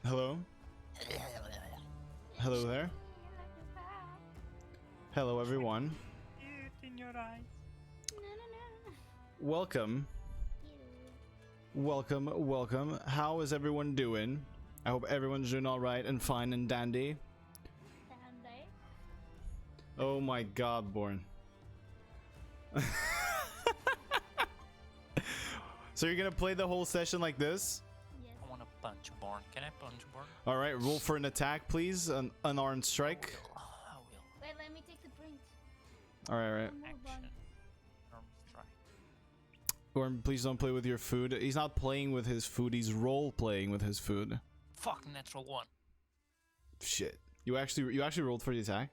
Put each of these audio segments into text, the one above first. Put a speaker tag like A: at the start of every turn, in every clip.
A: Hello? Hello there? Hello everyone.
B: In your eyes.
A: Welcome. Welcome. How is everyone doing? I hope everyone's doing alright and fine and dandy. Oh my god, Born. So you're gonna play the whole session like this?
B: Yes. I want to punch Born. Can I punch Born?
A: Alright, roll for an attack, please. An unarmed strike.
B: I will.
C: Wait, let me take the print.
A: Alright.
B: Action. Arm strike.
A: Born, please don't play with your food. He's not playing with his food, he's role playing with his food.
B: Fuck, natural one.
A: Shit. You actually rolled for the attack?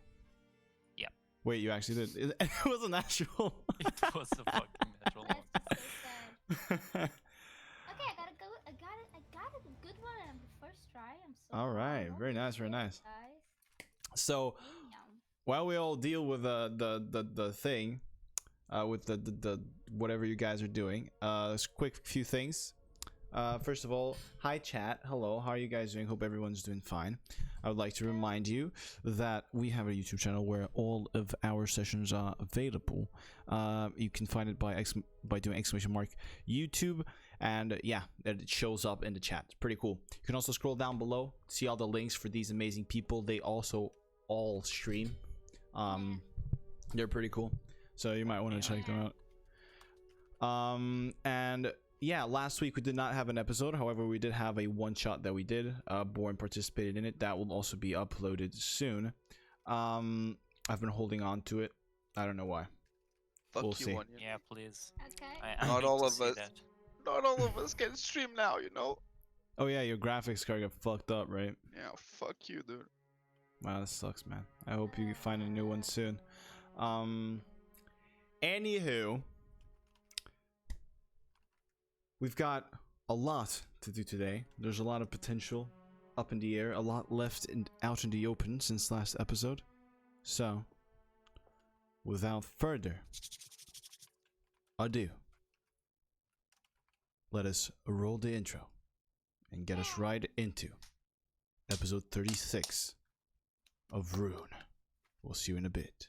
B: Yep.
A: Wait, you actually did. It was a natural.
B: It was a fucking natural one.
C: That's so sad. Okay, I got a good one on the first try. I'm so
A: All right,
C: proud.
A: very nice, very nice.
C: Guys.
A: So
C: Yum.
A: while we all deal with the thing, with the whatever you guys are doing, quick few things. First of all, hi chat, hello, how are you guys doing? Hope everyone's doing fine. I would like to remind you that we have a YouTube channel where all of our sessions are available. You can find it by doing !YouTube, and yeah, it shows up in the chat. It's pretty cool. You can also scroll down below, see all the links for these amazing people. They also all stream. They're pretty cool, so you might want to check them out. And yeah, last week we did not have an episode. However, we did have a one shot that we did. Born participated in it. That will also be uploaded soon. I've been holding on to it. I don't know why.
D: Fuck
A: We'll
D: you,
A: see.
D: Onion.
B: Yeah, please.
C: Okay.
B: I
D: Not
B: need
D: all
B: to
D: of
B: see
D: us.
B: that.
D: Not all of us can stream now, you know?
A: Oh yeah, your graphics card got fucked up, right?
D: Yeah, fuck you, dude.
A: Wow, that sucks, man. I hope you find a new one soon. Anywho, we've got a lot to do today. There's a lot of potential up in the air, a lot left out in the open since last episode. So, without further ado, let us roll the intro and get us right into episode 36 of Rune. We'll see you in a bit.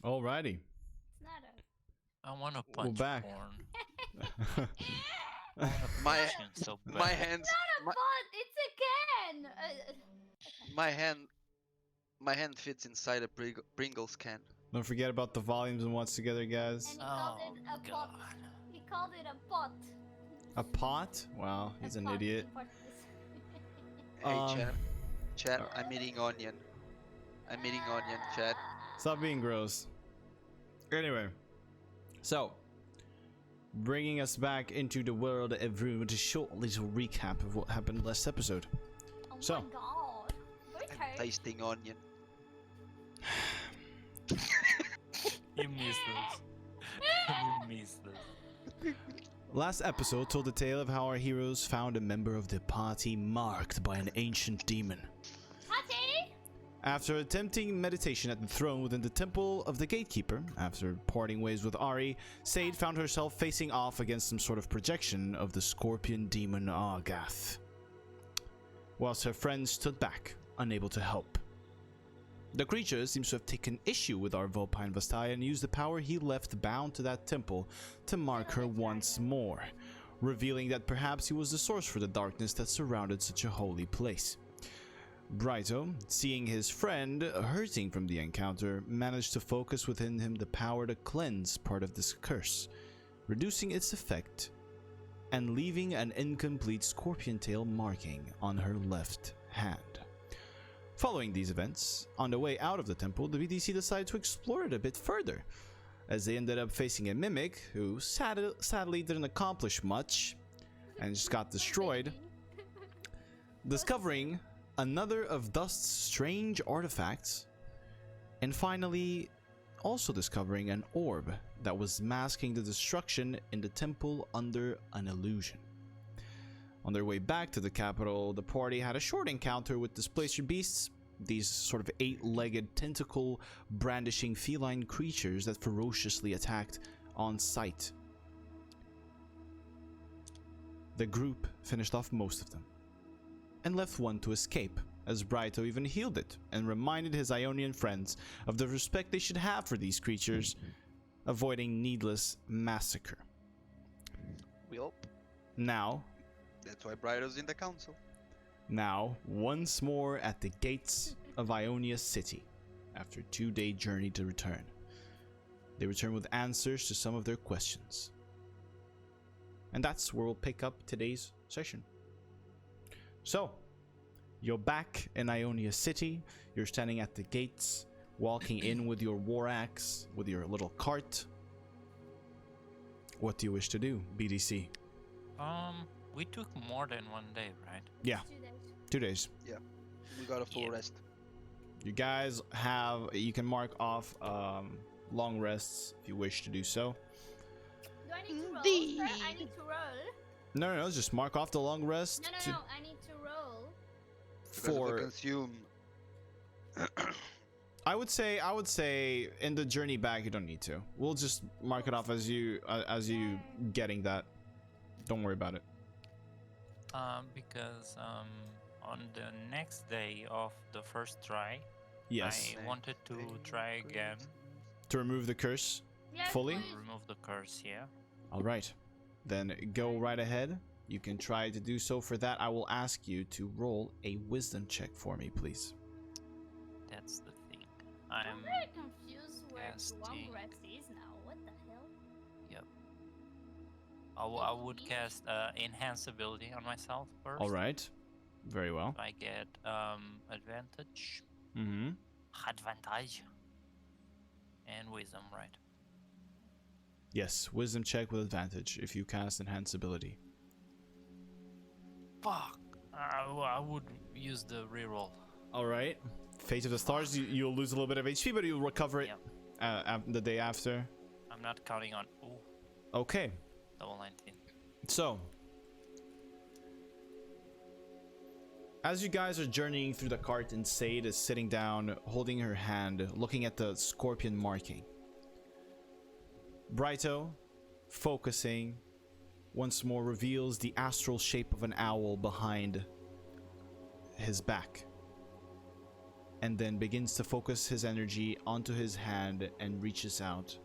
A: Alrighty.
C: It's not a.
B: I want to
A: We're
B: punch
A: back.
B: Born.
D: My
B: So bad.
D: my hands
C: Not a bot. It's a can.
D: my hand fits inside a Pringles can.
A: Don't forget about the volumes and what's together, guys.
C: And he called
B: Oh,
C: it a
B: God.
C: pot. He called it a pot.
A: A pot? Wow, he's
C: A
A: an
C: pot
A: idiot.
C: in Portuguese.
D: Hey,
A: Um,
D: chat, I'm eating onion. I'm eating onion, chat.
A: Stop being gross. Anyway, so bringing us back into the world of Rune with a short little recap of what happened last episode.
C: Oh
A: So.
C: my god.
D: I'm
C: Okay.
D: tasting onion.
B: You missed this. You missed this.
A: Last episode told the tale of how our heroes found a member of the party marked by an ancient demon.
C: Party!
A: After attempting meditation at the throne within the temple of the gatekeeper, after parting ways with Ari, Sade found herself facing off against some sort of projection of the scorpion demon Argath, whilst her friends stood back, unable to help. The creature seems to have taken issue with our Vulpine Vastaya and used the power he left bound to that temple to mark her once more, revealing that perhaps he was the source for the darkness that surrounded such a holy place. Brighto, seeing his friend hurting from the encounter, managed to focus within him the power to cleanse part of this curse, reducing its effect and leaving an incomplete scorpion tail marking on her left hand. Following these events, on the way out of the temple, the BDC decided to explore it a bit further, as they ended up facing a mimic who sadly didn't accomplish much and just got destroyed, discovering another of Dust's strange artifacts, and finally also discovering an orb that was masking the destruction in the temple under an illusion. On their way back to the capital, the party had a short encounter with displacer beasts, these sort of 8-legged tentacle brandishing feline creatures that ferociously attacked on sight. The group finished off most of them and left one to escape, as Brighto even healed it and reminded his Ionian friends of the respect they should have for these creatures, avoiding needless massacre.
D: Well,
A: Now,
D: that's why Brighto's in the council.
A: once more at the gates of Ionia City, after a 2-day journey to return. They return with answers to some of their questions. And that's where we'll pick up today's session. So, you're back in Ionia City. You're standing at the gates, walking in with your war axe, with your little cart. What do you wish to do, BDC?
B: We took more than one day, right?
A: Yeah,
C: 2 days.
A: 2 days.
D: We got a full
B: Yeah.
D: rest.
A: You guys you can mark off long rests if you wish to do so.
C: Do I need to roll?
D: Indeed.
C: Sir? I need to roll.
A: No, just mark off the long rest
C: No, I need to roll.
D: Because of the
A: for.
D: consume.
A: I would say in the journey back you don't need to. We'll just mark it off as you getting that. Don't worry about it.
B: Because on the next day of the first try,
A: Yes,
B: I wanted to try again
A: to remove the curse.
C: Yes,
A: Fully?
B: to
C: please.
B: remove the curse. Yeah.
A: All right, then go right ahead. You can try to do so. For that, I will ask you to roll a wisdom check for me, please.
B: That's the thing.
C: I'm
B: I'm
C: very confused where the long
B: casting-
C: rest is now. What the hell?
B: I would cast enhance ability on myself first.
A: All right, very well.
B: I get advantage,
A: Mm-hmm.
B: advantage, and wisdom, right?
A: Yes, wisdom check with advantage if you cast enhance ability.
B: Fuck. I would use the reroll.
A: All right. Fate of the Stars, you'll lose a little bit of HP, but you'll recover it the day after.
B: I'm not counting on. Ooh,
A: Okay,
B: double 19.
A: so as you guys are journeying through the cart and Sade is sitting down, holding her hand, looking at the scorpion marking. Brighto, focusing, once more reveals the astral shape of an owl behind his back, and then begins to focus his energy onto his hand and reaches out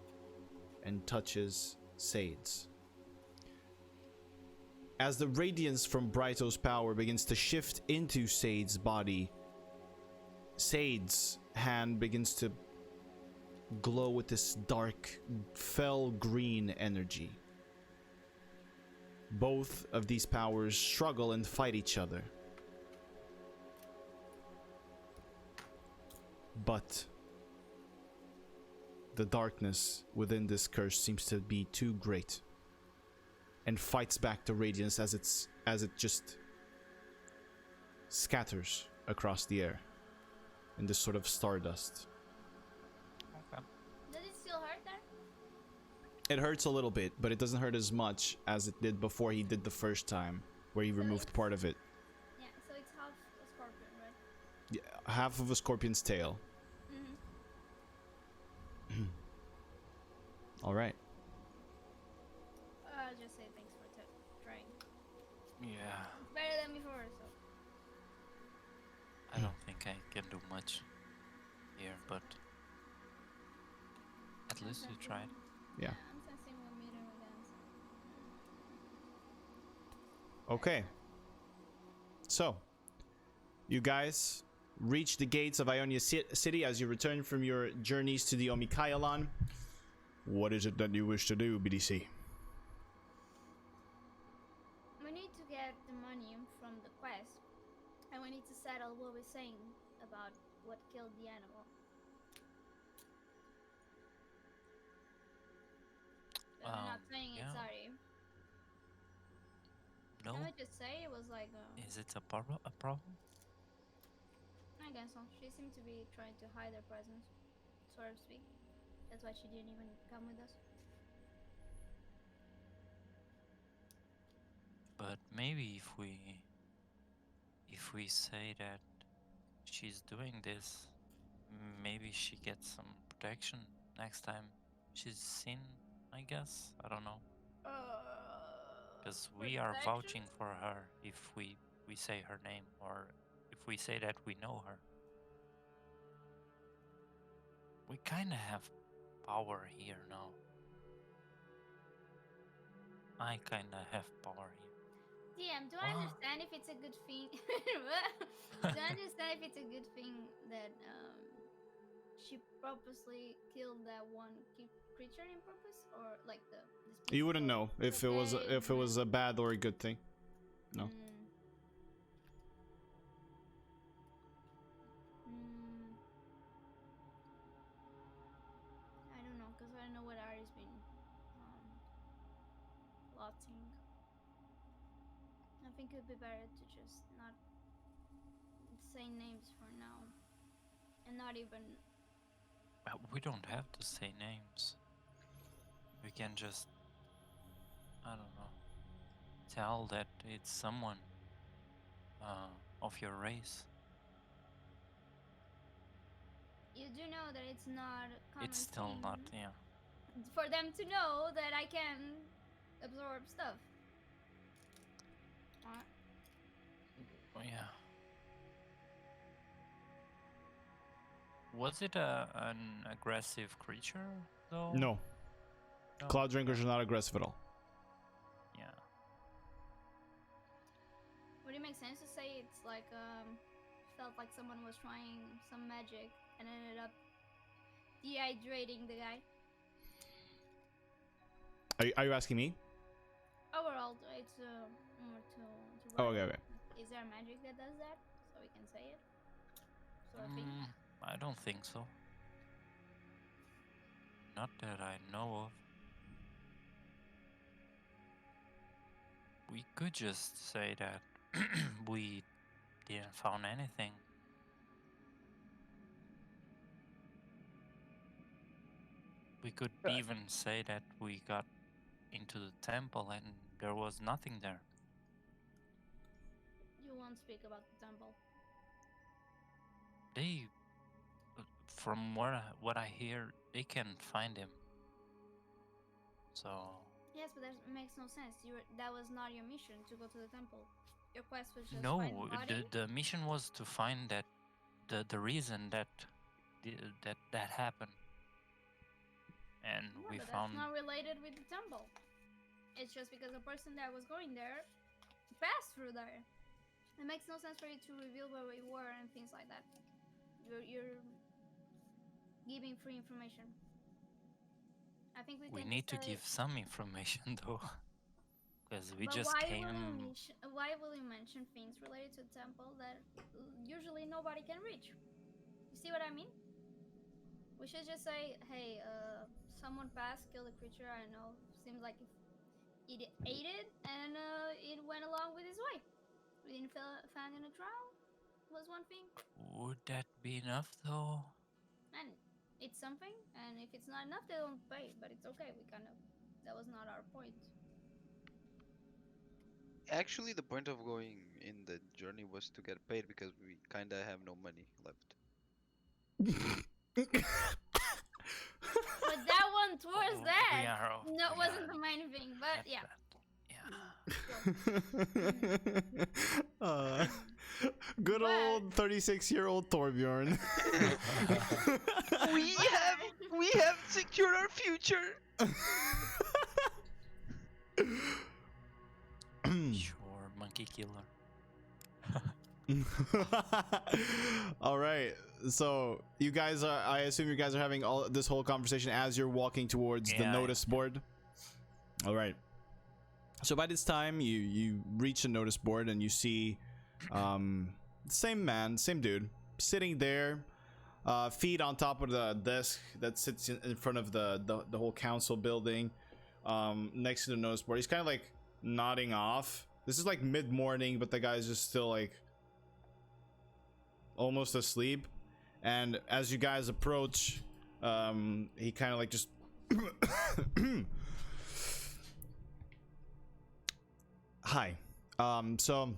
A: and touches Sade's. As the radiance from Brighto's power begins to shift into Sade's body, Sade's hand begins to glow with this dark, fell green energy. Both of these powers struggle and fight each other. But the darkness within this curse seems to be too great, and fights back the radiance as it just scatters across the air in this sort of stardust.
B: Okay.
C: Does it still hurt
A: It hurts a little bit, but it doesn't hurt as much as it did before he did the first time, where he removed part of it.
C: Yeah, so it's half a scorpion, right?
A: Yeah, half of a scorpion's tail.
C: Mm-hmm.
A: All right.
C: I'll just say thanks for trying.
B: Yeah.
C: It's better than before, so.
B: I don't think I can do much here, but at least you tried.
A: Yeah.
C: I'm sensing we're meeting again.
A: Okay. So, you guys reach the gates of Ionia City as you return from your journeys to the Omikayalan. What is it that you wish to do, BDC?
C: We need to get the money from the quest, and we need to settle what we're saying about what killed the animal. And we're not saying it's Ari.
B: No.
C: Can we just say it was like
B: Is it a problem?
C: I guess so. She seemed to be trying to hide her presence, so to speak. That's why she didn't even come with us.
B: But maybe if we say that she's doing this, maybe she gets some protection next time she's seen, I guess. I don't know. Because we are vouching for her if we say her name, or if we say that we know her. We kind of have power here now. I kind of have power here.
C: DM, do I understand if it's a good thing? Do I understand if it's a good thing that she purposely killed that one creature in purpose, or like the?
A: You wouldn't know if it was a bad or a good thing. No.
C: I don't know, because I don't know what Ari's been plotting. I think it would be better to just not say names for now, and not even.
B: We don't have to say names. We can just, I don't know, tell that it's someone of your race.
C: You do know that it's not common.
B: It's still not, yeah.
C: For them to know that I can absorb stuff.
B: Oh, yeah. Was it an aggressive creature, though?
A: No. Cloud drinkers are not aggressive at all.
B: Yeah.
C: Would it make sense to say it's like felt like someone was trying some magic and ended up dehydrating the guy?
A: Are you asking me?
C: Overall, it's more to
A: Oh, okay.
C: Is there magic that does that, so we can say it? Sort of thing.
B: I don't think so. Not that I know of. We could just say that we didn't found anything. We could even say that we got into the temple and there was nothing there.
C: You won't speak about the temple.
B: They, from what I hear, they can't find him. So.
C: Yes, but that makes no sense. That was not your mission to go to the temple. Your quest was just find the body?
B: The mission was to find that the reason that happened, and we
C: but
B: found.
C: That's not related with the temple. It's just because the person that was going there passed through there. It makes no sense for you to reveal where we were and things like that. You're giving free information. I think we
B: need to give some information though, because we just came.
C: Why will you mention things related to the temple that usually nobody can reach? You see what I mean? We should just say, hey, someone passed, killed a creature. I don't know. Seems like it ate it, and it went along with his way. We didn't find in a trial. Was one thing.
B: Would that be enough though?
C: And it's something, and if it's not enough, they don't pay. But it's okay. We kind of That was not our point.
D: Actually, the point of going in the journey was to get paid because we kinda have no money left.
C: But that one towards
B: Oh,
C: that,
B: we are.
C: no,
B: we
C: wasn't
B: are
C: the main thing. But
B: at
C: yeah.
B: that. Yeah.
A: Good
C: But-
A: old 36-year-old Torbjorn.
D: we have secured our future.
B: Sure, monkey killer.
A: All right. So you guys are. I assume you guys are having all this whole conversation as you're walking towards the
B: Yeah,
A: notice board. All right. So by this time, you reach the notice board and you see, same man, same dude, sitting there, feet on top of the desk that sits in front of the whole council building, next to the notice board. He's kind of like nodding off. This is like mid-morning, but the guy's just still like almost asleep. And as you guys approach, he kind of like just hi. So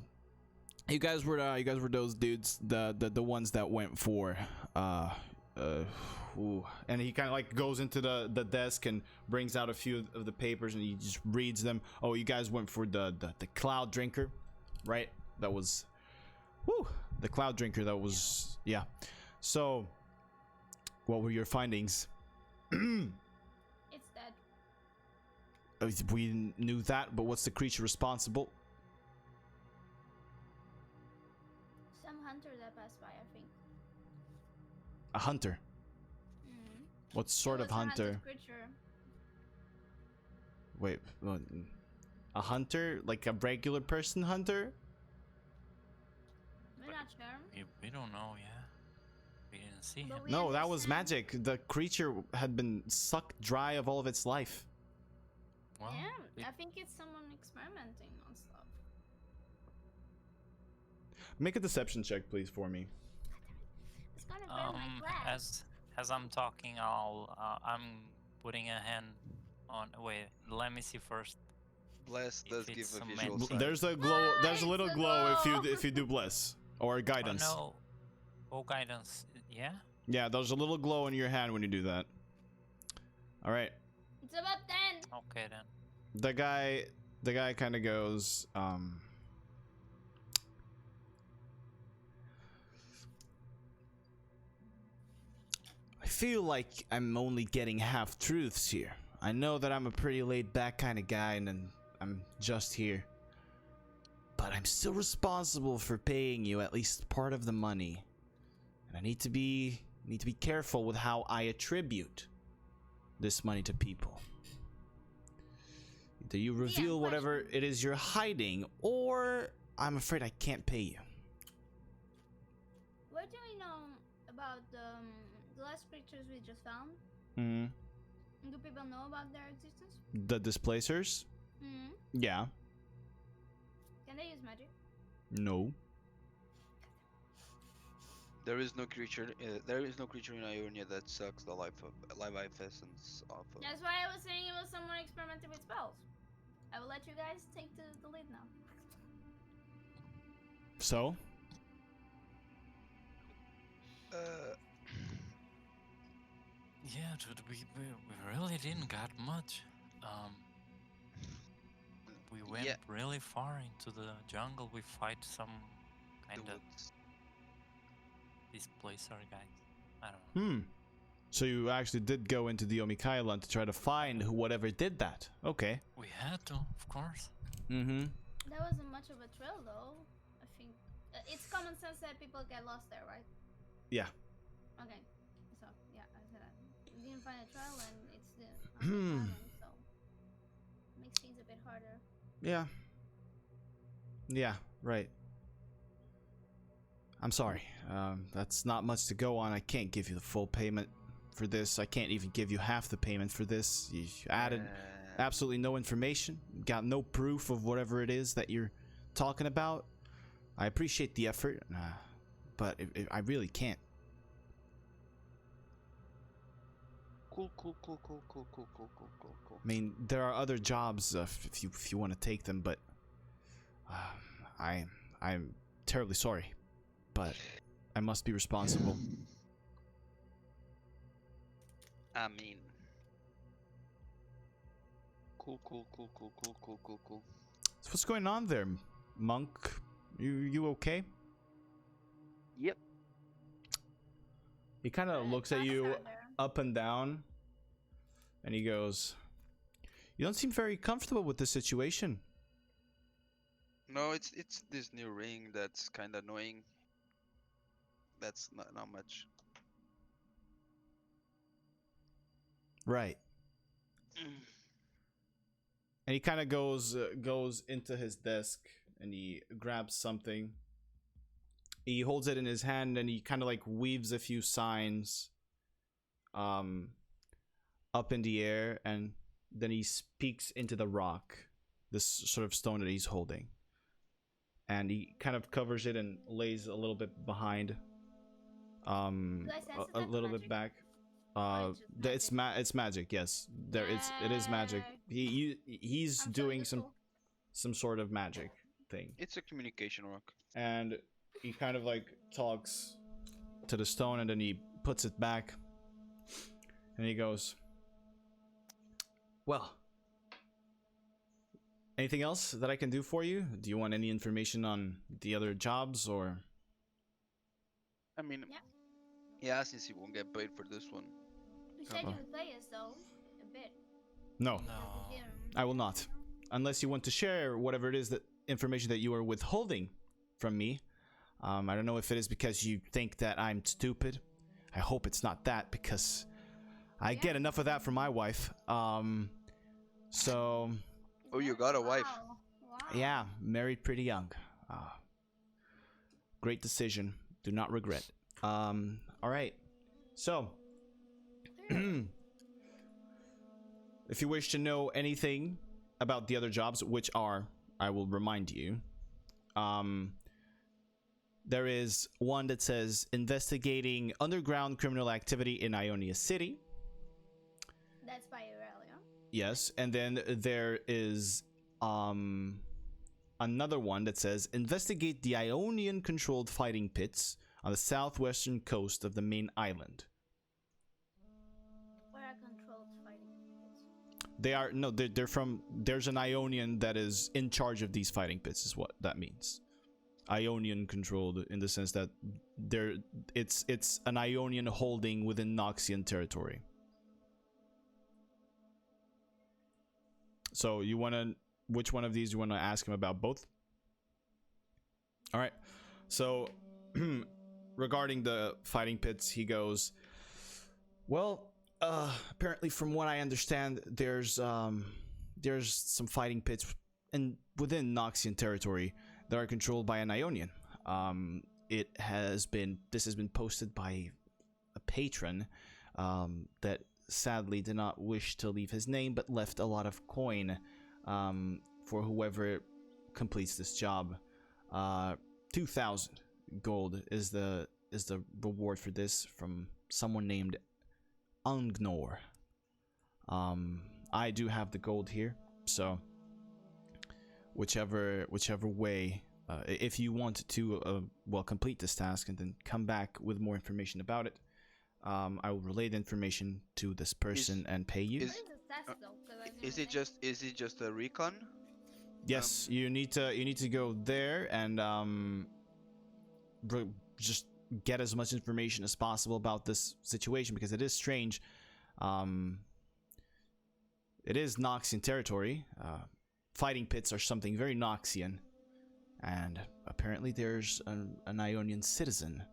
A: you guys were those dudes, the ones that went for ooh. And he kind of like goes into the desk and brings out a few of the papers and he just reads them. Oh, you guys went for the cloud drinker, right? That was the cloud drinker. That was, yeah. So what were your findings?
C: It's dead.
A: We knew that, but what's the creature responsible?
C: Some hunter that passed by, I think.
A: A hunter.
C: Mm.
A: What sort
C: It
A: of
C: was a hunted
A: hunter?
C: creature.
A: Wait, a hunter? Like a regular person hunter?
C: We're not sure.
B: We don't know, yeah. We didn't see him.
C: But we
A: No, that was
C: understand-
A: magic. The creature had been sucked dry of all of its life.
B: Well,
C: Yeah,
B: it-
C: I think it's someone experimenting on stuff.
A: Make a deception check, please, for me.
C: It's gonna burn my class.
B: as I'm talking, I'm putting a hand on. Wait, let me see first.
D: Bless
B: If
D: does
B: it's
D: give a
B: some
D: visual
B: magic.
D: sign.
A: There's a glow. There's a little
C: It's a
A: glow
C: glow.
A: if you do bless or guidance.
B: Oh no. Oh, guidance. Yeah.
A: Yeah, there's a little glow in your hand when you do that. All right.
C: It's about 10.
B: Okay then.
A: The guy kind of goes, I feel like I'm only getting half truths here. I know that I'm a pretty laid back kind of guy and I'm just here. But I'm still responsible for paying you at least part of the money. And I need to be careful with how I attribute this money to people. Either you reveal whatever it is you're hiding, or I'm afraid I can't pay you.
C: What do we know about the last creatures we just found?
A: Hmm.
C: Do people know about their existence?
A: The displacers?
C: Hmm.
A: Yeah.
C: Can they use magic?
A: No.
D: There is no creature. There is no creature in Ionia that sucks the life essence off of.
C: That's why I was saying it was someone experimenting with spells. I will let you guys take the lead now.
A: So?
B: Yeah, dude, we really didn't got much. We went
D: Yeah.
B: really far into the jungle. We fight some
D: The
B: kind of
D: woods.
B: displacer guys. I don't know.
A: So you actually did go into the Omikailan to try to find whatever did that. Okay.
B: We had to, of course.
A: Mm-hmm.
C: That wasn't much of a trail, though. I think it's common sense that people get lost there, right?
A: Yeah.
C: Okay. So yeah, I said that. We didn't find a trail, and it's the island, so makes things a bit harder.
A: Yeah. Yeah, right. I'm sorry. That's not much to go on. I can't give you the full payment for this. I can't even give you half the payment for this. You added absolutely no information. Got no proof of whatever it is that you're talking about. I appreciate the effort, but I really can't.
D: Cool.
A: I mean, there are other jobs if you want to take them, but I'm terribly sorry, but I must be responsible.
D: I mean, cool.
A: So what's going on there, Monk? You okay?
D: Yep.
A: He kind of looks at
C: Toss
A: you
C: out there.
A: up and down, and he goes, "You don't seem very comfortable with this situation."
D: No, it's this new ring that's kind of annoying. That's not much.
A: Right. And he kind of goes into his desk and he grabs something. He holds it in his hand and he kind of like weaves a few signs up in the air, and then he speaks into the rock, this sort of stone that he's holding. And he kind of covers it and lays a little bit behind,
C: Do I sense
A: a
C: that's
A: little
C: magic?
A: bit back.
C: Or it's just magic?
A: It's magic. Yes, it is magic. He's
C: I'm
A: doing
C: feeling cool.
A: some sort of magic thing,
D: It's a communication rock.
A: and he kind of like talks to the stone, and then he puts it back, and he goes, "Well, anything else that I can do for you? Do you want any information on the other jobs, or?"
D: I mean,
C: Yeah.
D: yeah, since he won't get paid for this one.
C: You said you would play us though, a bit.
A: No,
B: No.
A: I will not. Unless you want to share whatever it is, that information that you are withholding from me. I don't know if it is because you think that I'm stupid. I hope it's not that, because I get enough of that from my wife. So
D: Oh, you got a wife.
C: Wow.
A: yeah, married pretty young. Great decision. Do not regret. All right. So if you wish to know anything about the other jobs, which are, I will remind you, there is one that says investigating underground criminal activity in Ionia City.
C: That's by Aurelia.
A: Yes, and then there is another one that says investigate the Ionian controlled fighting pits on the southwestern coast of the main island.
C: Where are controlled fighting pits?
A: They are no, they're from. There's an Ionian that is in charge of these fighting pits. Is what that means. Ionian controlled, in the sense that it's an Ionian holding within Noxian territory. So you want to, which one of these you want to ask him about? Both? All right. So regarding the fighting pits, he goes, well, apparently from what I understand, there's some fighting pits within Noxian territory that are controlled by an Ionian. This has been posted by a patron that sadly did not wish to leave his name, but left a lot of coin for whoever completes this job. 2,000 gold is the reward for this, from someone named Ungnor. I do have the gold here, so whichever way, if you want to complete this task and then come back with more information about it, I will relay the information to this person and pay you.
C: What is this task though? 'Cause I didn't
D: Is it just a recon?
A: Yes, you need to go there and just get as much information as possible about this situation, because it is strange. It is Noxian territory. Fighting pits are something very Noxian, and apparently there's an Ionian citizen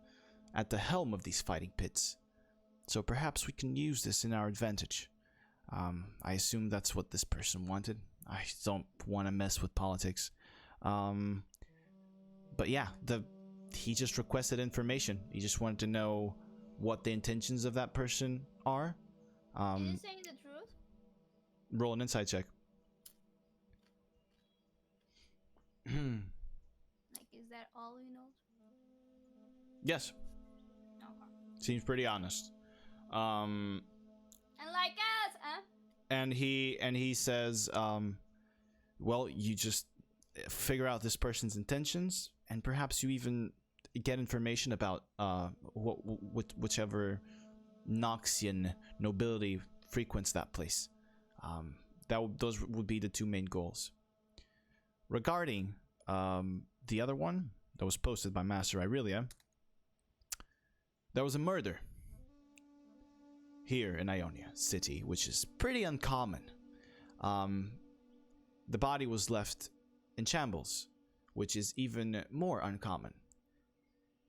A: at the helm of these fighting pits. So perhaps we can use this in our advantage. I assume that's what this person wanted. I don't want to mess with politics. But yeah, he just requested information. He just wanted to know what the intentions of that person are.
C: Are you saying the truth?
A: Roll an insight check.
C: Like, is that all he knows?
A: Yes,
C: Okay.
A: seems pretty honest.
C: And like us, huh?
A: And he says, well, you just figure out this person's intentions, and perhaps you even get information about whichever Noxian nobility frequents that place. Those would be the two main goals. Regarding the other one that was posted by Master Irelia, there was a murder here in Ionia City, which is pretty uncommon. The body was left in shambles, which is even more uncommon.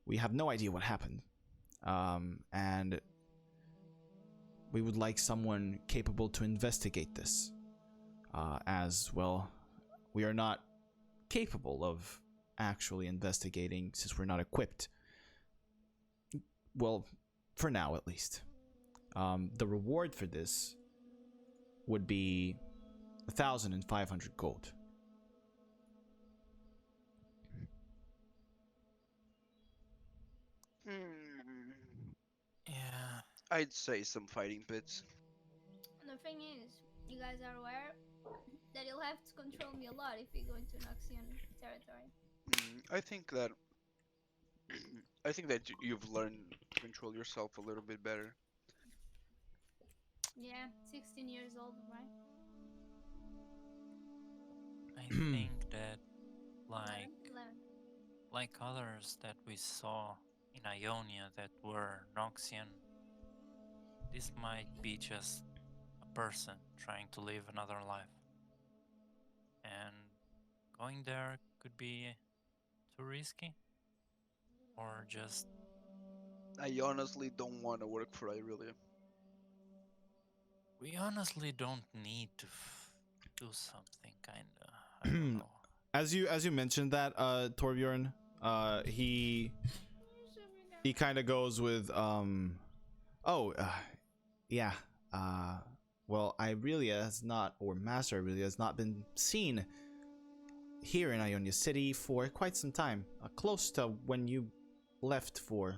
A: We have no idea what happened, and we would like someone capable to investigate this, as well. We are not capable of actually investigating since we're not equipped. Well, for now at least. The reward for this would be 1,500 gold.
B: Yeah.
D: I'd say some fighting pits.
C: The thing is, you guys are aware that you'll have to control me a lot if we go into Noxian territory.
D: I think that I think that you've learned to control yourself a little bit better.
C: Yeah, 16 years old, right?
B: I think that like
C: 11.
B: like others that we saw in Ionia that were Noxian, this might be just a person trying to live another life. And going there could be too risky, or just
D: I honestly don't want to work for Irelia.
B: we honestly don't need to do something kinda. I don't know.
A: As you mentioned that, Torbjorn, he kind of goes with yeah, well, Irelia has not, or Master Irelia has not been seen here in Ionia City for quite some time, close to when you left for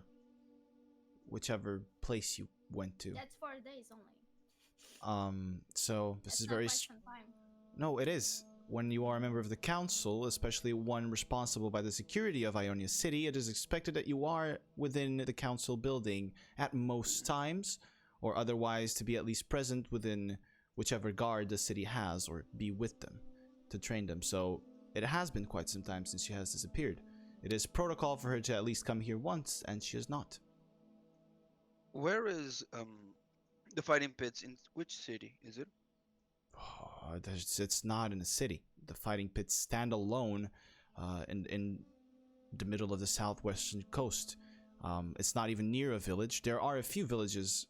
A: whichever place you went to.
C: That's 4 days only.
A: So this
C: That's
A: is
C: not
A: very
C: quite some time.
A: No, it is. When you are a member of the council, especially one responsible by the security of Ionia City, it is expected that you are within the council building at most times, or otherwise to be at least present within whichever guard the city has, or be with them to train them. So it has been quite some time since she has disappeared. It is protocol for her to at least come here once, and she has not.
D: Where is the fighting pits, in which city is it?
A: It's not in a city. The fighting pits stand alone in the middle of the southwestern coast. It's not even near a village. There are a few villages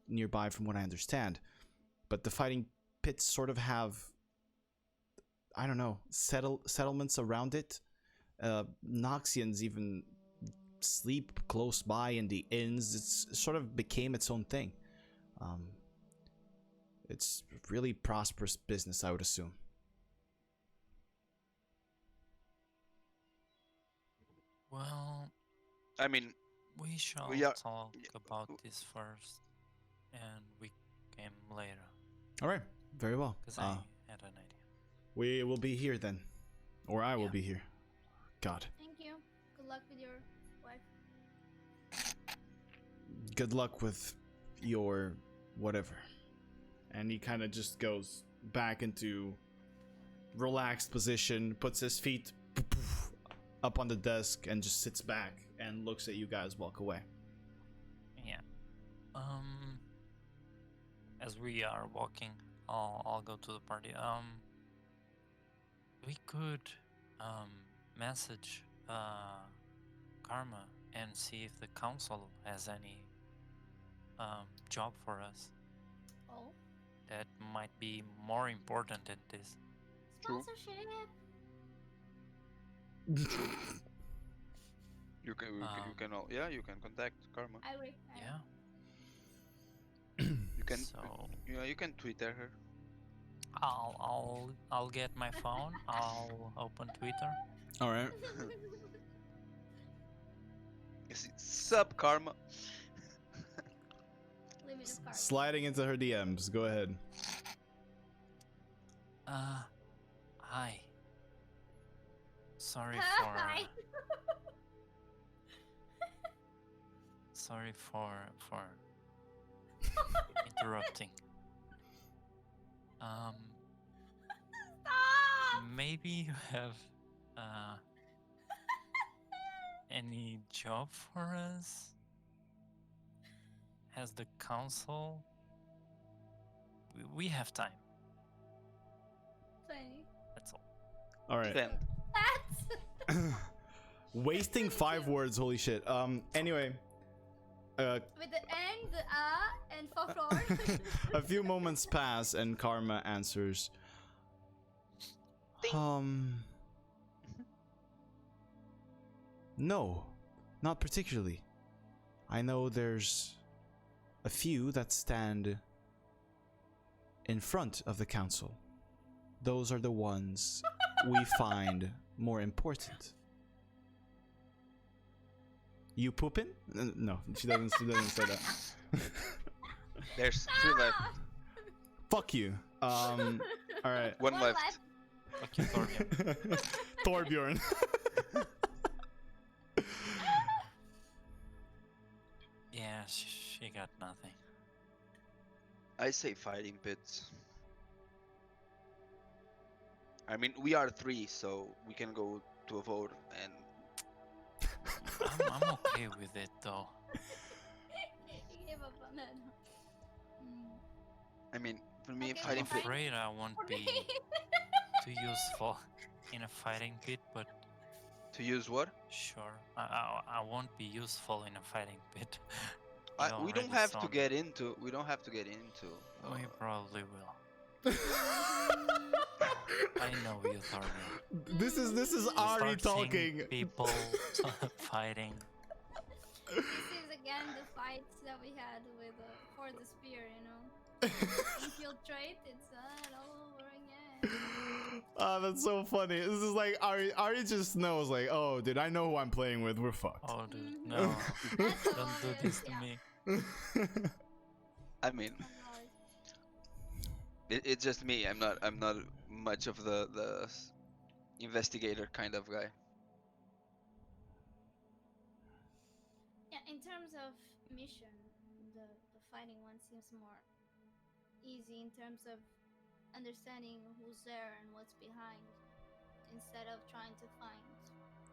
A: nearby from what I understand. But the fighting pits sort of have, I don't know, settlements around it. Noxians even sleep close by in the inns. It sort of became its own thing. It's really prosperous business, I would assume.
B: Well,
D: I mean,
B: we shall
D: we are.
B: talk about this first, and we came later.
A: All right, very well.
B: Because I had an idea.
A: We will be here then, or I will
B: Yeah.
A: be here. God.
C: Thank you. Good luck with your wife.
A: Good luck with your whatever. And he kind of just goes back into relaxed position, puts his feet up on the desk, and just sits back and looks at you guys walk away.
B: Yeah. As we are walking, I'll go to the party. We could message Karma and see if the council has any job for us
C: Oh,
B: that might be more important than this.
D: True.
C: sponsorship.
D: You can all, yeah, you can contact Karma.
C: I agree.
B: Yeah.
D: You can
B: So
D: you can tweet at her.
B: I'll get my phone. I'll open Twitter.
A: All right.
D: Sup, Karma?
C: Leave it the card.
A: Sliding into her DMs. Go ahead.
B: Hi. Sorry
C: Hi.
B: sorry for interrupting.
C: Stop!
B: Maybe you have any job for us? Has the council? We have time.
C: Funny.
B: That's all.
A: All right.
D: Defend.
C: That's
A: Wasting 5 words. Holy shit. Anyway.
C: with the N, the A, and for.
A: A few moments pass and Karma answers. No, not particularly. I know there's a few that stand in front of the council. Those are the ones we find more important. You pooping? No, she doesn't say that.
D: There's 3 left.
A: Fuck you. All right.
D: One left.
B: Fuck you, Torbjorn.
A: Torbjorn.
B: Yeah, she got nothing.
D: I say fighting pits. I mean, we are 3, so we can go to a vote, and
B: I'm okay with it though.
C: You gave up on that.
D: I mean, for me,
C: Okay,
D: fighting
B: I'm
D: pit.
B: afraid I won't
C: For
B: be
C: me.
B: too useful in a fighting pit, but
D: To use what?
B: sure, I won't be useful in a fighting pit. You
D: We don't
B: already
D: have
B: saw
D: to
B: me.
D: get into. We don't have to get into.
B: We probably will. I know you, Torbjorn.
A: This is
B: You
A: Ari
B: start seeing
A: talking.
B: people fighting.
C: This is again the fights that we had with for the spear, you know. Infiltrate, it's all over again.
A: Oh, that's so funny. This is like Ari just knows, like, oh, dude, I know who I'm playing with. We're fucked.
B: Oh, dude,
C: Mhm.
B: no!
C: That's all
B: Don't do
C: it
B: this
C: is,
B: to
C: yeah.
B: me.
D: I mean, it's just me. I'm not much of the investigator kind of guy.
C: Yeah, in terms of mission, the fighting one seems more easy in terms of understanding who's there and what's behind, instead of trying to find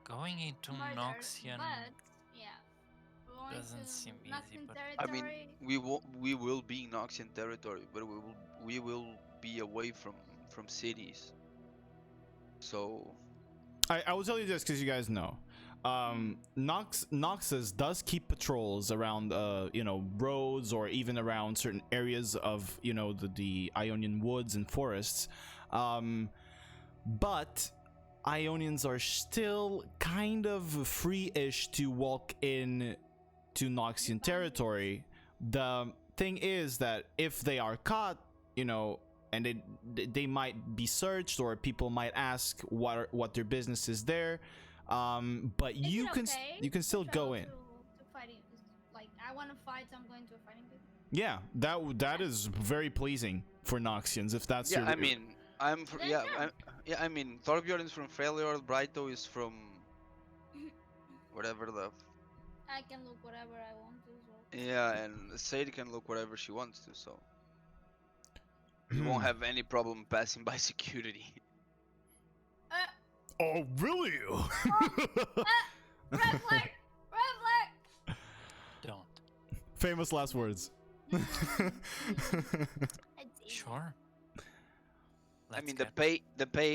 B: Going into
C: murder.
B: Noxian
C: But yeah, going
B: doesn't
C: to
B: seem easy,
C: Noxian
B: but
D: I mean,
C: territory.
D: we will be in Noxian territory, but we will be away from cities. So
A: I will tell you this because you guys know. Noxus does keep patrols around, roads or even around certain areas of, the Ionian woods and forests. But Ionians are still kind of free-ish to walk in to Noxian territory. The thing is that if they are caught, and they might be searched, or people might ask what their business is there. But
C: Is
A: you
C: it
A: can
C: okay
A: you can
C: to
A: still go
C: travel
A: in.
C: to fighting. Like, I want to fight, so I'm going to a fighting pit.
A: Yeah, that is very pleasing for Noxians if that's
D: yeah,
A: your.
D: I mean, I'm fr-
C: Then
D: yeah, I mean, Torbjorn is from Freljord, Brighto is from whatever the.
C: I can look whatever I want to. So.
D: Yeah, and Sadie can look whatever she wants to, so we won't have any problem passing by security.
A: Oh, really?
C: Red flag! Red flag!
B: don't.
A: Famous last words.
C: I did.
B: Sure.
D: I
B: Let's
D: mean,
B: get
D: the pay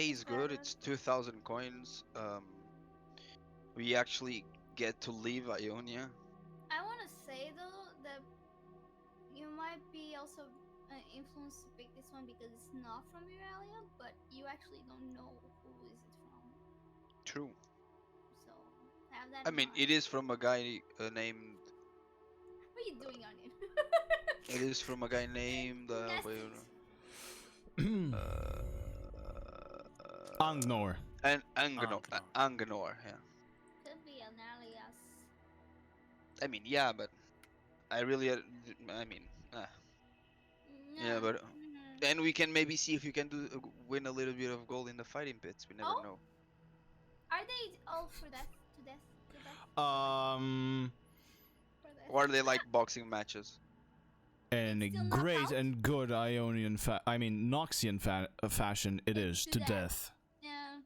D: is good. It's 2,000 coins. We actually get to leave Ionia.
C: I want to say though that you might be also influenced to pick this one because it's not from your area, but you actually don't know who is it from.
D: True.
C: So have that.
D: I
C: in
D: mean,
C: mind.
D: it is from a guy named.
C: What are you doing on it?
D: It is from a guy named.
A: Angnor.
D: And Angnor.
B: Angnor.
D: Angnor. Yeah.
C: Could be an alias.
D: I mean, yeah, but I really, I mean, yeah,
C: No.
D: but then we can maybe see if you can win a little bit of gold in the fighting pits. We never
C: Oh,
D: know.
C: are they all for death? To death? To death? For death?
D: Or are they like boxing matches?
C: It's still
A: In great
C: knockout?
A: and good Ionian Noxian fashion, it is
C: to
A: to
C: death.
A: death.
C: Yeah.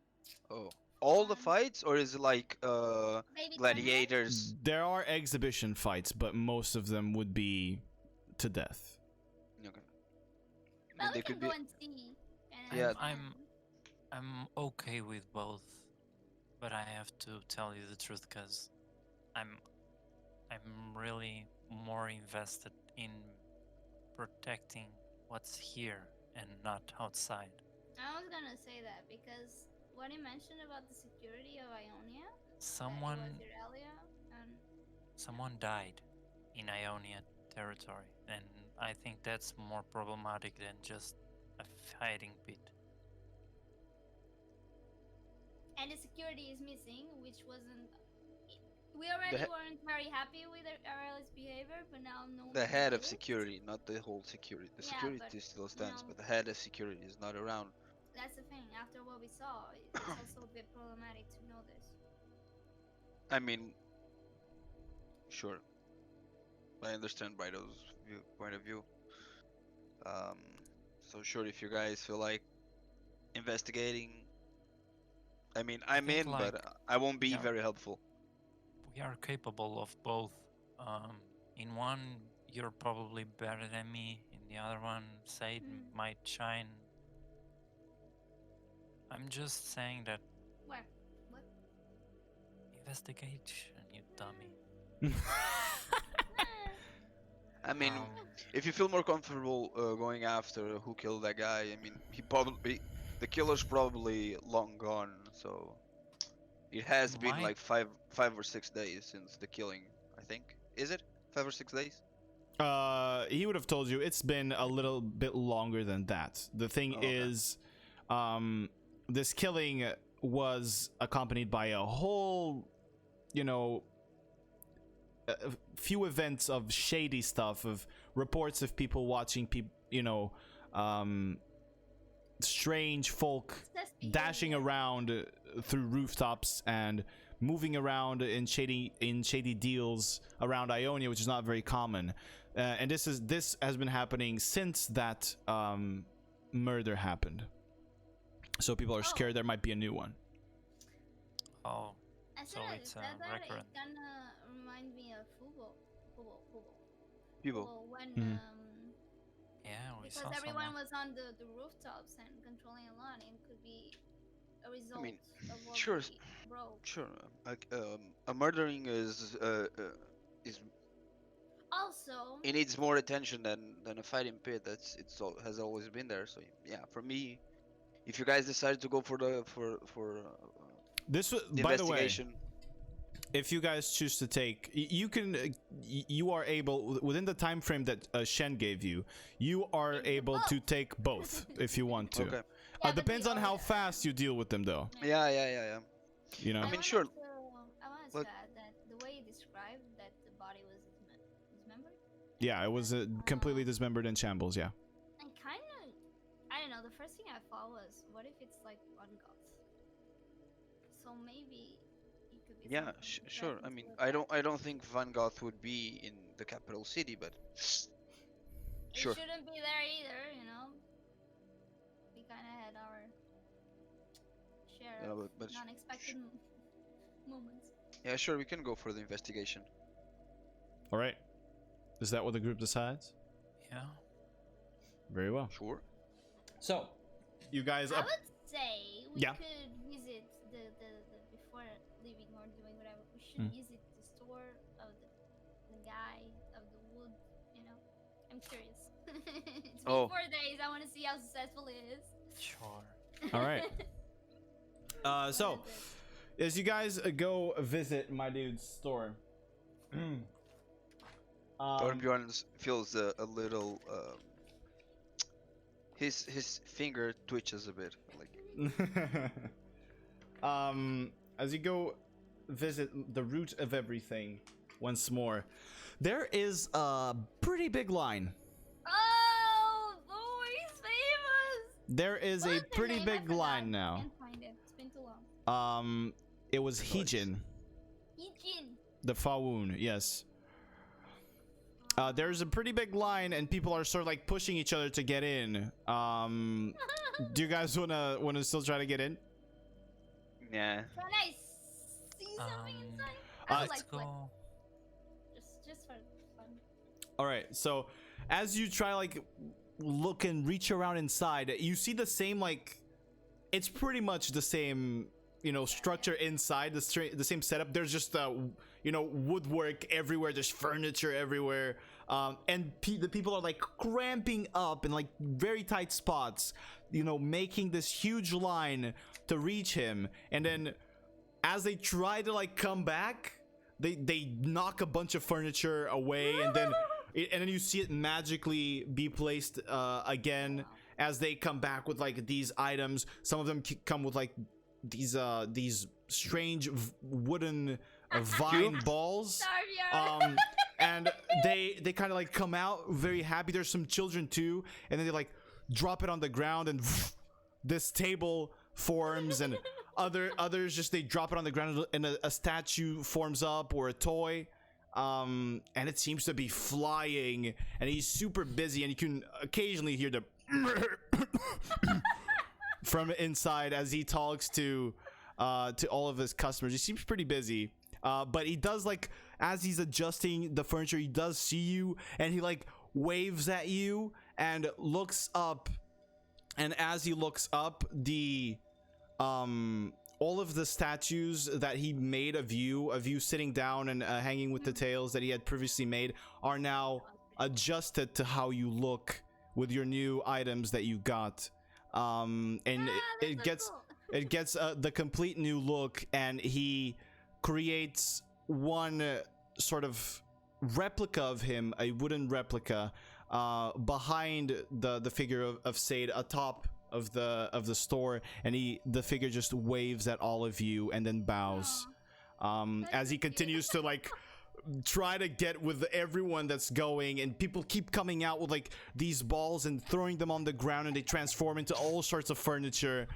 D: Oh, all the
C: Fun.
D: fights, or is it like
C: Baby tournament?
D: gladiators?
A: There are exhibition fights, but most of them would be to death.
D: Okay. I
C: Well,
D: mean,
C: we
D: they
C: can
D: could
C: go
D: be.
C: and see. And
D: Yeah.
B: I'm okay with both, but I have to tell you the truth because I'm really more invested in protecting what's here and not outside.
C: I was gonna say that because what he mentioned about the security of Ionia,
B: Someone
C: that it was Irelia, and
B: someone died in Ionia territory, and I think that's more problematic than just a fighting pit.
C: the security is missing, which wasn't. We already weren't very happy with Irelia's behavior, but now no
D: The
C: longer
D: head of
C: is.
D: security, not the whole security. The
C: Yeah,
D: security
C: but
D: still
C: you
D: stands,
C: know,
D: but the head of security is not around.
C: that's the thing. After what we saw, it's also a bit problematic to know this.
D: I mean, sure, I understand by those point of view. Um, so sure, if you guys feel like investigating, I mean,
B: I
D: I'm
B: think
D: in, but
B: like
D: I won't be
B: yeah,
D: very helpful.
B: we are capable of both. In one, you're probably better than me. In the other one, Said might shine. I'm just saying that
C: Where? What?
B: investigation, you dummy.
D: I mean,
B: Um,
D: if you feel more comfortable going after who killed that guy, I mean, the killer's probably long gone, so it has been
B: my
D: like five or 6 days since the killing. I think, is it 5 or 6 days?
A: He would have told you it's been a little bit longer than that. The thing
D: Oh, okay.
A: is, this killing was accompanied by a whole, you know, a few events of shady stuff, of reports of people watching people, strange folk dashing around through rooftops and moving around in shady deals around Ionia, which is not very common. And this has been happening since that murder happened. So people are scared there might be a new one.
B: oh,
C: As
B: so
C: soon as you
B: it's
C: said
B: a
C: that,
B: recurrent.
C: it kind of reminded me of Fubo.
D: People.
C: When
B: Yeah, we
C: because
B: saw
C: everyone
B: someone.
C: was on the rooftops and controlling a lot, and it could be a result
D: I mean,
C: of what
D: sure,
C: we broke.
D: sure. Like, a murdering is
C: Also,
D: it needs more attention than a fighting pit. Has always been there. So yeah, for me, if you guys decide to go for
A: This,
D: the
A: by the way,
D: investigation,
A: if you guys choose to take, you can, you are able within the time frame that Shen gave you. You are able to take both if you want to.
D: okay.
A: Depends on how fast you deal with them, though.
D: Yeah.
A: You know.
D: I mean, sure.
C: I wanted to
D: Look,
C: add that the way you described that the body was dismembered.
A: Yeah, it was completely dismembered in shambles. Yeah.
C: And kind of, I don't know. The first thing I thought was, what if it's like one god? So maybe it could be
D: yeah,
C: something
D: sure.
C: that
D: I
C: was
D: mean,
C: looked at.
D: I don't think Van Gogh would be in the capital city, but
C: It
D: sure.
C: shouldn't be there either, you know. We kind of had our share
D: Yeah,
C: of
D: but
C: unexpected moments.
D: yeah, sure. We can go for the investigation.
A: All right. Is that what the group decides?
B: Yeah.
A: Very well.
D: Sure.
A: So, you guys
C: I
A: up?
C: would say we
A: Yeah.
C: could visit the before leaving or doing whatever. We should visit the store of the guy of the wood. You know, I'm curious. It's been 4 days. I want to see how successful it is.
B: Sure.
A: All right. So, as you guys go visit my dude's store,
D: Torbjorn feels a little. His finger twitches a bit. Like.
A: as you go visit the root of everything, once more. There is a pretty big line.
C: Oh, he's famous.
A: There is a
C: What's the
A: pretty
C: name? I
A: big
C: forgot.
A: line now.
C: Can't find it. It's been too long.
A: It was
D: Nice.
A: Heejin,
C: Ijin.
A: the Fawoon, yes. There's a pretty big line, and people are sort of like pushing each other to get in. Do you guys wanna still try to get in?
D: Yeah.
C: Can I see something inside? I would
B: Let's
C: like
B: go.
C: just for fun.
A: All right. So as you try like look and reach around inside, you see the same like it's pretty much the same structure inside, the same setup. There's just woodwork everywhere, there's furniture everywhere, and the people are like cramping up in like very tight spots, making this huge line to reach him. And then as they try to like come back, they knock a bunch of furniture away, and then you see it magically be placed again as they come back with like these items. Some of them come with like these strange wooden vine balls, and they kind of like come out very happy. There's some children too, and then they like drop it on the ground, and this table forms, and others just they drop it on the ground, and a statue forms up, or a toy, and it seems to be flying, and he's super busy, and you can occasionally hear the from inside as he talks to all of his customers. He seems pretty busy, but he does, like, as he's adjusting the furniture, he does see you, and he like waves at you and looks up. And as he looks up, the all of the statues that he made of you sitting down and hanging with the tails that he had previously made are now adjusted to how you look with your new items that you got. And it gets the complete new look, and he creates one sort of replica of him, a wooden replica, behind the figure of Sade atop of the store, and the figure just waves at all of you and then bows. As he continues to like try to get with everyone that's going, and people keep coming out with like these balls and throwing them on the ground, and they transform into all sorts of furniture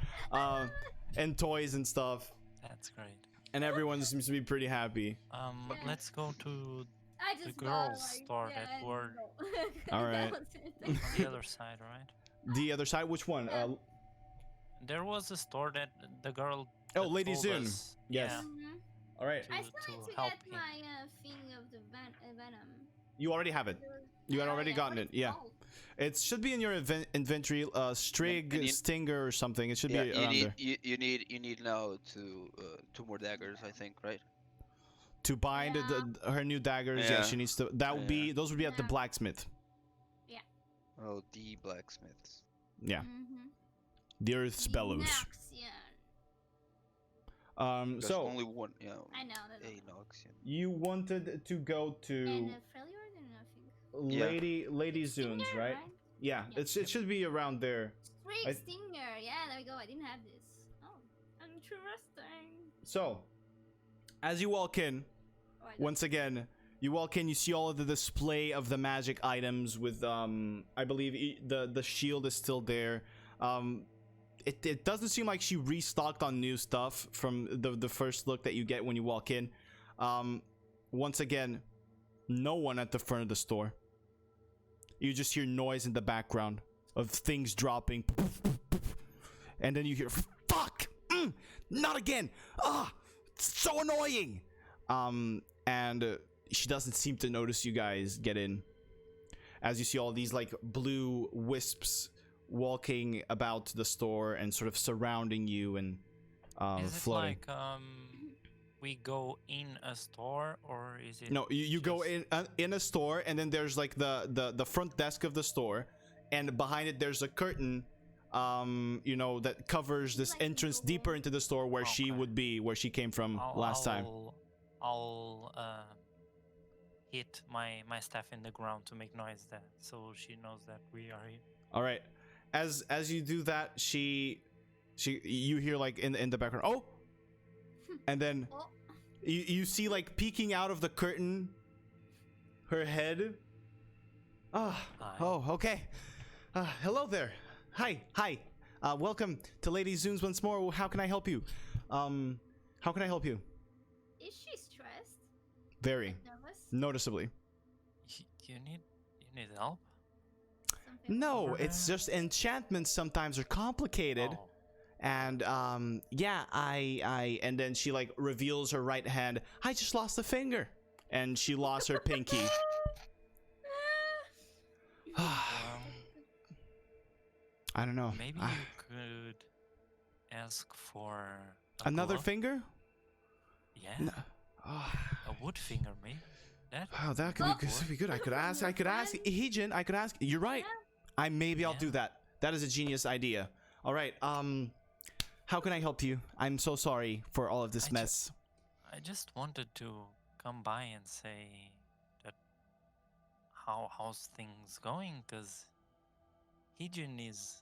A: and toys and stuff,
B: That's great.
A: and everyone seems to be pretty happy.
B: Let's go to
C: I
B: the
C: just
B: girls'
C: got, like,
B: store
C: yeah,
B: that were
A: All right.
B: on the other side, right?
A: The other side, which one?
B: There was a store that the girl.
A: Oh,
B: that
A: Lady
B: told
A: Zune.
B: us,
A: Yes.
B: Yeah,
A: All right,
C: I
B: to
C: still need to
B: help
C: get
B: him.
C: my thing of the venom.
A: you already have it. You had
C: Oh,
A: already
C: yeah,
A: gotten
C: what
A: it.
C: is
A: Yeah,
C: called?
A: it should be in your inventory. Strig,
D: And you-
A: Stinger, or something. It should
D: Yeah,
A: be
D: you
A: around
D: need
A: there.
D: you need now to 2 more daggers, I think, right?
A: To bind her new daggers. Yeah,
D: Yeah.
A: she needs to. That would be. Those would be at the
C: Yeah.
A: blacksmith.
D: Oh, the blacksmiths.
A: Yeah,
C: Mm-hmm.
A: the Earth's bellows.
C: Noxian.
D: There's
A: So
D: only one,
C: I know that.
D: a Noxian.
A: you wanted to go
C: And
A: to
C: failure and nothing.
D: Yeah.
A: Lady Zune's,
C: Stinger,
A: right? Yeah,
C: Yeah.
A: it should be around there.
C: Streak
A: I-
C: Stinger. Yeah, there we go. I didn't have this. Oh, interesting.
A: So, as you walk in,
C: Oh, I got
A: once again, you walk in, you see all of the display of the magic items with, I believe the shield is still there. It doesn't seem like she restocked on new stuff from the first look that you get when you walk in. Once again, no one at the front of the store. You just hear noise in the background of things dropping. And then you hear, fuck! Not again! Ah! It's so annoying! And she doesn't seem to notice you guys get in. As you see all these like blue wisps walking about the store and sort of surrounding you and
B: Is it
A: floating.
B: like we go in a store, or is it?
A: No, you go
B: just-
A: in a store, and then there's like the front desk of the store, and behind it there's a curtain that covers this
C: Like
A: entrance
C: Google.
A: deeper into the store where she
B: Okay.
A: would be, where she came from last time.
B: I'll hit my staff in the ground to make noise there, so she knows that we are here.
A: All right, as you do that, you hear like in the background, oh, and then
C: Oh.
A: you see like peeking out of the curtain her head. Ah,
B: Hi.
A: oh, okay. Hello there. Hi. Welcome to Lady Zunes once more. How can I help you? How can I help you?
C: Is she stressed?
A: Very
C: Nervous?
A: noticeably.
B: You need help?
C: Something
A: No,
B: Over
A: it's
B: there?
A: just enchantments sometimes are complicated.
B: Oh,
A: And yeah, I and then she like reveals her right hand. I just lost a finger. And she lost her pinky.
B: well,
A: I don't know.
B: maybe you could ask for a
A: Another
B: glove?
A: finger?
B: Yeah,
A: No. Oh,
B: a wood finger, maybe. That
A: wow, that could
B: would
A: be,
B: work.
A: be good. I could ask. Hijin, I could ask. You're right. Maybe I'll do
B: Yeah.
A: that. That is a genius idea. All right. How can I help you? I'm so sorry for all of this
B: I ju-
A: mess.
B: I just wanted to come by and say that how's things going, because Hijin is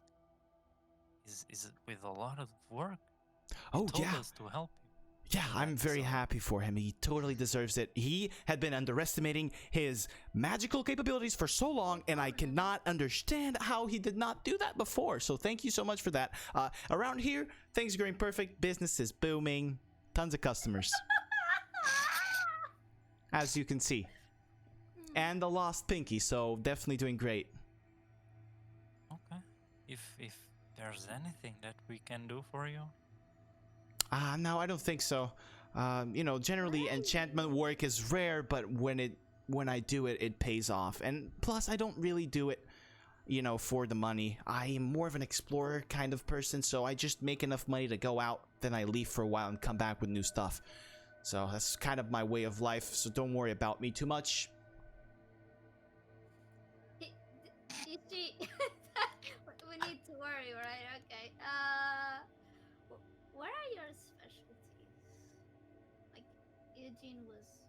B: with a lot of work. He
A: Oh
B: told
A: yeah.
B: us to help you.
A: Yeah,
B: with
A: I'm
B: that,
A: very
B: so-
A: happy for him. He totally deserves it. He had been underestimating his magical capabilities for so long, and I cannot understand how he did not do that before. So thank you so much for that. Around here, things are going perfect. Business is booming. Tons of customers, as you can see. And the lost pinky, so definitely doing great.
B: Okay. If there's anything that we can do for you,
A: No, I don't think so. You know, generally enchantment work is rare, but when I do it, it pays off. And plus, I don't really do it, you know, for the money. I am more of an explorer kind of person, so I just make enough money to go out, then I leave for a while and come back with new stuff. So that's kind of my way of life, so don't worry about me too much.
C: Is she? We need to worry, right? Okay. What are your specialties? Like, Eugene was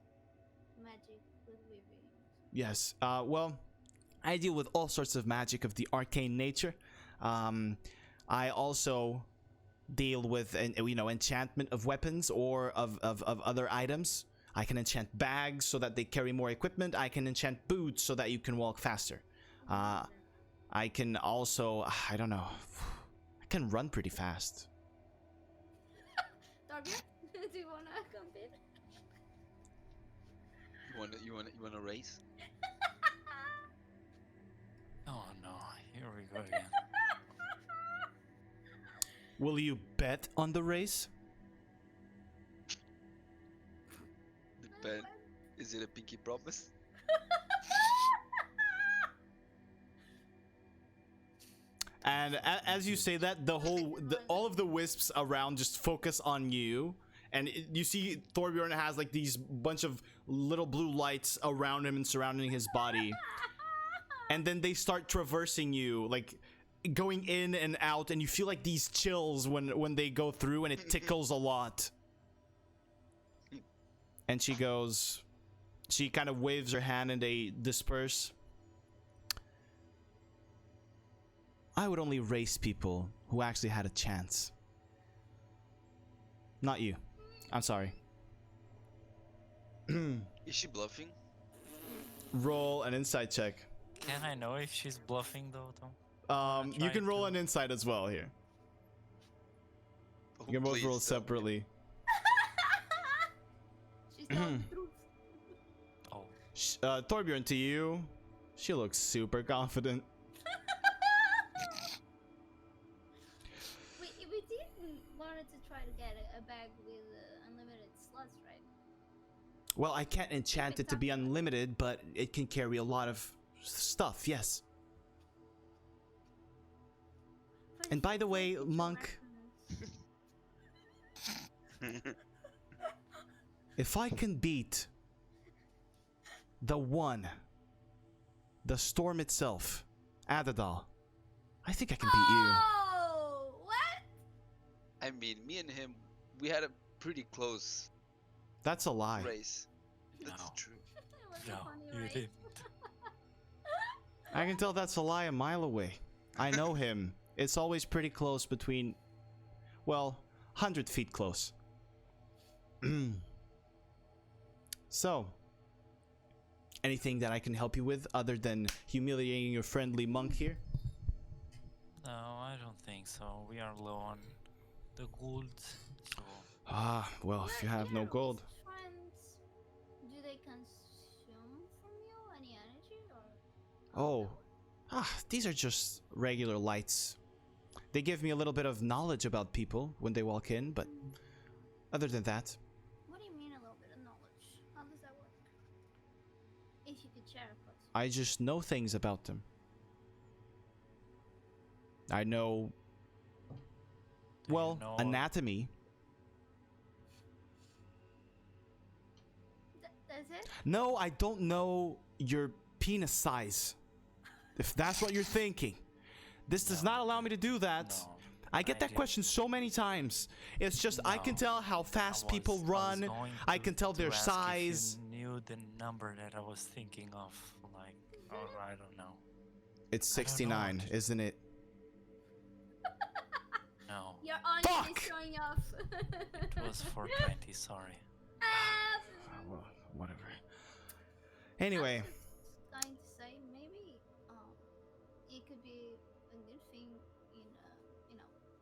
C: magic with weaving.
A: Yes, well, I deal with all sorts of magic of the arcane nature. I also deal with you know, enchantment of weapons or of other items. I can enchant bags so that they carry more equipment. I can enchant boots so that you can walk faster. I can also, I don't know, I can run pretty fast.
C: Torbjorn, do you wanna compete?
D: You wanna race?
B: oh no, here we go again.
A: Will you bet on the race?
D: Depend. Is it a pinky promise?
A: And as you say that, all of the wisps around just focus on you, and you see Thorbjorn has like these bunch of little blue lights around him and surrounding his body, and then they start traversing you, like going in and out, and you feel like these chills when they go through, and it tickles a lot. And she kind of waves her hand and they disperse. I would only race people who actually had a chance. Not you. I'm sorry.
D: Is she bluffing?
A: Roll an insight check.
B: Can I know if she's bluffing though, Tom?
A: You
B: try
A: can roll
B: to-
A: an insight as well here.
D: Oh,
A: You can both
D: please
A: roll
D: tell me.
A: separately.
C: She's telling the truth.
B: Oh,
A: Torbjorn, to you, she looks super confident.
C: We didn't wanted to try to get a bag with unlimited slots, right?
A: Well, I can't enchant it to be unlimited, but it can carry a lot of stuff, yes. And by the way, Monk, if I can beat the storm itself, Adadal, I think I can beat you.
C: Oh, what?
D: I mean, me and him, we had a pretty close
A: That's a lie.
D: race. That's
B: No.
D: true.
C: It was a
B: no,
C: funny
B: you
C: race.
B: didn't.
A: I can tell that's a lie a mile away. I know him. It's always pretty close between, well, 100 feet close. So, anything that I can help you with other than humiliating your friendly monk here?
B: No, I don't think so. We are low on the gold, so
A: Ah, well, if you have no
C: Your
A: gold.
C: wisp friends, do they consume from you any energy or? How does
A: Oh,
C: that work?
A: these are just regular lights. They give me a little bit of knowledge about people when they walk in, but other than that,
C: What do you mean a little bit of knowledge? How does that work? If you could share, of course.
A: I just know things about them. I know,
B: do you
A: well,
B: know
A: anatomy.
C: That's it?
A: No, I don't know your penis size. If that's what you're thinking. This does
B: No,
A: not allow me to do that.
B: No,
A: I get that
B: didn't.
A: question so many times. It's just I can
B: No,
A: tell how fast people
B: I was
A: run.
B: going
A: I can tell
B: to
A: their
B: ask
A: size.
B: If you knew the number that I was thinking of, like, oh, I don't know.
A: It's
B: I don't know
A: 69,
B: what to-
A: isn't it?
B: No,
C: You're honestly
A: Fuck!
C: showing off.
B: it was 420. Sorry.
A: Well, whatever. Anyway,
C: I was just going to say maybe it could be a good thing in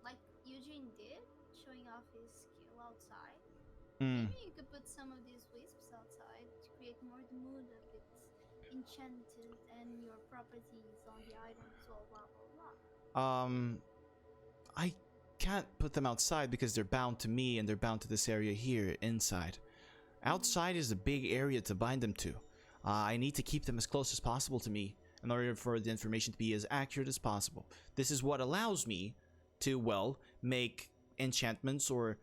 C: like Eugene did, showing off his skill outside.
A: mm,
C: Maybe you could put some of these wisps outside to create more the mood of it enchanted and your properties on the item, so blah blah blah.
A: I can't put them outside because they're bound to me and they're bound to this area here inside. Outside is a big area to bind them to. I need to keep them as close as possible to me in order for the information to be as accurate as possible. This is what allows me to, well, make enchantments or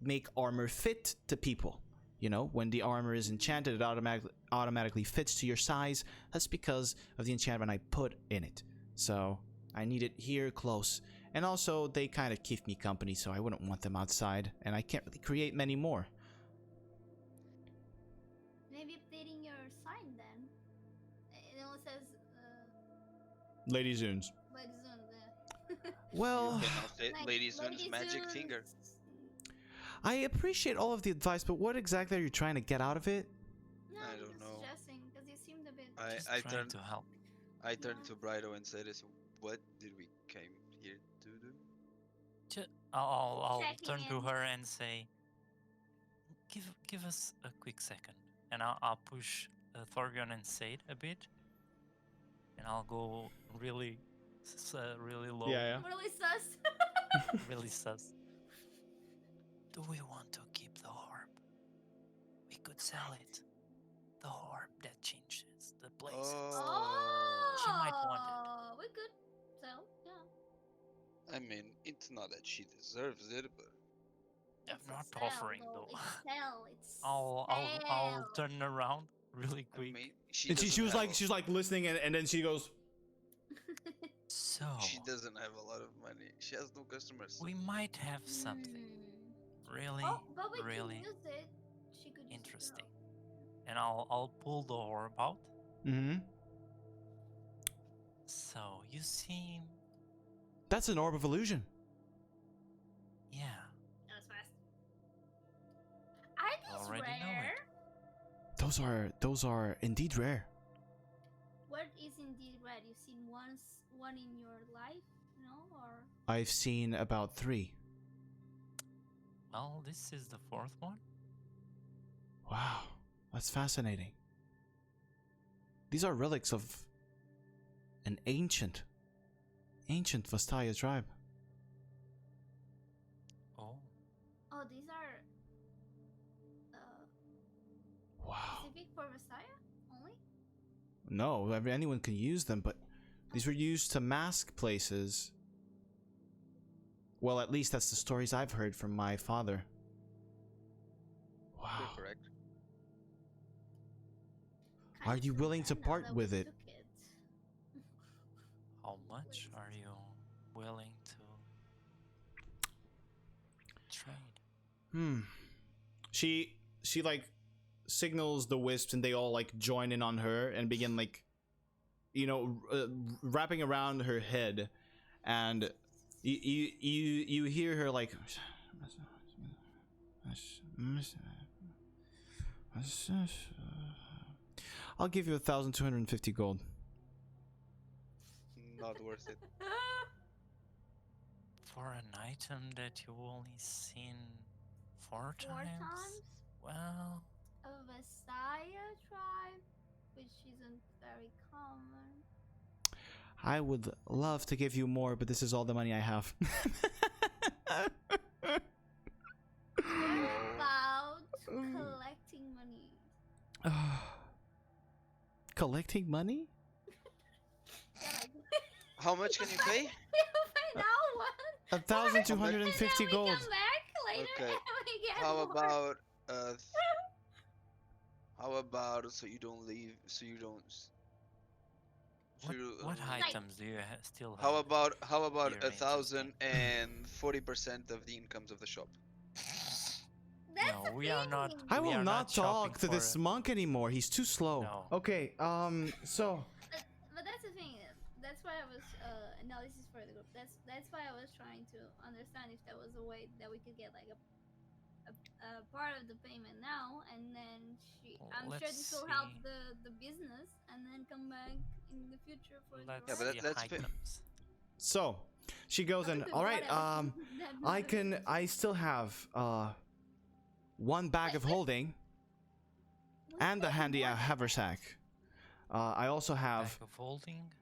A: make armor fit to people. You know, when the armor is enchanted, it automatically fits to your size. That's because of the enchantment I put in it. So I need it here close. And also, they kind of keep me company, so I wouldn't want them outside. And I can't really create many more.
C: Maybe updating your sign then. It only says
A: Lady Zunes.
C: Lady Zune there.
A: Well,
D: You can now say
C: Like,
D: Lady Zune's
C: Lady
D: magic
C: Zune's-
D: finger.
A: I appreciate all of the advice, but what exactly are you trying to get out of it?
C: No,
D: I
C: I'm
D: don't
C: just
D: know.
C: suggesting because you seemed a bit.
B: Just
D: I
B: trying
D: turned
B: to help.
D: I turned to Brido and said, "So what did we came here to do?"
B: I'll
C: Checking
B: turn to
C: in.
B: her and say, give us a quick second, and I'll push Thorgon and Sade a bit, and I'll go really, really low,
C: Really sus.
B: really sus. Do we want to keep the orb? We could sell it. The orb that changes the places.
D: Oh.
B: She might want it.
C: We could sell, yeah.
D: I mean, it's not that she deserves it, but
B: I'm
C: It's a
B: not
C: sell,
B: offering though.
C: It's sell. It's
B: I'll
C: sell.
B: turn around really
D: I
B: quick.
D: mean, she
A: And she
D: doesn't
A: was
D: have
A: like, she was like listening, and then she goes,
B: So
D: she doesn't have a lot of money. She has no customers.
B: we might have something really,
C: Oh, but we
B: really
C: can use it. She could use
B: interesting.
C: it.
B: And I'll pull the orb out.
A: mm-hmm.
B: So you seem,
A: That's an orb of illusion.
B: yeah.
C: That was fast. Are these
B: Already know
C: rare?
A: Those are indeed rare.
C: What is indeed rare? You've seen one in your life, no? Or
A: I've seen about 3.
B: Well, this is the 4th one.
A: Wow, that's fascinating. These are relics of an ancient Vastaya tribe.
B: Oh,
C: these are
A: Wow.
C: specific for Messiah only?
A: No, anyone can use them, but these were used to mask places. Well, at least that's the stories I've heard from my father. Wow.
D: You're correct.
A: Are you willing to part with it?
B: how much are you willing to trade?
A: She like signals the wisps and they all like join in on her and begin like, you know, wrapping around her head, and you hear her like, I'll give you 1,250 gold.
D: Not worth it.
B: For an item that you only seen four
C: 4
B: times?
C: times?
B: Well,
C: A Messiah tribe, which isn't very common.
A: I would love to give you more, but this is all the money I have.
C: What about collecting money?
A: Collecting money?
C: Yeah, like
D: How much can you pay?
C: you pay now one.
A: 1,250
C: And then
A: gold.
C: we come back later
D: Okay.
C: and we get
D: How
C: more.
D: about how about so you don't leave, so you don't.
B: what
C: Like-
B: items do you still have?
D: How about
B: You're interested.
D: 1,040% of the incomes of the shop?
C: That's
B: No,
C: the
B: we are not.
C: thing.
A: I
B: we
A: will
B: are
A: not
B: shopping
A: talk to
B: for
A: this monk anymore. He's too slow.
B: No.
A: Okay, so
C: But that's the thing. That's why I was analysis for the group. That's why I was trying to understand if there was a way that we could get like a part of the payment now, and then I'm sure
B: Let's
C: this will help
B: see.
C: the business, and then come back in the future for
B: Let's
C: the
D: Yeah, but
C: rest.
B: see
D: let's fi-
B: items.
A: so she goes and all right, I still have one bag of holding and a handy haversack. I also have
B: Bag of holding.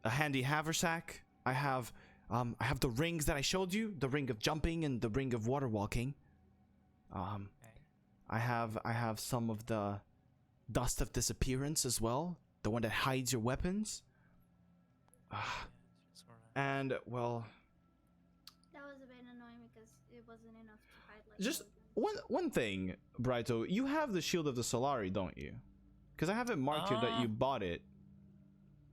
A: a handy haversack. I have the rings that I showed you, the ring of jumping and the ring of water walking.
B: Okay.
A: I have some of the dust of disappearance as well, the one that hides your weapons.
B: Sorta.
A: And well,
C: That was a bit annoying because it wasn't enough to hide like
A: just
C: everything.
A: one thing, Brighto, you have the shield of the Solari, don't you? Because I have it marked here that you bought it.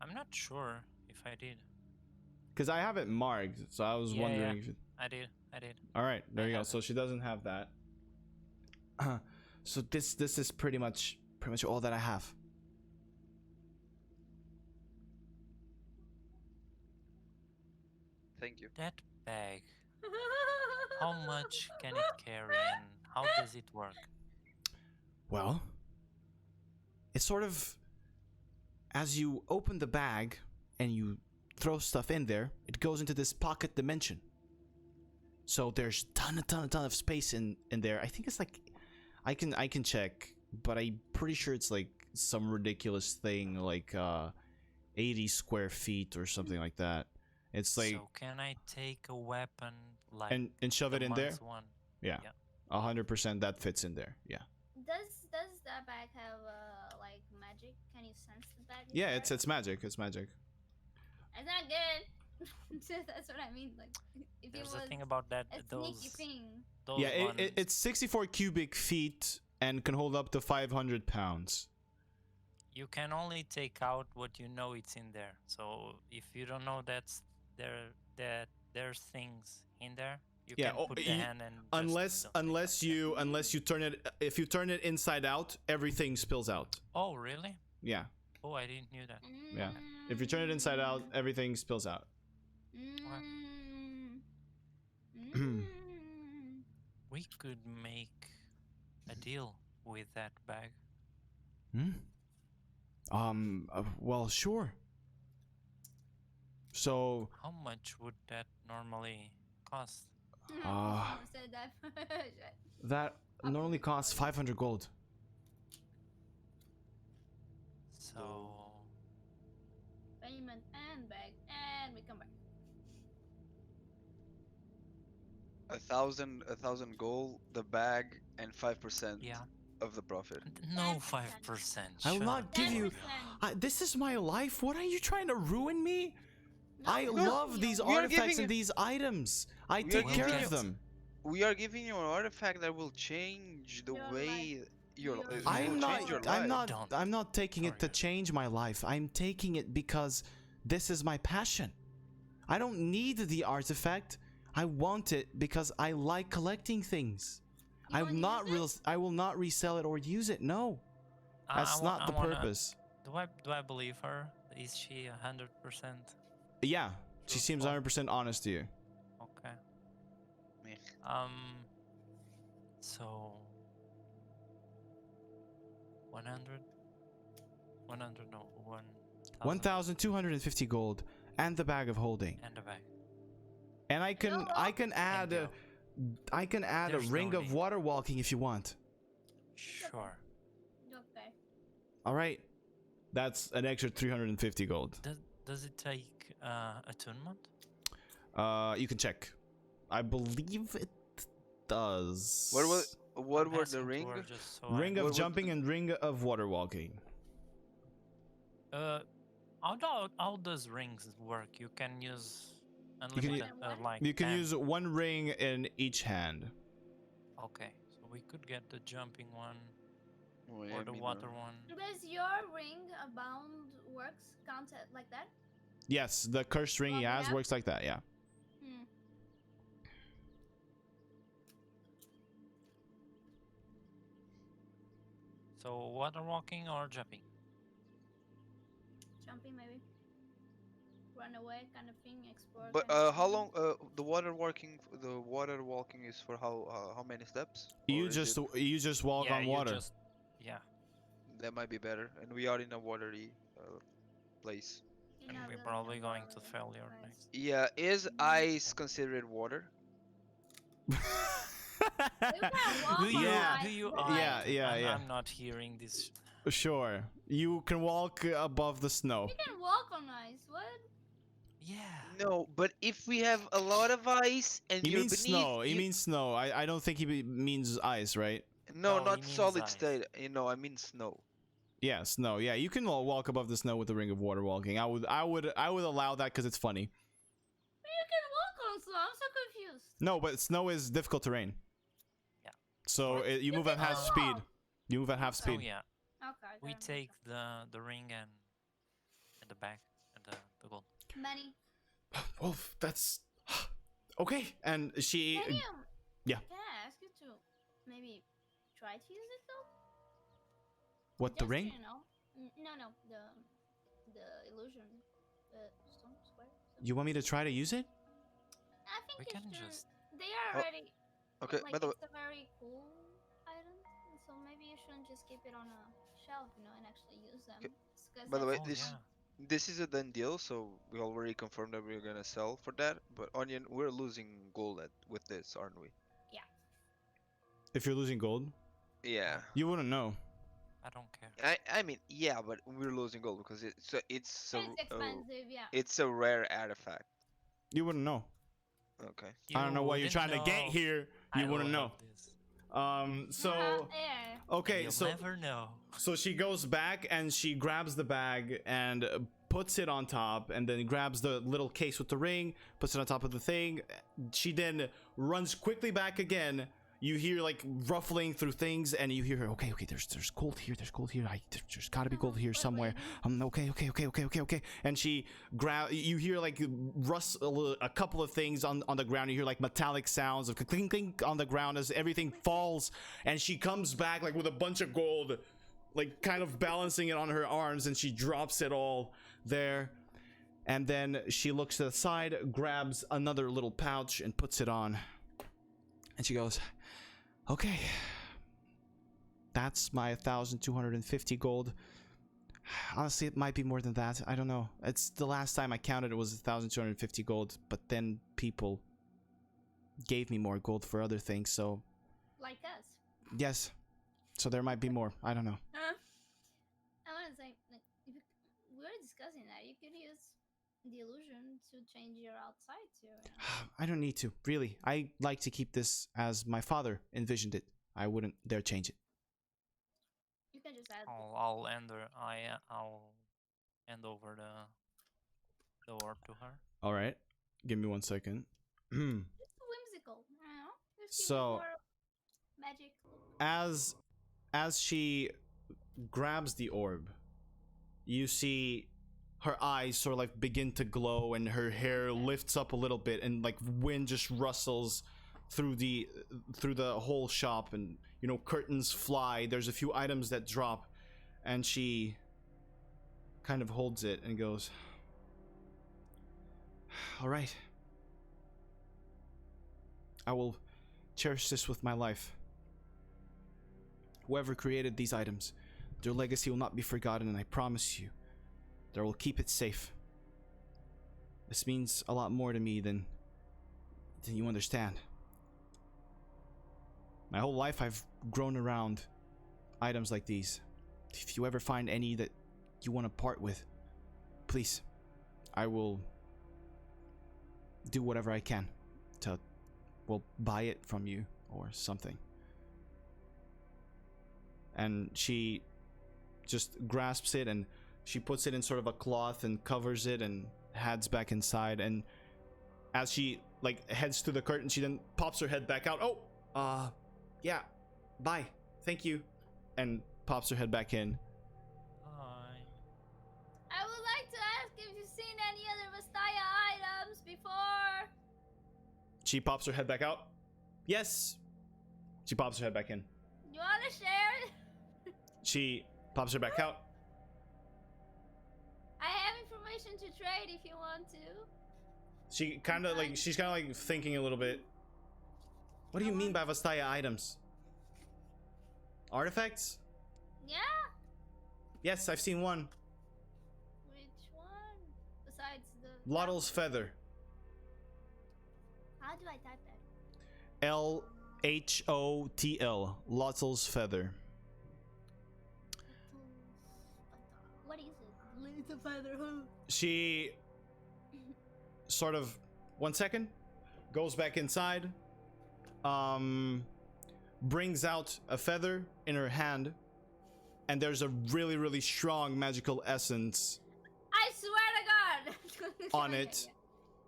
B: I'm not sure if I did.
A: Because I have it marked, so I was
B: Yeah,
A: wondering
B: yeah.
A: if it...
B: I did.
A: All right, there
B: I
A: you go.
B: have
A: So
B: it.
A: she doesn't have that. So this is pretty much all that I have.
D: Thank you.
B: That bag. How much can it carry and how does it work?
A: Well, it's sort of as you open the bag and you throw stuff in there, it goes into this pocket dimension. So there's ton of space in there. I think it's like I can check, but I'm pretty sure it's like some ridiculous thing like 80 square feet or something like that. It's like
B: So can I take a weapon like
A: and shove
B: the
A: it in there?
B: monk's one?
A: Yeah. 100% that fits in there. Yeah.
C: Does that bag have like magic? Can you sense the bag?
A: Yeah,
C: inside?
A: it's magic. It's magic.
C: It's not good. That's what I mean. Like, if
B: There's
C: it
B: a
C: was
B: thing about that.
C: a
B: Those
C: sneaky thing.
B: those
A: Yeah,
B: ones.
A: it's 64 cubic feet and can hold up to 500 pounds.
B: You can only take out what you know it's in there. So if you don't know that there's things in there, you
A: Yeah,
B: can put the hand and
A: unless you turn it, if you turn it inside out, everything spills out.
B: Oh really?
A: Yeah.
B: Oh, I didn't knew that.
A: Yeah. If you turn it inside out, everything spills out.
B: We could make a deal with that bag.
A: Well, sure. So
B: How much would that normally cost?
C: Said that.
A: that normally costs 500 gold.
B: So
C: Payment and bag, and we come back.
D: 1,000 gold, the bag, and 5%
B: yeah,
D: of the profit.
B: no
C: 10%.
B: 5%.
A: I will
B: shut
A: not
B: up.
A: give you.
C: 10%.
A: This is my life. What are you trying to ruin me?
C: No,
A: I
C: no,
A: love these
D: We are
A: artifacts
D: giving
A: and
D: you-
A: these items. I
D: We are
A: take care
B: giving
A: of
B: you-
A: them.
D: We are giving you an artifact that will change the
C: Your
D: way
C: life.
D: your
C: Your
D: it
C: life.
D: will
A: I'm
D: change your
A: not.
D: life.
A: I'm not.
B: Don't.
A: I'm not taking it to
B: Sorry.
A: change my life. I'm taking it because this is my passion. I don't need the artifact. I want it because I like collecting things.
C: You wanna
A: I'm not
C: use
A: real.
C: it?
A: I will not resell it or use it. No, that's not the purpose.
B: Do I believe her? Is she 100%?
A: Yeah, she seems
B: Truthful.
A: 100% honest to you.
B: Okay.
D: Meh.
B: So 100. 100, no,
A: 1,250 gold and the bag of holding.
B: and a bag.
A: And I can add
B: go.
A: I can add
B: There's
A: a ring
B: no
A: of
B: need.
A: water walking if you want.
B: Sure.
C: Okay.
A: All right. That's an extra 350 gold.
B: Does it take attunement?
A: You can check. I believe it does.
D: What
B: I'm
D: were the
B: asking to
D: ring?
B: her just so
A: Ring
B: I
A: of
D: What was
A: jumping and ring of water walking.
B: how does rings work? You can use
A: You can,
B: unlimited, like
A: you can
B: 10.
A: use one ring in each hand.
B: Okay, so we could get the jumping one
D: Oh, yeah,
B: or the
D: me
B: water
D: no.
B: one.
C: Does your ring bound works count like that?
A: Yes, the cursed ring he
C: Well,
A: has
C: yeah.
A: works like that, yeah.
C: Hmm.
B: So water walking or jumping?
C: Jumping maybe. Run away kind of thing. Explore.
D: But
C: kind of
D: how
C: thing.
D: long? The water walking is for how many steps?
A: You
D: Or is
A: just
D: it,
A: you just walk
B: yeah,
A: on
B: you
A: water.
B: just
D: that might be better. And we are in a watery place.
C: You're
B: and
C: not
B: we're
C: really
B: probably
C: in
B: going to
C: water,
B: failure
C: right?
B: next.
D: Yeah, is ice considered water?
C: You can walk
B: Do
C: on
B: you
A: Yeah.
C: ice,
B: do you
C: but
A: Yeah, yeah, yeah.
B: I'm not hearing this.
A: Sure. You can walk above the snow.
C: You can walk on ice. What?
B: Yeah.
D: No, but if we have a lot of ice and
A: He
D: you're
A: means
D: beneath,
A: snow. He means snow. I don't think he means ice, right?
D: no,
B: No, he
D: not
B: means
D: solid
B: ice.
D: state. I mean snow.
A: Yeah, snow. Yeah, you can walk above the snow with the ring of water walking. I would allow that because it's funny.
C: You can walk on snow. I'm so confused.
A: No, but snow is difficult terrain.
B: Yeah.
A: So
C: What?
A: you
C: You
A: move at
C: can
A: half
C: walk.
A: speed. You move at half
B: Oh
A: speed.
B: yeah.
C: Okay.
B: We
C: okay,
B: take the ring and the bag and the gold.
C: okay. Many.
A: Wolf, that's okay. And she,
C: Can you?
A: yeah.
C: Can I ask you to maybe try to use it though?
A: What, the
C: Just,
A: ring?
C: You know. No. The illusion. The stone square.
A: You want me to try to use it?
C: I think
B: We
C: you
B: can
C: should.
B: just
C: They are
D: Oh,
C: already.
D: Okay,
C: Like
D: by the way,
C: it's a very cool item, so maybe you shouldn't just keep it on a shelf, and actually use them.
D: Okay,
C: Because
D: by the way,
B: oh
D: this
B: yeah.
D: this is a done deal, so we already confirmed that we're gonna sell for that. But Onion, we're losing gold with this, aren't we?
A: If you're losing gold,
D: Yeah.
A: you wouldn't know.
B: I don't care.
D: I mean, yeah, but we're losing gold because it's
C: it's expensive, yeah.
D: it's a rare artifact.
A: You wouldn't know.
D: Okay.
A: I don't know what you're
B: wouldn't
A: trying to get
B: know.
A: here. You
B: I
A: wouldn't know.
B: love this.
A: So
C: Yeah.
A: okay,
B: You'll
A: so
B: never know.
A: so she goes back and she grabs the bag and puts it on top, and then grabs the little case with the ring, puts it on top of the thing. She then runs quickly back again. You hear like ruffling through things, and you hear her. Okay, there's gold here. There's gold here. There's gotta be gold here somewhere. Okay. And she you hear like rustle a couple of things on the ground. You hear like metallic sounds of clink clink on the ground as everything falls, and she comes back like with a bunch of gold, like kind of balancing it on her arms, and she drops it all there. And then she looks to the side, grabs another little pouch, and puts it on. And she goes, okay, that's my 1,250 gold. Honestly, it might be more than that. I don't know. It's the last time I counted, it was 1,250 gold. But then people gave me more gold for other things, so
C: Like us.
A: yes. So there might be more. I don't know.
C: I want to say, like, if you, we were discussing that you could use the illusion to change your outside too. You know?
A: I don't need to, really. I like to keep this as my father envisioned it. I wouldn't dare change it.
C: You can just add.
B: I'll hand over the orb to her.
A: All right. Give me 1 second.
C: It's whimsical, you know. Just give
A: So,
C: it more magic.
A: as she grabs the orb, you see her eyes sort of like begin to glow, and her hair lifts up a little bit, and like wind just rustles through the whole shop, and you know, curtains fly. There's a few items that drop, and she kind of holds it and goes, all right, I will cherish this with my life. Whoever created these items, Their legacy will not be forgotten, and I promise you that I will keep it safe. This means a lot more to me than you understand. My whole life I've grown around items like these. If you ever find any that you want to part with, please, I will do whatever I can to, well, buy it from you or something. And she just grasps it and she puts it in sort of a cloth and covers it and heads back inside. And as she like heads to the curtain, she then pops her head back out. Oh, yeah, bye, thank you, and pops her head back in.
B: Hi.
C: I would like to ask if you've seen any other Vastaya items before.
A: She pops her head back out. Yes. She pops her head back in.
C: You wanna share?
A: She pops her back out.
C: I have information to trade if you want to.
A: She's kind of like thinking a little bit. What do you mean by Vastaya items? Artifacts?
C: Yeah.
A: Yes, I've seen one.
C: Which one? Besides the.
A: Lottle's feather.
C: How do I type that?
A: LHOTL. Lottle's feather.
C: What is it? Little feather.
A: She sort of 1 second goes back inside, brings out a feather in her hand, and there's a really strong magical essence
C: I swear to God.
A: on it,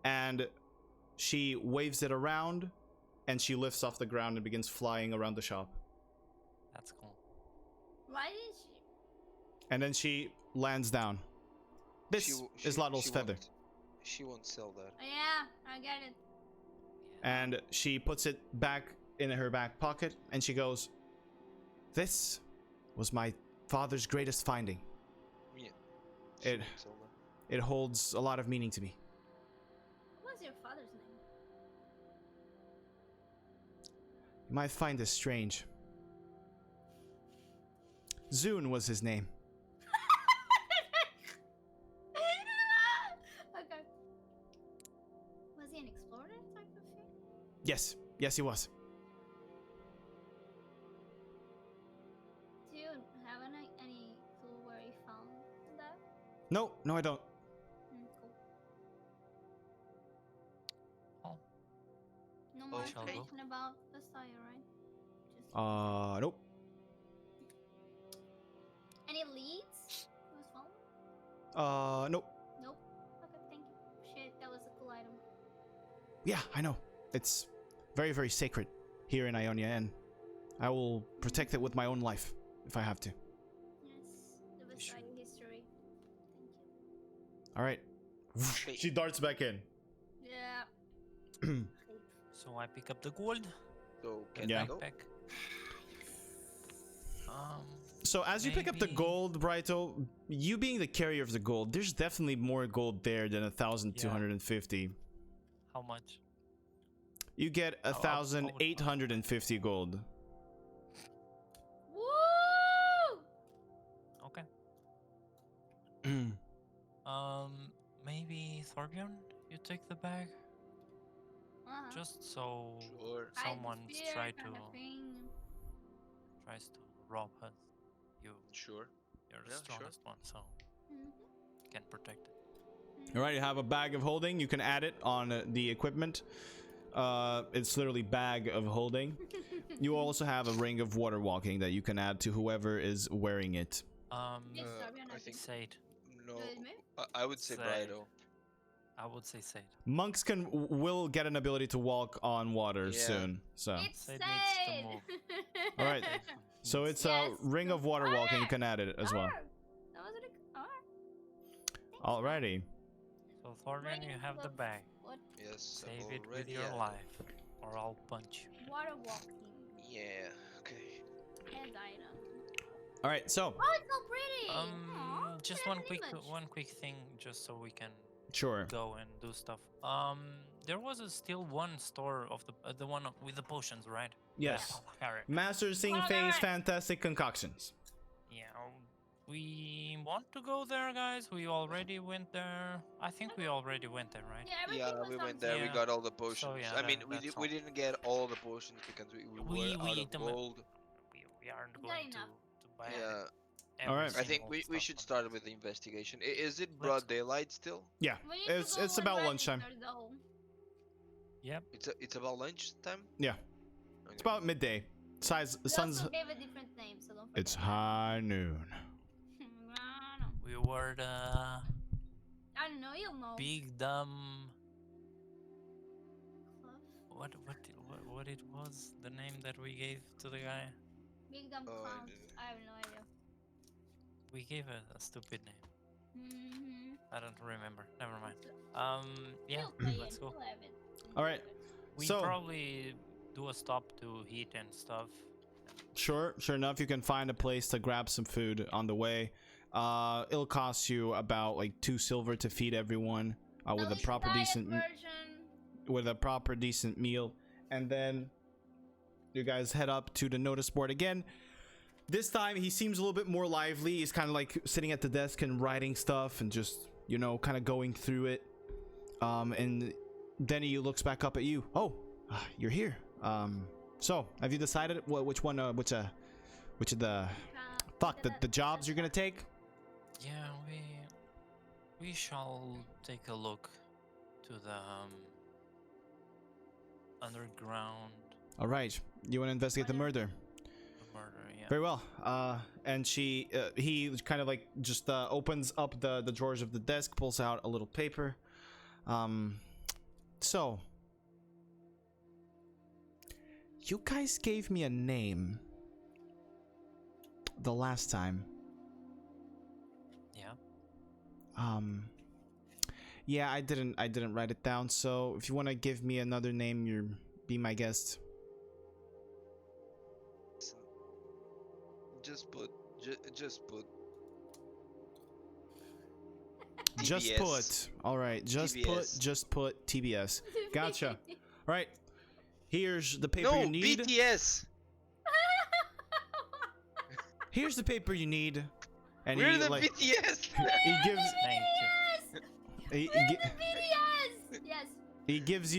A: and she waves it around and she lifts off the ground and begins flying around the shop.
B: That's cool.
C: Why did she?
A: And then she lands down. This is Lottle's feather.
E: She won't sell that.
C: Oh, yeah, I get it.
A: And she puts it back in her back pocket and she goes, "This was my father's greatest finding.
E: Yeah.
A: It-
E: won't sell that.
A: It holds a lot of meaning to me."
C: What was your father's name?
A: You might find this strange. Zune was his name.
C: Okay. Was he an explorer type of thing?
A: Yes, he was.
C: Do you have any clue where he found that?
A: No, I don't.
C: Cool.
B: Oh.
C: No more
B: shall go.
C: information about Vastaya, right? Just
A: Nope.
C: any leads? Who was found?
A: Nope.
C: Nope. Okay, thank you. Shit, that was a cool item.
A: Yeah, I know. It's very sacred here in Ionia, and I will protect it with my own life if I have to.
C: Yes, the Vastaya history. Thank you.
A: All right. She darts back in.
C: Yeah.
B: So I pick up the gold.
E: So can
A: Yeah.
E: I go?
B: Backpack.
A: So as you pick up the
B: Maybe-
A: gold, Brighto, you being the carrier of the gold, there's definitely more gold there than 1,250.
B: How much?
A: You get
B: I'll-
A: 1,850 gold.
C: Woo!
B: Okay. Maybe Thorbjorn, you take the bag, just so
E: Sure.
C: Hide the
B: someone
C: spear
B: tries
C: kinda
B: to
C: thing.
B: rob us.
E: Sure.
B: You're the
E: Yeah, sure.
B: strongest one, so
C: Mhm.
B: can protect it.
A: All right, you have a bag of holding. You can add it on the equipment. It's literally bag of holding. You also have a ring of water walking that you can add to whoever is wearing it.
C: Yes,
E: Uh,
C: Thorbjorn,
E: I
C: I
E: think
B: Sade.
E: no.
C: Do it, me?
E: I would say
B: Say.
E: Brido.
B: I would say Sade.
A: Monks will get an ability to walk on water
E: Yeah.
A: soon. So,
C: It's
B: Sade needs to
C: Sade!
B: move.
A: all right. So it's a
C: Yes.
A: ring of water walking. You can add it as well.
C: Alright. That was alright.
A: Alrighty.
B: So Thorbjorn, you have the bag.
C: What?
E: Yes.
B: Save
E: I've
B: it with
E: already
B: your
E: added.
B: life, or I'll punch you.
C: Water walking.
E: Yeah. Okay.
C: End item.
A: All right. So,
C: Oh, it's so pretty! Aw,
B: Just
C: add
B: one
C: an
B: quick
C: image.
B: thing, just so we can
A: sure.
B: go and do stuff. There was still one store of the one with the potions, right?
A: Yes.
B: Correct.
A: Master Sing
C: Oh,
A: Phase
C: alright.
A: Fantastic Concoctions.
B: Yeah, we want to go there, guys. We already went there. I think we already went there, right?
C: Yeah, everything
E: Yeah,
C: was
E: we
C: on
E: went there. We
B: Yeah.
E: got all the
B: So
E: potions.
B: yeah,
E: I mean,
B: that's
E: we
B: all.
E: didn't get all the potions because we were out of
B: don't-
E: gold.
B: we aren't
C: Got
B: going
C: enough.
B: to buy
E: Yeah,
B: every
A: Alright.
E: I think
B: single
E: we
B: stuff
E: should
B: on
E: start
B: that.
E: with the investigation. Is it
B: Let's
E: broad
B: go.
E: daylight still?
A: Yeah,
C: We need to
A: it's
C: go and
A: about lunchtime.
C: register, though.
B: Yep.
E: It's about lunchtime.
A: Yeah,
E: Okay.
A: it's about midday.
C: We
A: Sun's.
C: also gave a different name, so don't forget.
A: It's high noon.
B: We were the
C: I don't know, you'll know.
B: big dumb.
C: Cluff.
B: What it was? The name that we gave to the guy?
C: Big dumb
E: Oh, I
C: clowns.
E: didn't-
C: I have no idea.
B: We gave a stupid name.
C: Mm-hmm.
B: I don't remember. Never mind. Yeah.
C: You'll play
B: Let's
C: it.
B: go.
C: You'll have it.
A: All right.
B: We
A: So-
B: probably do a stop to eat and stuff.
A: Sure enough, you can find a place to grab some food on the way. It'll cost you about like 2 silver to feed everyone with a proper decent meal, and then you guys head up to the notice board again. This time he seems a little bit more lively. He's kind of like sitting at the desk and writing stuff and just, you know, kind of going through it. And then he looks back up at you. Oh, you're here. So have you decided which of the the jobs you're gonna take?
B: Yeah, we shall take a look to the underground
A: All right, you want to investigate the murder?
B: murder. Yeah.
A: Very well. And he kind of like just opens up the drawers of the desk, pulls out a little paper. So you guys gave me a name the last time.
B: Yeah.
A: Yeah, I didn't write it down. So if you want to give me another name, be my guest.
E: Just put
A: Just
E: TBS.
A: put. All right. Just
E: TBS.
A: put TBS. Gotcha. All right. Here's the paper
E: No,
A: you need.
E: BTS.
A: Here's the paper you need. And
E: We're
A: he
E: the
A: like
E: BTS.
A: he gives
B: Thank you.
C: Yes.
A: he gives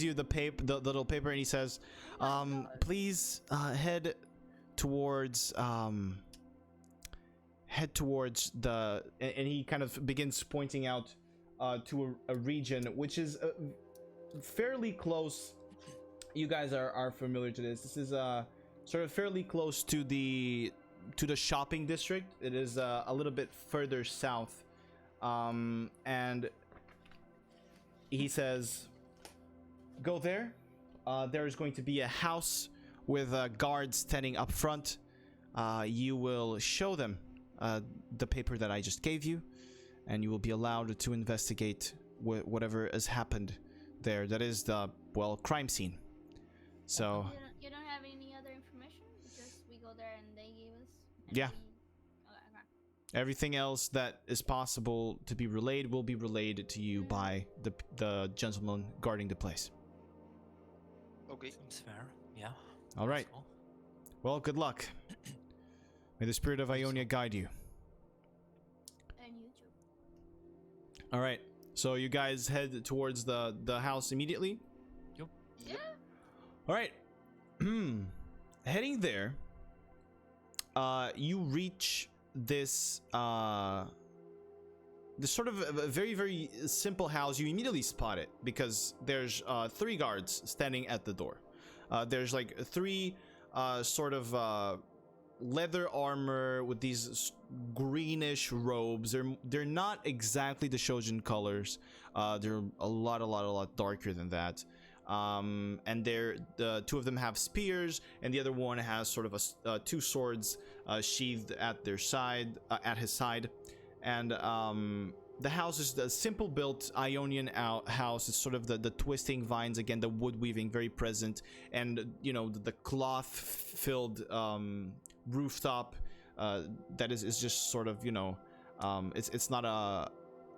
A: you the paper, the little paper, and he says, please head towards the, and he kind of begins pointing out to a region which is fairly close. You guys are familiar to this. This is sort of fairly close to the shopping district. It is a little bit further south, and he says, go there. There is going to be a house with guards standing up front. You will show them the paper that I just gave you, and you will be allowed to investigate whatever has happened there. That is the crime scene. So
C: You don't have any other information? Just we go there and they gave us.
A: Yeah.
C: Okay.
A: everything else that is possible to be relayed will be relayed to you by the gentleman guarding the place.
E: Okay.
B: Seems fair. Yeah.
A: All right.
B: Cool.
A: Well, good luck. May the spirit of Ionia guide you.
C: And you too.
A: All right. So you guys head towards the house immediately.
C: Yeah.
A: All right. Heading there, you reach this sort of a very, very simple house. You immediately spot it because there's 3 guards standing at the door. There's like 3 sort of leather armor with these greenish robes. They're not exactly the Shojin colors. They're a lot darker than that. And the 2 of them have spears, and the other one has sort of 2 swords sheathed at their side, at his side. And the house is the simple built Ionian house. It's sort of the twisting vines again, the wood weaving very present, and you know the cloth filled rooftop that is just sort of, you know, it's not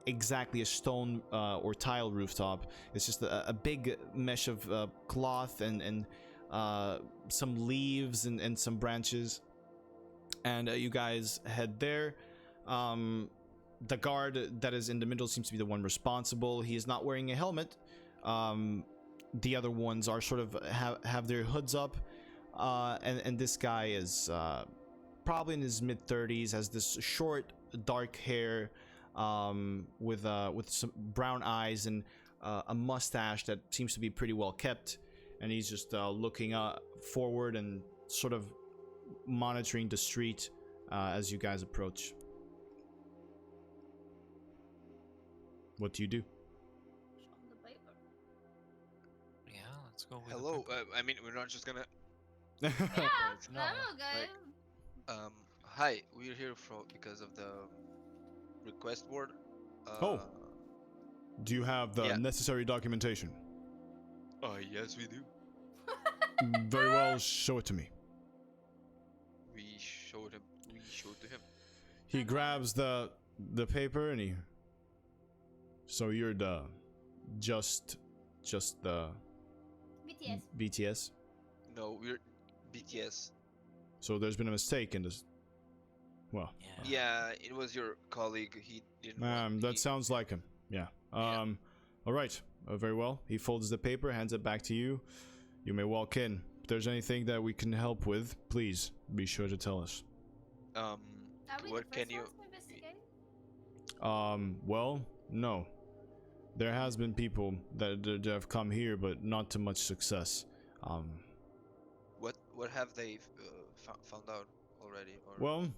A: exactly a stone or tile rooftop. It's just a big mesh of cloth and some leaves and some branches. and you guys head there. The guard that is in the middle seems to be the one responsible. He is not wearing a helmet. The other ones are sort of have their hoods up, and this guy is probably in his mid-30s, has this short dark hair, with some brown eyes and a mustache that seems to be pretty well kept, and he's just looking forward and sort of monitoring the street as you guys approach. What do you do?
C: Show him the paper.
B: Yeah, let's go with the
D: Hello.
B: paper.
D: I mean, we're not just gonna.
C: Yeah,
B: No,
C: I'm okay.
D: Hi. We're here because of the request board.
A: Oh. Do you have the
D: Yeah.
A: necessary documentation?
D: Yes, we do.
A: Very well, show it to me.
D: We showed to him.
A: He grabs the paper and he. So you're the just the
C: BTS.
A: BTS.
D: No, we're BTS.
A: So there's been a mistake in this. Well,
D: Yeah, it was your colleague. He didn't.
A: that sounds like him. Yeah.
D: Yeah.
A: All right. Very well. He folds the paper, hands it back to you. You may walk in. If there's anything that we can help with, please be sure to tell us.
C: Are we
D: What
C: the
D: can
C: first
D: you?
C: ones to investigate?
A: Well, no. There has been people that have come here, but not to much success.
D: What have they found out already? Or...
A: Well,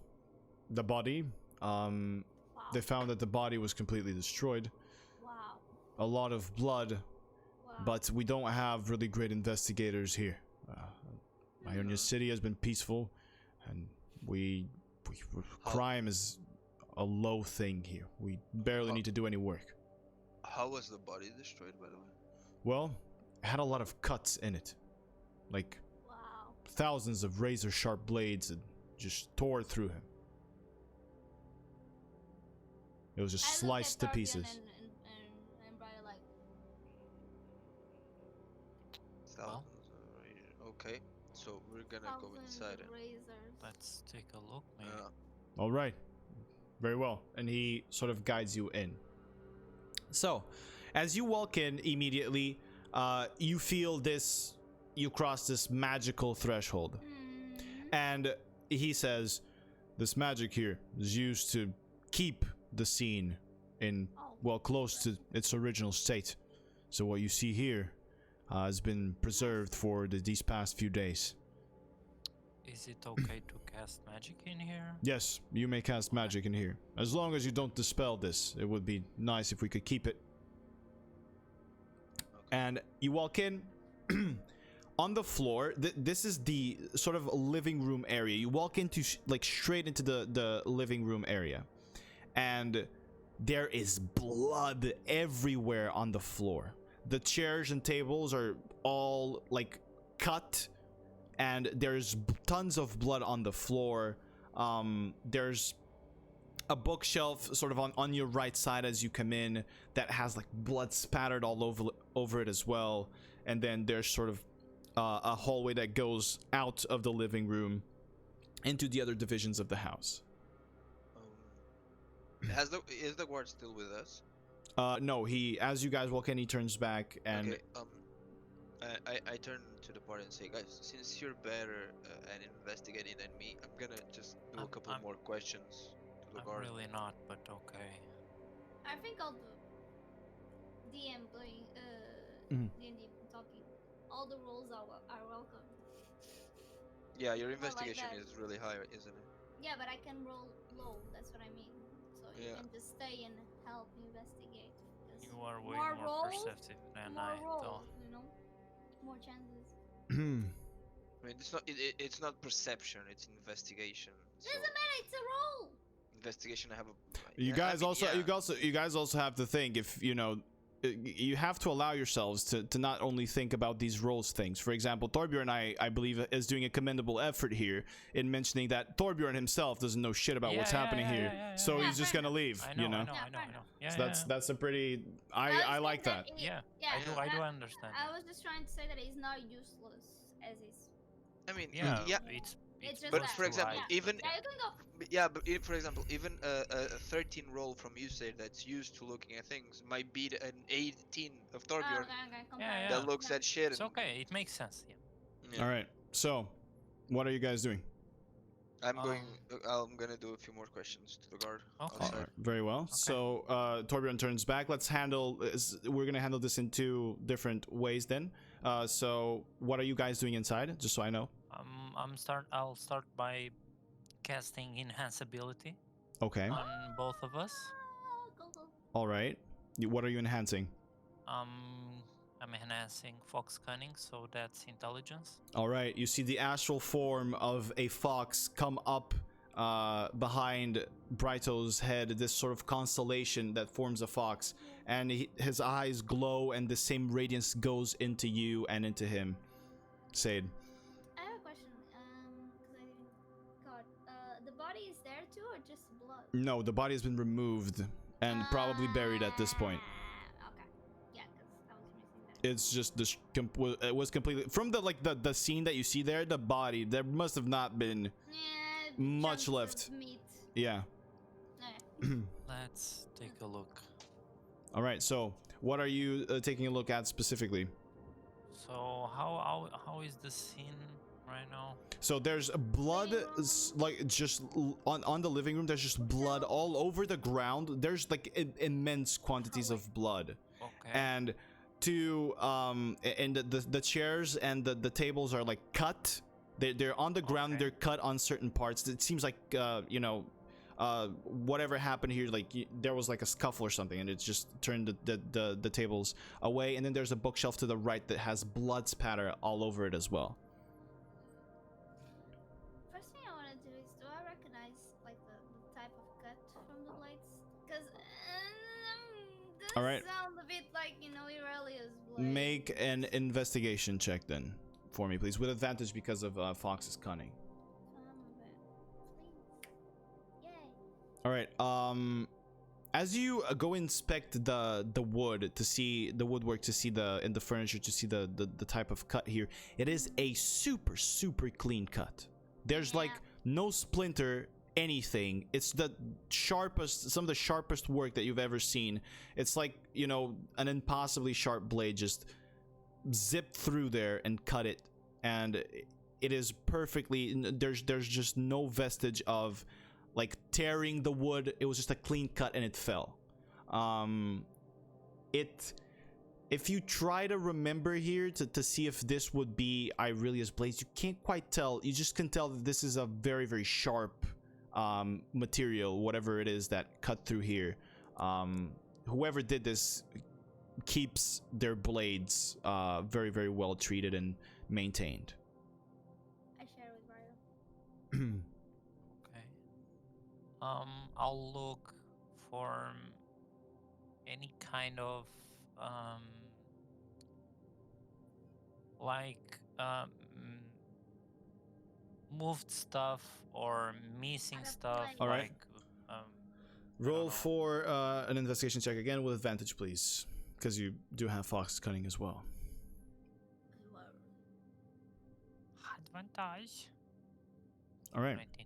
A: the body.
C: Wow.
A: They found that the body was completely destroyed.
C: Wow.
A: A lot of blood,
C: Wow.
A: but we don't have really great investigators here. Ionia City has been peaceful, and crime is a low thing here. We barely need to do any work.
D: How was the body destroyed, by the way?
A: Well, it had a lot of cuts in it, like
C: Wow.
A: thousands of razor-sharp blades that just tore through him. It was just
C: I look
A: sliced to
C: at Torbjorn
A: pieces.
C: And Brian like,
D: Thousands. Okay, so we're gonna go
C: thousands
D: inside.
C: of razors.
B: Let's take a look, maybe.
A: All right. Very well. And he sort of guides you in. So, as you walk in immediately, you feel this, you cross this magical threshold. And he says, this magic here is used to keep the scene in, well, close to its original state. So what you see here has been preserved for these past few days.
B: Is it okay to cast magic in here?
A: Yes, you may cast magic in here. As long as you don't dispel this, it would be nice if we could keep it. And you walk in. On the floor, this is the sort of living room area. You walk into like straight into the living room area, and there is blood everywhere on the floor. The chairs and tables are all like cut, and there's tons of blood on the floor. There's a bookshelf sort of on your right side as you come in that has like blood spattered all over it as well. And then there's sort of a hallway that goes out of the living room into the other divisions of the house.
D: Is the guard still with us?
A: No, as you guys walk in, he turns back and
D: okay, I turn to the party and say, guys, since you're better at investigating than me, I'm gonna just do a couple more questions to the
B: I'm
D: guard.
B: really not, but okay.
C: I think I'll do. DM playing, D&D talking. All the rules are welcome.
D: Yeah, your
C: Not like
D: investigation
C: that.
D: is really high, isn't it?
C: Yeah, but I can roll low. That's what I mean. So you
D: Yeah.
C: can just stay and help me investigate. 'cause
B: You are way
C: more
B: more
C: rolls,
B: perceptive than
C: more
B: I
C: rolls,
B: thought.
C: you know, more chances.
D: I mean, it's not perception, it's investigation. So
C: Doesn't matter. It's a roll.
D: investigation, I have a.
A: you
D: yeah,
A: guys
D: I mean,
A: also
D: yeah.
A: you guys also have to think, if you know, you have to allow yourselves to not only think about these roles things. For example, Torbjorn, I believe, is doing a commendable effort here in mentioning that Torbjorn himself doesn't know shit about what's happening here, so
C: Yeah,
A: he's just
C: fair
A: gonna leave.
B: I know,
A: you know,
B: I know. Yeah,
A: so that's a pretty. I like that.
B: Yeah,
C: Yeah,
B: I do understand.
C: I was just trying to say that it's not useless as is.
D: I mean,
B: Yeah,
D: yeah.
C: It's just
D: But
C: that.
D: for example,
C: Yeah.
D: even
C: Yeah, you can go.
D: yeah, but for example, even a 13 roll from Usaid that's used to looking at things might beat an 18 of
C: Oh,
D: Torbjorn
C: okay,
B: Yeah,
C: compare.
D: that looks
C: Yeah.
D: at shit.
B: It's
D: And,
B: okay. It makes sense. Yeah.
D: yeah.
A: All right. So, what are you guys doing?
D: I'm gonna do a few more questions to the guard
B: Okay.
A: All
D: outside.
A: right, very well. So Torbjorn turns back. Let's handle. We're gonna handle this in two different ways then. So what are you guys doing inside? Just so I know.
B: I'll start by casting enhance ability
A: Okay.
B: on both of us.
C: Go, go.
A: All right. What are you enhancing?
B: I'm enhancing fox cunning, so that's intelligence.
A: All right. You see the astral form of a fox come up behind Brighto's head. This sort of constellation that forms a fox, and his eyes glow, and the same radiance goes into you and into him. Sade.
C: I have a question. Because I got the body is there too, or just blood?
A: No, the body has been removed and probably buried at this point.
C: Okay. Yeah, because I was missing that.
A: It's just it was completely from the scene that you see there. The body, there must have not been
C: Yeah,
A: much
C: chunks of
A: left.
C: Meat.
A: Yeah.
C: Okay.
B: Let's take a look.
A: All right. So, what are you taking a look at specifically?
B: So how is the scene right now?
A: So there's blood, like just on the living room. There's just blood all over the ground. There's like immense quantities of blood,
B: Okay.
A: and and the chairs and the tables are like cut. They're on the ground.
B: Okay.
A: They're cut on certain parts. It seems like whatever happened here, like there was like a scuffle or something, and it's just turned the tables away. And then there's a bookshelf to the right that has blood spatter all over it as well.
C: First thing I want to do is, do I recognize like the type of cut from the blades? Because this
A: All right.
C: sounds a bit like Aurelia's blade.
A: Make an investigation check then for me, please, with advantage because of Fox's cunning.
C: Please. Yay.
A: All right. As you go inspect the wood to see the woodwork, to see in the furniture, to see the type of cut here, it is a super clean cut. There's like no splinter, anything. It's the sharpest, some of the sharpest work that you've ever seen. It's like, an impossibly sharp blade just zipped through there and cut it, and it is perfectly, there's just no vestige of like tearing the wood. It was just a clean cut and it fell. If you try to remember here to see if this would be Irelia's blades, you can't quite tell. You just can tell that this is a very sharp material, whatever it is that cut through here. Whoever did this keeps their blades very well treated and maintained.
C: I share with Ryo.
B: Okay. I'll look for any kind of like moved stuff or missing
C: Out of
B: stuff.
C: place.
A: All right.
B: Like
A: Roll
B: know.
A: for an investigation check again with advantage, please, because you do have fox cunning as well.
B: Advantage.
A: All right.
B: 19.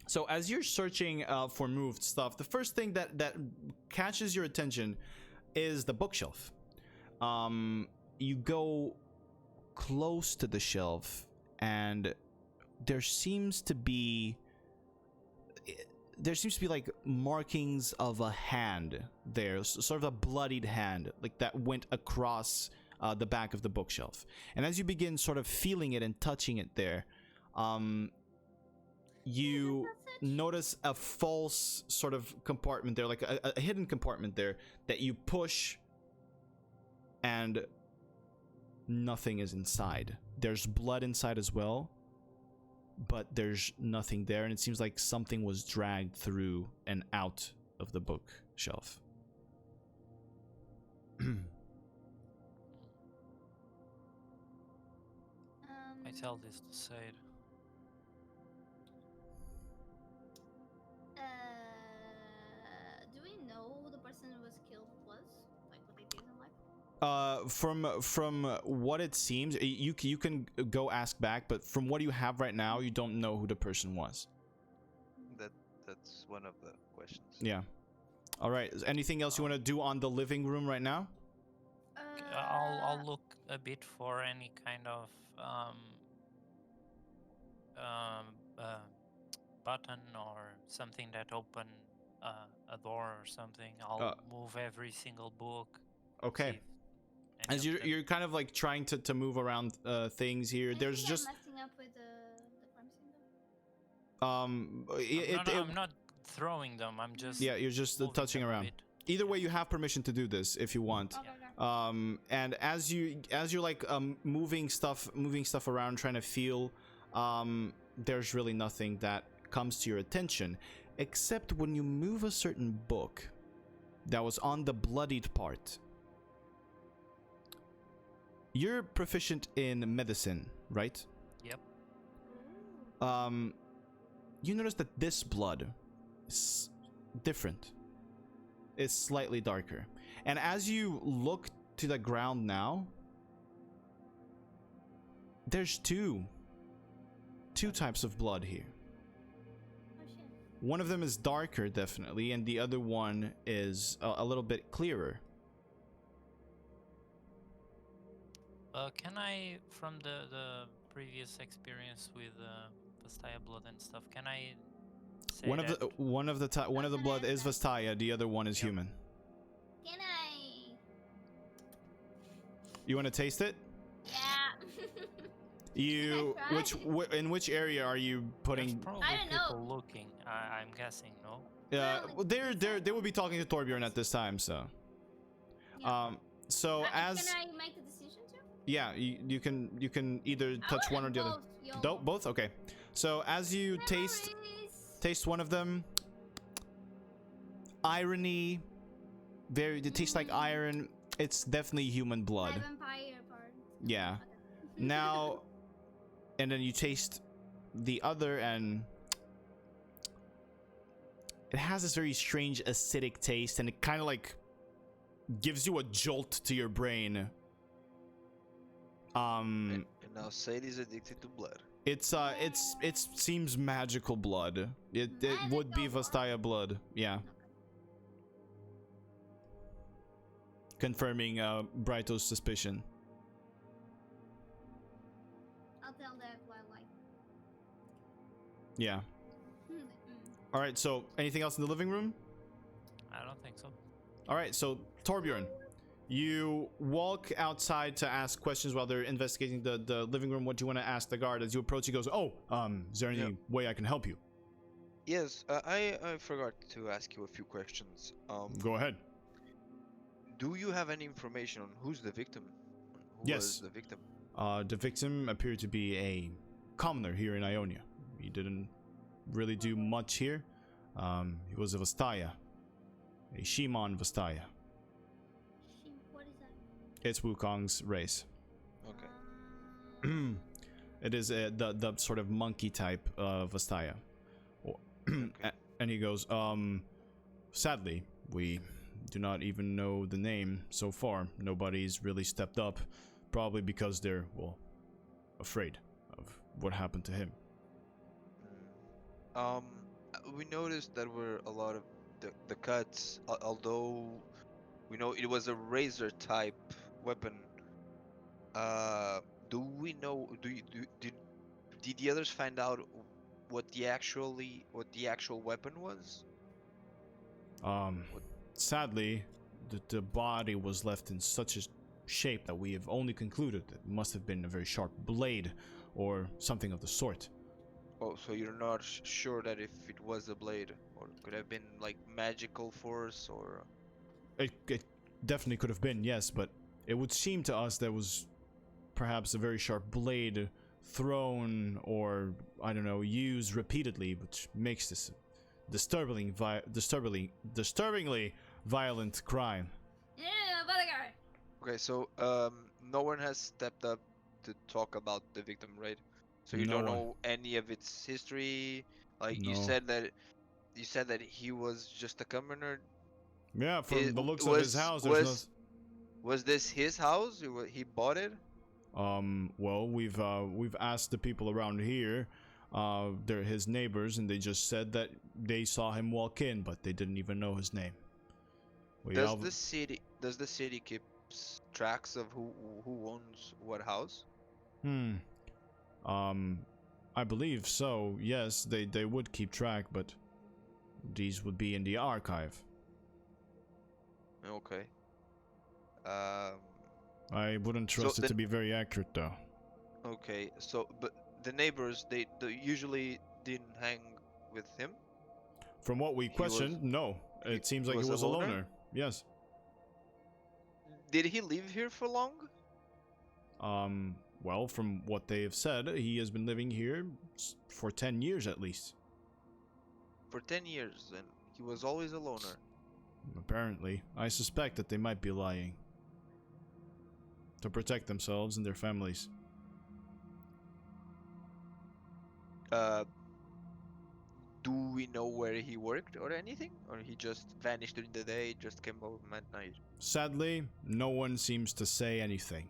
A: So as you're searching for moved stuff, the first thing that catches your attention is the bookshelf. You go close to the shelf, and there seems to be like markings of a hand there, sort of a bloodied hand, like that went across the back of the bookshelf. And as you begin sort of feeling it and touching it there, you notice a false sort of compartment there, like a hidden compartment there that you push, and nothing is inside. There's blood inside as well, but there's nothing there, and it seems like something was dragged through and out of the bookshelf.
B: I tell this to Sade.
C: Do we know who the person who was killed was? Like what they did in life?
A: From what it seems, you can go ask back, but from what you have right now, you don't know who the person was.
E: That's one of the questions.
A: Yeah. All right. Is anything else you want to do on the living room right now?
B: I'll look a bit for any kind of um, button or something that open a door or something. I'll move every single book.
A: Okay.
B: See if any
A: As
B: of them-
A: you're kind of like trying to move around things here.
C: I
A: There's
C: think
A: just
C: I'm messing up with the crime scene though.
B: I'm not throwing them. I'm just
A: yeah, you're just
B: moving
A: touching
B: them a
A: around.
B: bit.
A: Either way, you have permission to do this if you want.
C: Okay, okay.
A: And as you're like moving stuff around, trying to feel, there's really nothing that comes to your attention, except when you move a certain book that was on the bloodied part. You're proficient in medicine, right?
B: Yep.
A: You notice that this blood is different. It's slightly darker. And as you look to the ground now, there's two types of blood here.
C: Oh shit.
A: One of them is darker, definitely, and the other one is a little bit clearer.
B: Can I, from the previous experience with Vastaya blood and stuff, can I say
A: One
B: that
A: of the blood is Vastaya, the other one is human.
C: Can I?
A: You want to taste it?
C: Yeah.
A: In which area are you
B: there's
A: putting?
B: probably
C: I don't know.
B: people looking? I'm guessing, no?
A: They would be talking to Torbjorn at this time, so.
C: Yeah.
A: So as
C: Can I make the decision too?
A: yeah, you can either
C: I
A: touch
C: want
A: one or the other.
C: both, yo.
A: Both? Okay. So as you
C: Memories.
A: taste one of them, irony, it tastes like iron. It's definitely human blood.
C: My vampire part.
A: Yeah.
C: Okay.
A: Now, and then you taste the other, and it has this very strange acidic taste, and it kind of like gives you a jolt to your brain.
E: And now Sadie's addicted to blood.
A: It seems magical blood. It would be
C: Magical
A: Vastaya blood. Yeah. Confirming Brighto's suspicion.
C: I'll tell that wildlife.
A: Yeah. All right. So, anything else in the living room?
B: I don't think so.
A: All right. So, Torbjorn, you walk outside to ask questions while they're investigating the living room. What do you want to ask the guard? As you approach, he goes, "Oh, is there any way I can help you?"
E: Yes, I forgot to ask you a few questions.
A: Go ahead.
E: Do you have any information on who's the victim? Who
A: Yes.
E: was the victim?
A: The victim appeared to be a commoner here in Ionia. He didn't really do much here. He was a Vastaya. A Shimon Vastaya.
C: What is that?
A: It's Wukong's race.
E: Okay.
A: It is the sort of monkey type of Vastaya.
E: Okay.
A: And he goes, sadly, we do not even know the name so far. Nobody's really stepped up, probably because they're, well, afraid of what happened to him.
E: We noticed there were a lot of the cuts, although we know it was a razor type weapon. Do we know? Did the others find out what the actual weapon was?
A: Sadly, the body was left in such a shape that we have only concluded that it must have been a very sharp blade or something of the sort.
E: Oh, so you're not sure that if it was a blade, or could have been like magical force, or
A: It definitely could have been, yes, but it would seem to us there was perhaps a very sharp blade thrown or, I don't know, used repeatedly, which makes this disturbingly violent crime.
C: Yeah, bodyguard.
E: okay, so no one has stepped up to talk about the victim, right? So you
A: No
E: don't
A: one.
E: know any of its history. Like
A: No.
E: you said that he was just a commoner.
A: Yeah, from
E: It
A: the looks of his house, there's
E: Was this his house? He bought it?
A: Well, we've asked the people around here, they're his neighbors, and they just said that they saw him walk in, but they didn't even know his name.
E: Does the city keep tracks of who owns what house?
A: I believe so. Yes, they would keep track, but these would be in the archive.
E: Okay.
A: I wouldn't trust it to be very accurate, though.
E: Okay. So, but the neighbors, they usually didn't hang with him.
A: From what we questioned, no. It seems like he was a loner. Yes.
E: Did he live here for long?
A: Well, from what they have said, he has been living here for 10 years at least.
E: For 10 years, and he was always a loner.
A: Apparently. I suspect that they might be lying. To protect themselves and their families.
E: Do we know where he worked or anything? Or he just vanished during the day, just came home at night?
A: Sadly, no one seems to say anything.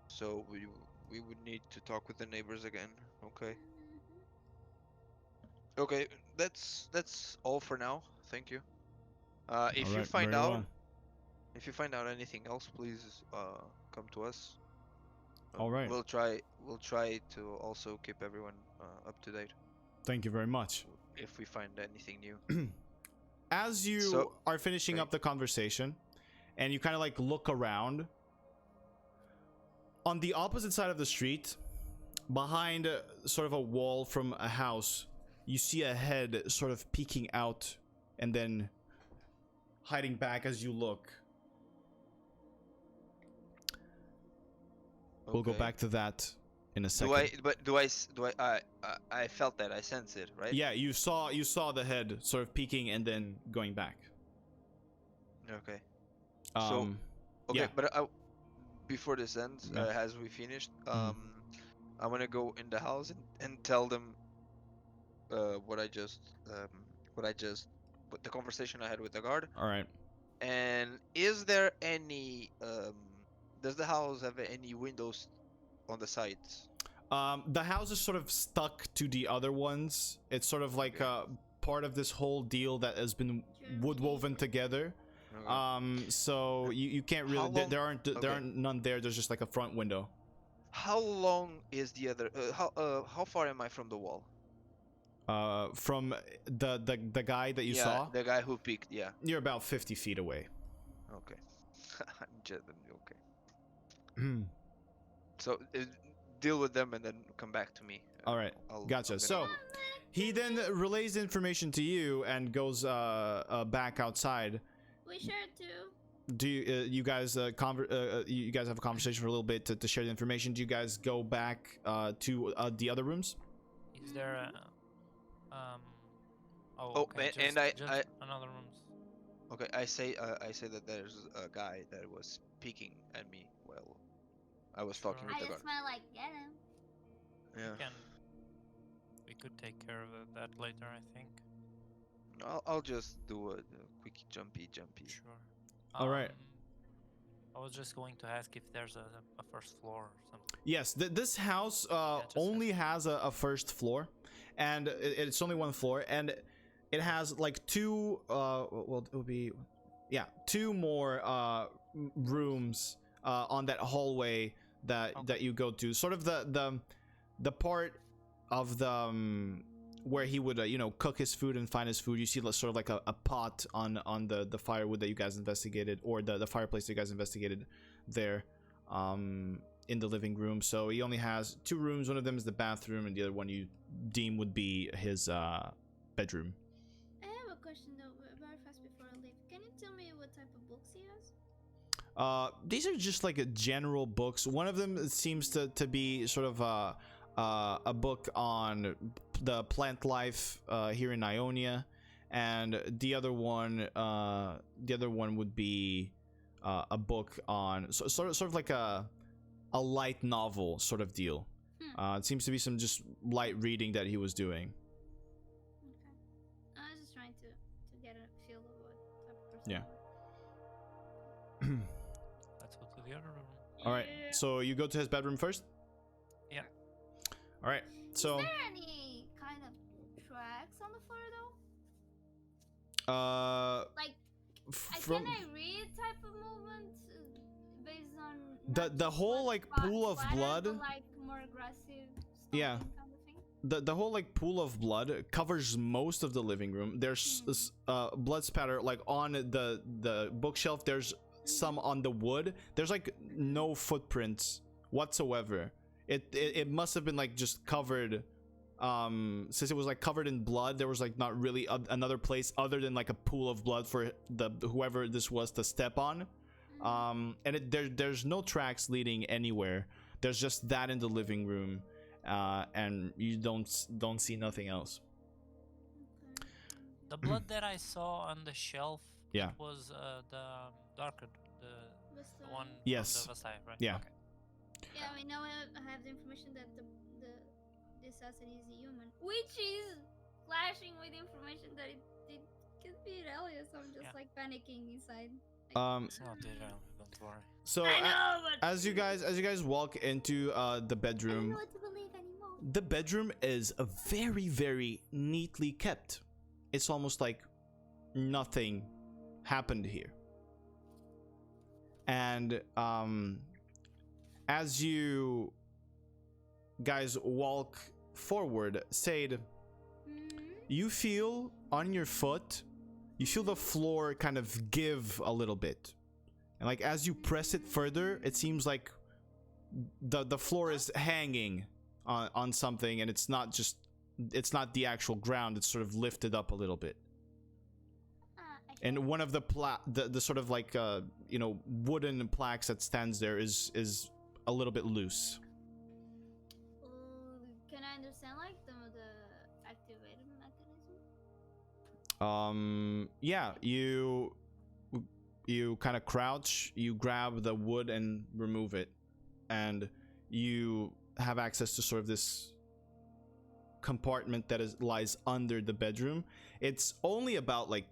E: So we would need to talk with the neighbors again. Okay. Okay, that's all for now. Thank you. If you find out if you find out anything else, please come to us.
A: All right.
E: We'll try to also keep everyone up to date.
A: Thank you very much.
E: If we find anything new.
A: As you are finishing up the conversation, and you kind of like look around, on the opposite side of the street, behind sort of a wall from a house, you see a head sort of peeking out and then hiding back as you look. We'll go back to that in a second.
E: I felt that, I sense it, right?
A: Yeah, you saw the head sort of peeking and then going back.
E: Okay.
A: Okay,
E: yeah. But before this ends, as we finished, I want to go in the house and tell them what the conversation I had with the guard.
A: All right.
E: And is there any does the house have any windows on the sides?
A: The house is sort of stuck to the other ones. It's sort of like part of this whole deal that has been woodwoven together. So you can't really. There aren't none there. There's just like a front window.
E: How long is the other? How far am I from the wall?
A: From the guy that you saw.
E: The guy who peeked. Yeah.
A: You're about 50 feet away.
E: Okay. Okay. So deal with them and then come back to me.
A: All right. Gotcha. So he then relays the information to you and goes back outside.
C: We share too.
A: Do you guys you guys have a conversation for a little bit to share the information? Do you guys go back to the other rooms?
B: Is there a
E: and
B: another rooms?
E: Okay, I say that there's a guy that was peeking at me while I was talking with
C: I
E: the
C: just
E: guard.
C: want to like get him.
E: Yeah.
B: We could take care of that later, I think.
E: I'll just do a quick jumpy.
B: Sure.
A: All right.
B: I was just going to ask if there's a first floor or something.
A: Yes, this house only has a first floor, and it's only one floor, and it has like two well, it would be two more rooms on that hallway that you go to. Sort of the part of the where he would cook his food and find his food. You see sort of like a pot on the firewood that you guys investigated, or the fireplace that you guys investigated there in the living room. So he only has two rooms. One of them is the bathroom, and the other one you deem would be his bedroom.
C: I have a question though, very fast before I leave. Can you tell me what type of books he has?
A: These are just like general books. One of them seems to be sort of a book on the plant life here in Ionia, and the other one would be a book on sort of like a light novel sort of deal. It seems to be some just light reading that he was doing.
C: Okay. I was just trying to get a feel of what type of person.
A: Yeah.
B: Let's go to the other room.
A: All right. So you go to his bedroom first.
B: Yeah.
A: All right. So
C: Is there any kind of tracks on the floor though? Like,
A: from
C: can I read type of movement based on
A: the whole like pool of blood?
C: But, like more aggressive.
A: Yeah.
C: Kind of thing?
A: The whole like pool of blood covers most of the living room. There's blood spatter like on the bookshelf. There's some on the wood. There's like no footprints whatsoever. It must have been like just covered. Since it was like covered in blood, there was like not really another place other than like a pool of blood for the whoever this was to step on. And there's no tracks leading anywhere. There's just that in the living room. And you don't see nothing else.
B: The blood that I saw on the shelf,
A: Yeah.
B: it was the darker, the one
A: Yes.
B: from the Versailles, right?
A: Yeah.
B: Okay.
C: Yeah, I mean, now I have the information that the assassin is a human, which is clashing with information that it could be Elias. So I'm just like panicking inside.
B: It's not there, don't worry.
A: So
C: I know, but
A: as you guys walk into the
C: I don't
A: bedroom,
C: know what to believe anymore.
A: the bedroom is very, very neatly kept. It's almost like nothing happened here. And as you guys walk forward, Sade, you feel on your foot, you feel the floor kind of give a little bit. And like as you press it further, it seems like the floor is hanging on something, and it's not the actual ground, it's sort of lifted up a little bit. And one of the sort of like wooden plaques that stands there is a little bit loose.
C: Can I understand like the activated mechanism?
A: Yeah, you kind of crouch, you grab the wood and remove it, and you have access to sort of this compartment that lies under the bedroom. It's only about like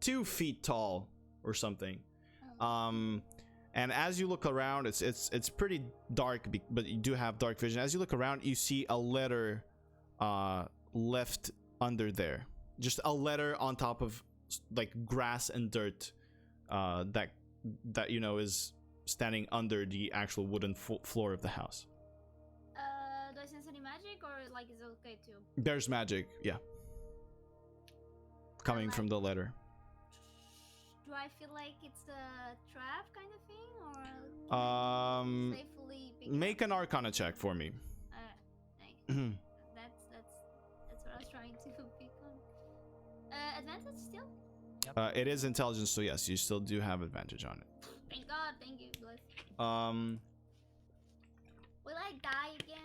A: 2 feet tall or something. And as you look around, it's pretty dark, but you do have dark vision. As you look around, you see a letter left under there. Just a letter on top of like grass and dirt that is standing under the actual wooden floor of the house.
C: Do I sense any magic, or like is it okay too?
A: There's magic, yeah, coming from the letter.
C: Do I feel like it's a trap kind of thing, or safely pick it
A: Make
C: up?
A: an Arcana check for me.
C: Nice. That's what I was trying to pick on. Advantage still?
A: It is intelligence, so yes, you still do have advantage on it.
C: Thank God, thank you, bless. Will I die again?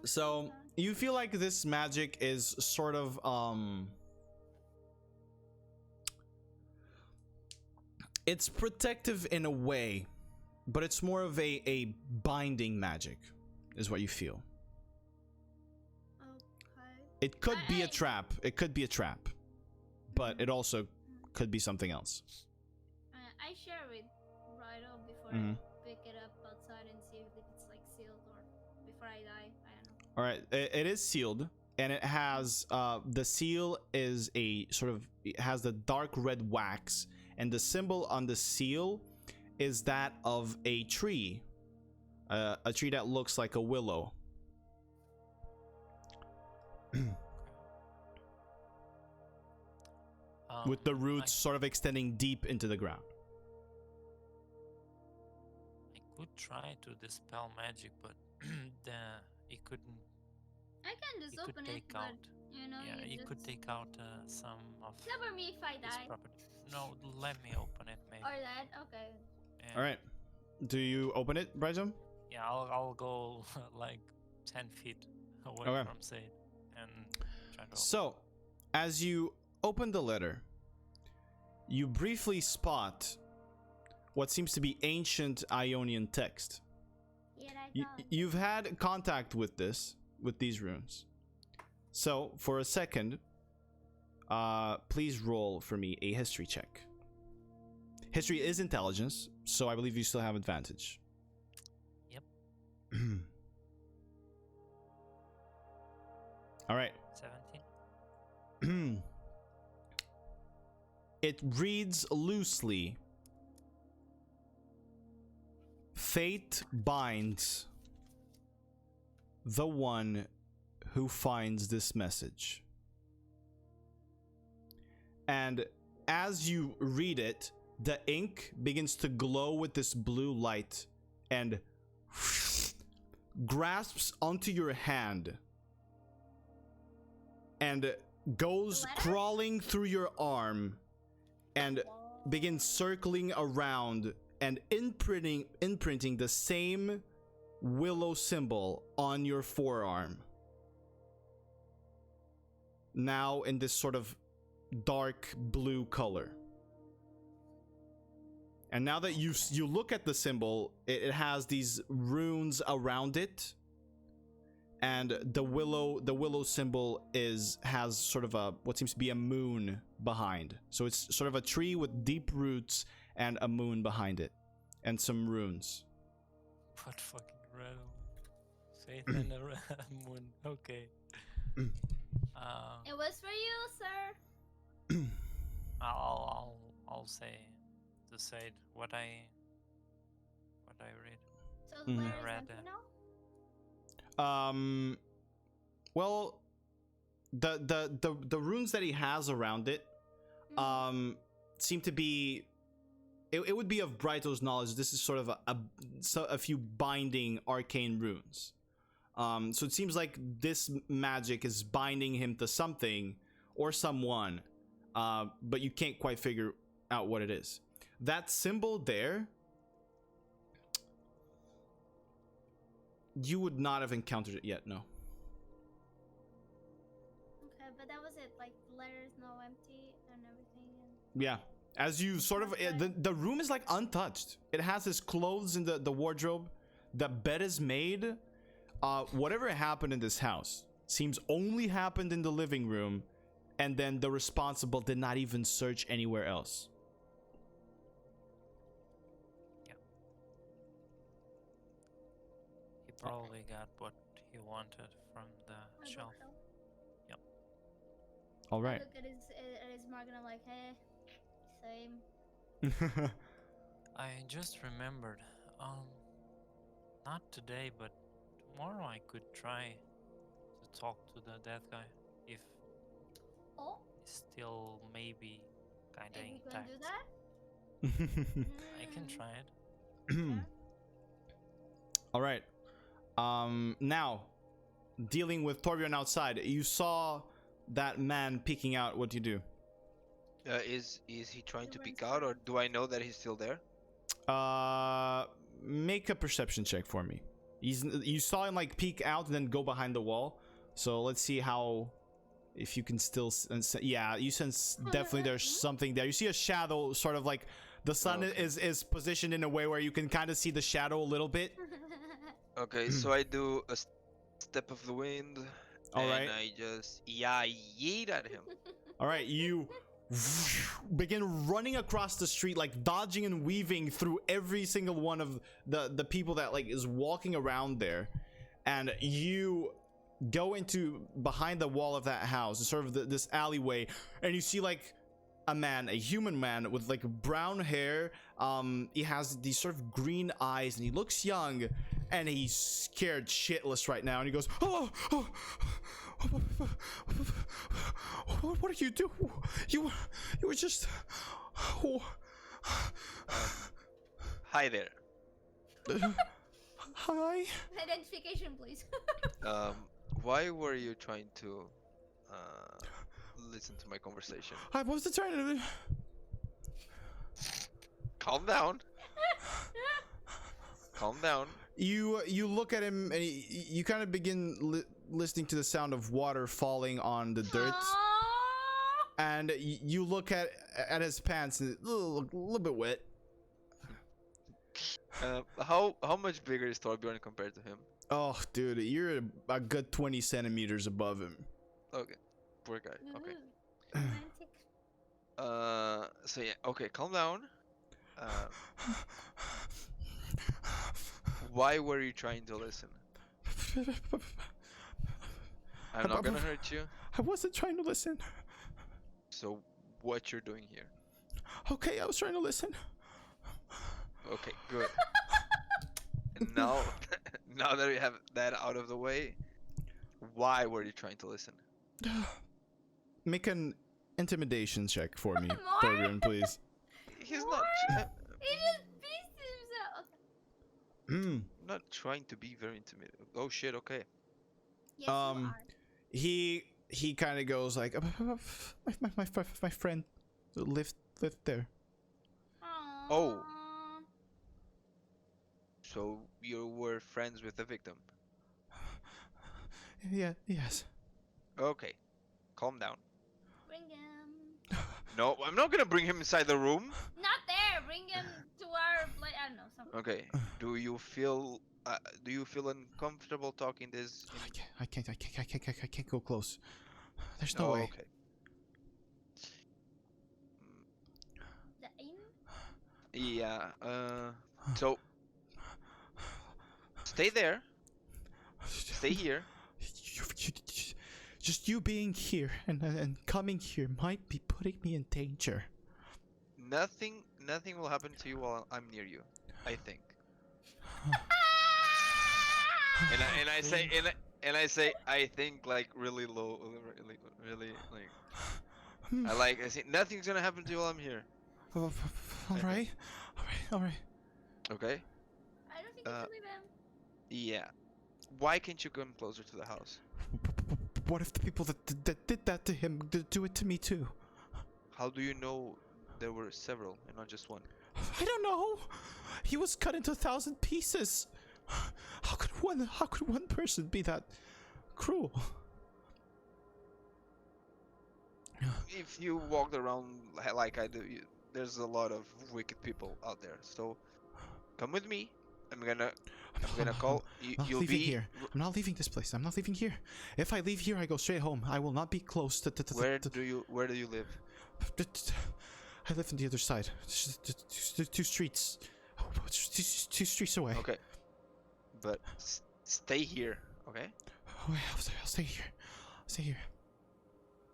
A: So you feel like this magic is sort of it's protective in a way, but it's more of a binding magic, is what you feel.
C: Okay.
A: It could be a trap. It could be a trap, but it also could be something else.
C: I share it right up before I pick it up outside and see if it's like sealed, or before I die. I don't know.
A: All right, it is sealed, and it has the seal is a sort of, it has the dark red wax, and the symbol on the seal is that of a tree that looks like a willow. With the roots sort of extending deep into the ground.
B: I could try to dispel magic, but it couldn't.
C: I can just open it, but you know,
B: yeah,
C: you
B: it could
C: just
B: take out some of
C: cover me if I
B: his
C: die.
B: property. No, let me open it, maybe.
C: Or that, okay.
B: Yeah.
A: All right, do you open it, Bryson?
B: Yeah, I'll go like 10 feet away
A: Okay.
B: from Sade and try to.
A: So, as you open the letter, you briefly spot what seems to be ancient Ionian text. You've had contact with these runes. So, for a second, please roll for me a history check. History is intelligence, so I believe you still have advantage.
B: Yep.
A: All right.
B: 17.
A: It reads loosely. Fate binds the one who finds this message. And as you read it, the ink begins to glow with this blue light and grasps onto your hand and goes crawling through your arm and begins circling around and imprinting the same willow symbol on your forearm. Now in this sort of dark blue color. And now that you look at the symbol, it has these runes around it, and the willow symbol has sort of a what seems to be a moon behind. So it's sort of a tree with deep roots and a moon behind it, and some runes.
B: What fucking random. Faith and a moon. Okay.
C: It was for you, sir.
B: I'll say to say it, what I read.
C: So the letter is
B: read
C: empty
B: it.
C: now?
A: Well, the runes that he has around it seem to be it would be of Brighto's knowledge. This is sort of a few binding arcane runes. So it seems like this magic is binding him to something or someone, but you can't quite figure out what it is. That symbol there, you would not have encountered it yet, no.
C: Okay, but that was it. Like the letters, no empty and everything. And...
A: Yeah. As you sort of, the room is like untouched. It has his clothes in the wardrobe. The bed is made. Whatever happened in this house seems only happened in the living room, and then the responsible did not even search anywhere else.
B: Yeah. He probably got what he wanted from the shelf. Yep.
A: All right.
C: I look at his mark and I'm like, hey, same.
B: I just remembered, not today, but tomorrow I could try to talk to the dead guy if
C: Oh,
B: he's still maybe kinda
C: if you can
B: intact.
C: do that?
B: I can try it.
C: Yeah.
A: All right. Now, dealing with Torbjorn outside, you saw that man peeking out. What do you do?
E: Is he trying to peek out, or do I know that he's still there?
A: Make a perception check for me. You saw him like peek out and then go behind the wall. So let's see how, if you can still sense. Yeah, you sense definitely there's something there. You see a shadow, sort of like the sun is positioned in a way where you can kind of see the shadow a little bit.
E: Okay, so I do a step of the wind.
A: All
E: and
A: right.
E: I just yeet at him.
A: All right, you begin running across the street, like dodging and weaving through every single one of the people that like is walking around there, and you go into behind the wall of that house, sort of this alleyway, and you see like a human man with like brown hair. He has these sort of green eyes, and he looks young, and he's scared shitless right now, and he goes, oh, what are you doing? You were just
E: Hi there.
A: Hi.
C: Identification, please.
E: Why were you trying to listen to my conversation?
A: I was trying to.
E: Calm down. Calm down.
A: You look at him, and you kind of begin listening to the sound of water falling on the dirt, and you look at his pants, and a little bit wet.
E: How much bigger is Torbjorn compared to him?
A: Oh, dude, you're a good 20 centimeters above him.
E: Okay, poor guy. Okay.
C: Romantic.
E: So yeah. Okay, calm down. Why were you trying to listen? I'm not gonna hurt you.
A: I wasn't trying to listen.
E: So what you're doing here?
A: Okay, I was trying to listen.
E: Okay, good. And now, now that we have that out of the way, why were you trying to listen?
A: Make an intimidation check for me,
C: More?
A: Rune, please.
E: He's
C: What?
E: not.
C: He just beats himself. Okay.
E: Not trying to be very intimidating. Oh shit. Okay.
C: Yes, you are.
A: He kind of goes like, my friend lived there.
E: Oh.
C: Aww.
E: So you were friends with the victim.
A: Yeah, yes.
E: Okay. Calm down.
C: Bring him.
E: No, I'm not gonna bring him inside the room.
C: Not there. Bring him to our place. I don't know. Something.
E: Okay. Do you feel uncomfortable talking this?
A: I can't go close. There's no
E: Oh,
A: way.
E: okay.
C: The aim?
E: Yeah. So stay there. Stay here.
A: Just you being here and coming here might be putting me in danger.
E: Nothing will happen to you while I'm near you. I think. And I say I think like really low, really like I say nothing's gonna happen to you while I'm here.
A: All right.
E: Okay.
C: I don't think you should leave him.
E: Yeah. Why can't you come closer to the house?
A: What if the people that did that to him do it to me too?
E: How do you know there were several and not just one?
A: I don't know. He was cut into 1,000 pieces. How could one person be that cruel?
E: If you walked around like I do, there's a lot of wicked people out there. So come with me. I'm gonna call you.
A: I'm not leaving here. I'm not leaving this place. I'm not leaving here. If I leave here, I go straight home. I will not be close to.
E: Where do you live?
A: I live on the other side. Two streets. Two streets away.
E: Okay, but stay here. Okay.
A: Oh, I'll stay here. Stay here.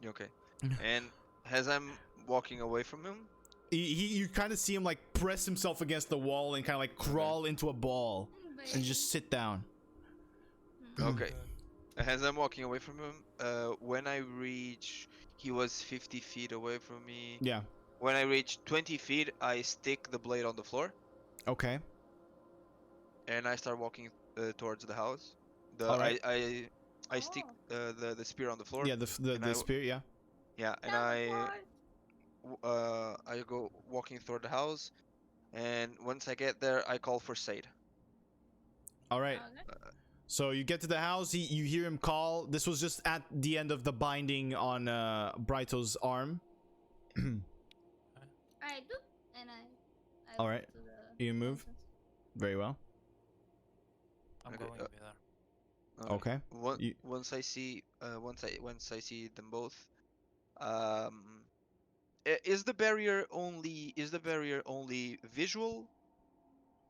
E: You okay? And as I'm walking away from him,
A: you kind of see him like press himself against the wall and kind of like crawl into a ball and just sit down.
E: okay. As I'm walking away from him, when I reach, he was 50 feet away from me.
A: Yeah.
E: When I reach 20 feet, I stick the blade on the floor.
A: Okay.
E: And I start walking towards the house.
A: Alright.
E: I stick the spear on the floor.
A: Yeah, the spear, yeah.
E: Yeah, and I go walking toward the house, and once I get there, I call for Sade.
A: All right.
C: Okay.
A: So you get to the house. You hear him call. This was just at the end of the binding on Brighto's arm.
C: Alright, boop. And I
A: All
C: move
A: right.
C: to the
A: You move.
C: entrance.
A: Very well.
B: I'm
E: Okay,
B: going to be there.
A: Okay. You-
E: Once I see them both, is the barrier only visual?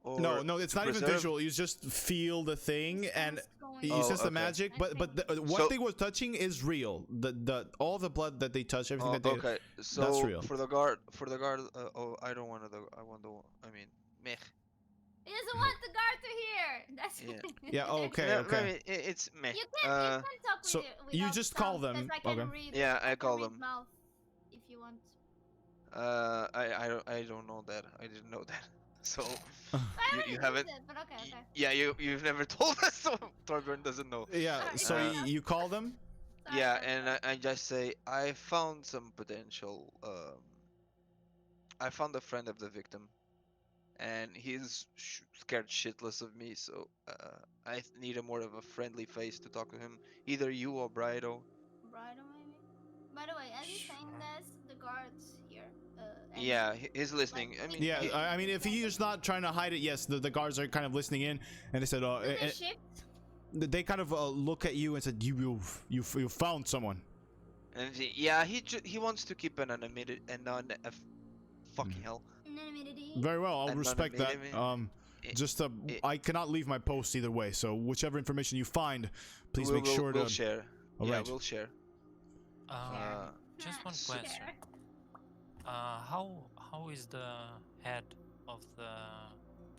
E: Or
A: No, it's not even
E: preserve?
A: visual. You just feel the thing and
C: Sense going
A: you
C: on.
A: sense the
E: okay.
A: magic. But what
E: So-
A: they were touching is real. The all the blood that they touch, everything
E: Oh,
A: that they.
E: okay. So
A: real.
E: for the guard, I don't want to. I want the. I mean, meh.
C: He doesn't want the guard to hear. That's
E: Yeah.
A: Yeah. Okay.
E: No,
A: Okay.
E: it's meh.
C: You can talk
A: so
C: with it.
A: you
C: without
A: just call
C: sound, 'cause
A: them.
C: I can
A: Okay.
C: read,
E: Yeah, I
C: can
E: call
C: read
E: them.
C: Mouth if you want.
E: I don't know that. I didn't know that. So
C: I
E: you
C: already
E: haven't.
C: used it, but okay.
E: Yeah, you've never told us, so Torbjorn doesn't know.
A: Yeah.
C: Sorry,
A: So
C: sorry.
A: you call them.
C: Sorry,
E: Yeah,
C: sorry,
E: and
C: sorry.
E: I just say I found some potential. I found a friend of the victim, and he's scared shitless of me. So I need a more of a friendly face to talk to him. Either you or Brido.
C: Bridal maybe. By the way, as you're saying this, the guards here. And
E: Yeah, he's listening. I mean,
A: Yeah.
E: he-
A: I mean, if he's not trying to hide it, yes, the guards are kind of listening in, and they said,
C: do they
A: and
C: shift?
A: they kind of look at you and said, you found someone.
E: and yeah, he wants to keep an anonymity, fucking hell,
C: Anonymity.
A: Very well. I'll respect that.
E: Anonymity.
A: Just
E: it-
A: I cannot leave my post either way. So whichever information you find, please make sure
E: we'll
A: to.
E: share.
A: All
E: Yeah,
A: right.
E: we'll share.
B: Just one
E: so-
B: question. How is the head of the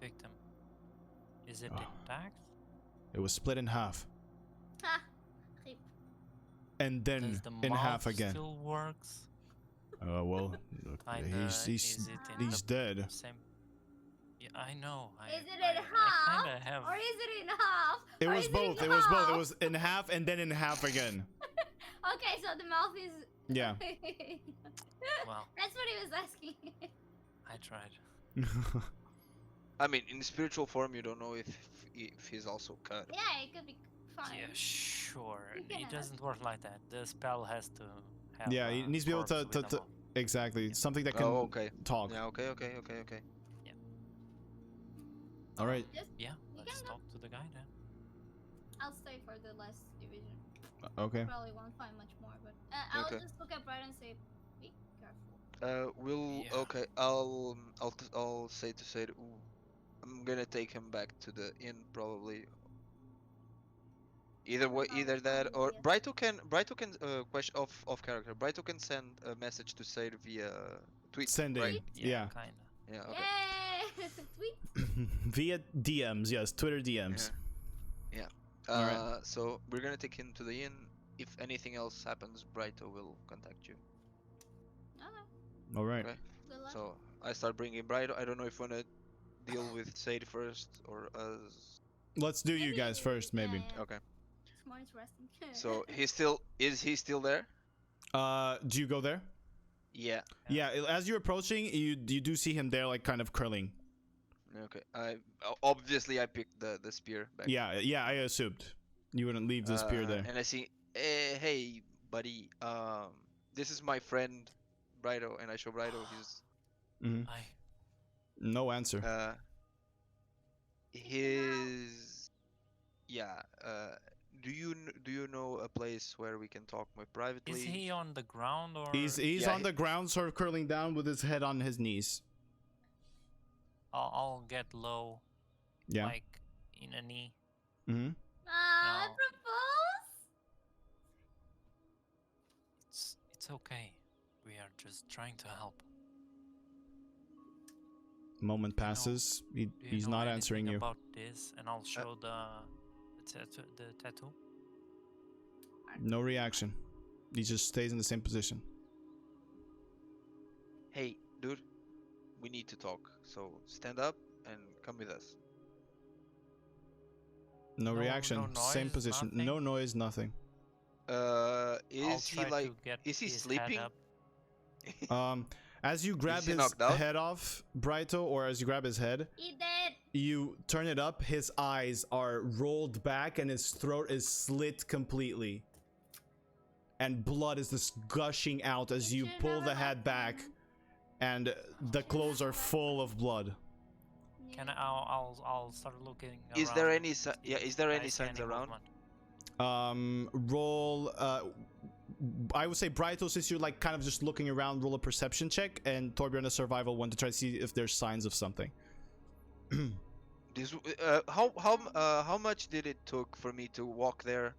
B: victim? Is it
A: Oh.
B: intact?
A: It was split in half,
C: Ha! Rip.
A: and then
B: Does the
A: in half
B: mouth
A: again.
B: still works?
A: Well, look,
B: Kinda,
A: he's
B: is it in
A: he's
B: the
A: dead.
B: same? Yeah, I know.
C: Is it
B: I
C: in half?
B: kinda have.
C: Or is it in half?
A: It
C: Or
A: was
C: is
A: both.
C: in
A: It was both. It
C: half?
A: was in half and then in half again.
C: Okay, so the mouth is.
A: Yeah.
B: Well,
C: That's what he was asking.
B: I tried.
E: I mean, in spiritual form, you don't know if he's also cut.
C: Yeah, it could be fine.
B: Yeah, sure.
C: You can
B: It
C: ask.
B: doesn't work like that. The spell has to have.
A: Yeah, it needs to be able
B: corpse with a mouth.
A: exactly something that can
E: Oh, okay.
A: talk.
E: Yeah, okay.
A: All right.
C: Just,
B: Yeah,
C: You
B: let's
C: can go.
B: talk to the guy then.
C: I'll stay for the last division.
A: Okay.
C: Probably won't find much more, but I'll
E: Okay.
C: just look up right and say, be careful.
E: We'll
B: Yeah.
E: okay. I'll say to say, I'm gonna take him back to the inn probably. Either way, either that or
C: Yeah.
E: Brighto can question off character. Brighto can send a message to say via tweet.
A: Sending.
E: Right?
A: Yeah.
B: Kinda.
E: Yeah. Okay.
C: Yay! Tweet.
A: Via DMs, yes, Twitter DMs. Alright.
E: So we're gonna take him to the inn. If anything else happens, Brighto will contact you.
C: Okay.
A: All right.
E: Okay.
C: Good luck.
E: So I start bringing Brighto. I don't know if you wanna deal with Sade first or us.
A: Let's do you guys first, maybe.
C: Yeah.
E: Okay.
C: It's more interesting.
E: So is he still there?
A: Do you go there?
E: Yeah.
A: Yeah. As you're approaching, you do see him there, like kind of curling.
E: Okay. Obviously I picked the spear back.
A: Yeah. Yeah. I assumed you wouldn't leave the spear there.
E: And I see, hey buddy, this is my friend Brighto, and I show Brighto his
A: Hmm.
B: I.
A: No answer.
E: his yeah. Do you know a place where we can talk more privately?
B: Is he on the ground or?
A: He's
E: Yeah,
A: on the ground, sort of curling down with his head on his knees.
B: I'll get low,
A: Yeah.
B: like in a knee.
A: Mm-hmm.
C: I
B: No.
C: propose.
B: It's okay. We are just trying to help.
A: Moment passes.
B: Do you
A: He's
B: know
A: not
B: anything
A: answering you.
B: about this, and I'll show the tattoo.
A: No reaction. He just stays in the same position.
E: Hey, dude, we need to talk. So stand up and come with us.
A: No
B: No-
A: reaction.
B: no
A: Same
B: noise,
A: position.
B: nothing?
A: No noise. Nothing.
B: I'll
E: Is he
B: try
E: like?
B: to get
E: Is he
B: his
E: sleeping?
B: Head up.
A: As you grab
E: he
A: his
E: knocked out?
A: head off, Brighto, or as you grab his head,
C: He dead.
A: you turn it up. His eyes are rolled back, and his throat is slit completely. And blood is just gushing out as you pull the head back, and the clothes are full of blood.
B: Can I'll start looking.
E: Is there
B: around
E: any
B: to see
E: is there
B: if
E: any
B: I see
E: signs around?
B: movement.
A: Roll. I would say Brighto, since you're like kind of just looking around, roll a perception check, and Torbjorn a survival one to try to see if there's signs of something.
E: This how much did it took for me to walk there?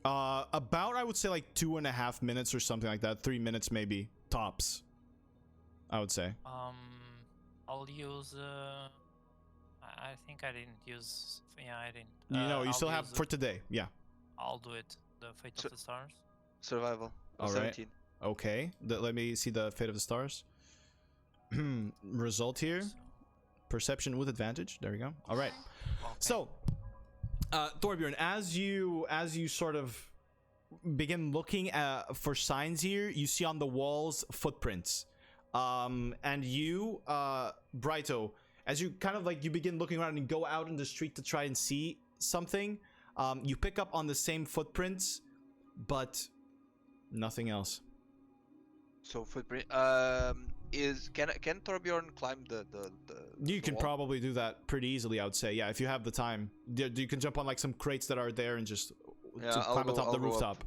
A: About I would say like 2.5 minutes or something like that. 3 minutes maybe tops. I would say.
B: I'll use. I think I didn't use. Yeah, I didn't.
A: You know, you
B: I'll
A: still have
B: use
A: for today. Yeah.
B: I'll do it. The Fate
E: So-
B: of the Stars.
E: Survival.
A: All right.
E: 17.
A: Okay. Let me see the Fate of the Stars. Result here.
B: So,
A: Perception with advantage. There we go. All right.
B: okay.
A: So, Torbjorn, as you sort of begin looking for signs here, you see on the walls footprints. And you, Brighto, as you kind of like you begin looking around and go out in the street to try and see something, you pick up on the same footprints, but nothing else.
E: So footprint. Can Torbjorn climb the
A: You can
E: wall?
A: probably do that pretty easily, I would say. Yeah, if you have the time, you can jump on like some crates that are there and just
E: Yeah,
A: to
E: I'll
A: climb
E: go-
A: atop
E: I'll
A: the
E: go up.
A: rooftop.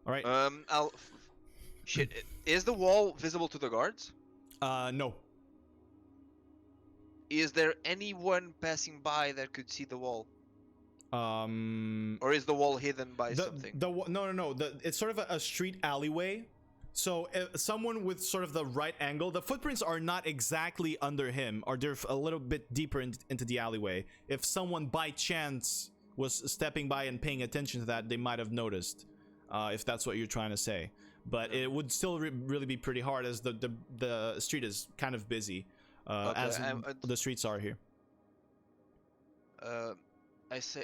A: All right.
E: Shit. Is the wall visible to the guards?
A: No.
E: is there anyone passing by that could see the wall,
A: Um,
E: or is the wall hidden by something?
A: no. It's sort of a street alleyway. So someone with sort of the right angle, the footprints are not exactly under him, or they're a little bit deeper into the alleyway. If someone by chance was stepping by and paying attention to that, they might have noticed. If that's what you're trying to say, but it would still really be pretty hard, as the street is kind of busy, as the streets are here.
E: I say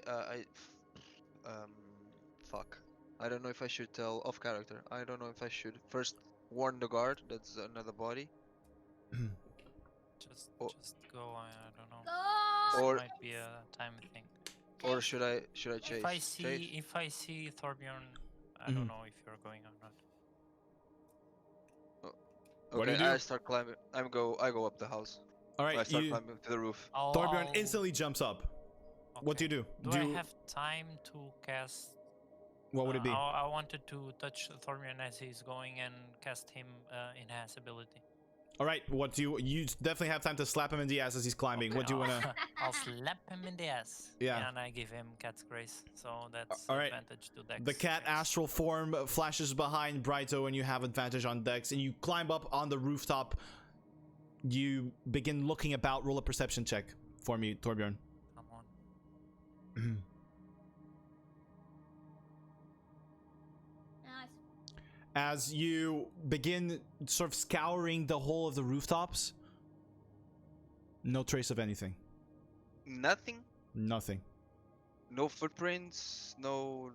E: fuck. I don't know if I should tell off character. I don't know if I should first warn the guard. That's another body.
B: Just
E: Oh.
B: go. I don't know.
C: Go!
B: This
E: Or-
B: might be a time thing.
E: Or should I chase?
B: If I
E: Chase?
B: see Thorbjorn, I don't know if you're going or not.
E: Okay,
A: What do you do?
E: I start climbing. I go up the house.
A: All
E: I
A: right,
E: start climbing to the roof.
A: Thorbjorn instantly jumps up. What do you do?
B: Do I have time to cast?
A: What would it be?
B: I wanted to touch Thorbjorn as he's going and cast him enhance ability.
A: All right, what do you definitely have time to slap him in the ass as he's climbing. What do you want to?
B: I'll slap him in the ass.
A: Yeah.
B: And I give him Cat's Grace, so that's
A: All right.
B: advantage to Dex.
A: The cat astral form flashes behind Brighto, and you have advantage on Dex, and you climb up on the rooftop. You begin looking about. Roll a perception check for me, Thorbjorn.
B: Come on.
C: Nice.
A: As you begin sort of scouring the whole of the rooftops, no trace of anything.
E: Nothing.
A: Nothing.
E: No footprints. No.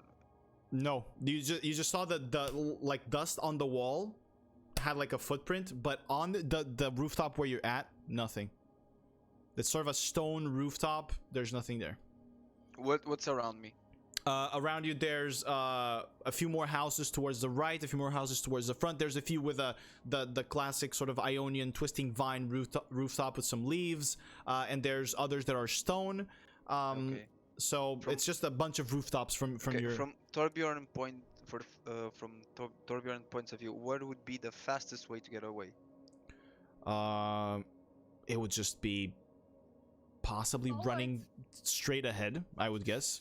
A: No, you just saw the like dust on the wall had like a footprint, but on the rooftop where you're at, nothing. It's sort of a stone rooftop. There's nothing there.
E: What's around me?
A: Around you, there's a few more houses towards the right, a few more houses towards the front. There's a few with the classic sort of Ionian twisting vine rooftop with some leaves, and there's others that are stone.
E: Okay.
A: So it's just a bunch of rooftops from your.
E: From Torbjorn point from Torbjorn points of view, what would be the fastest way to get away?
A: It would just be possibly
C: Forwards.
A: running straight ahead, I would guess.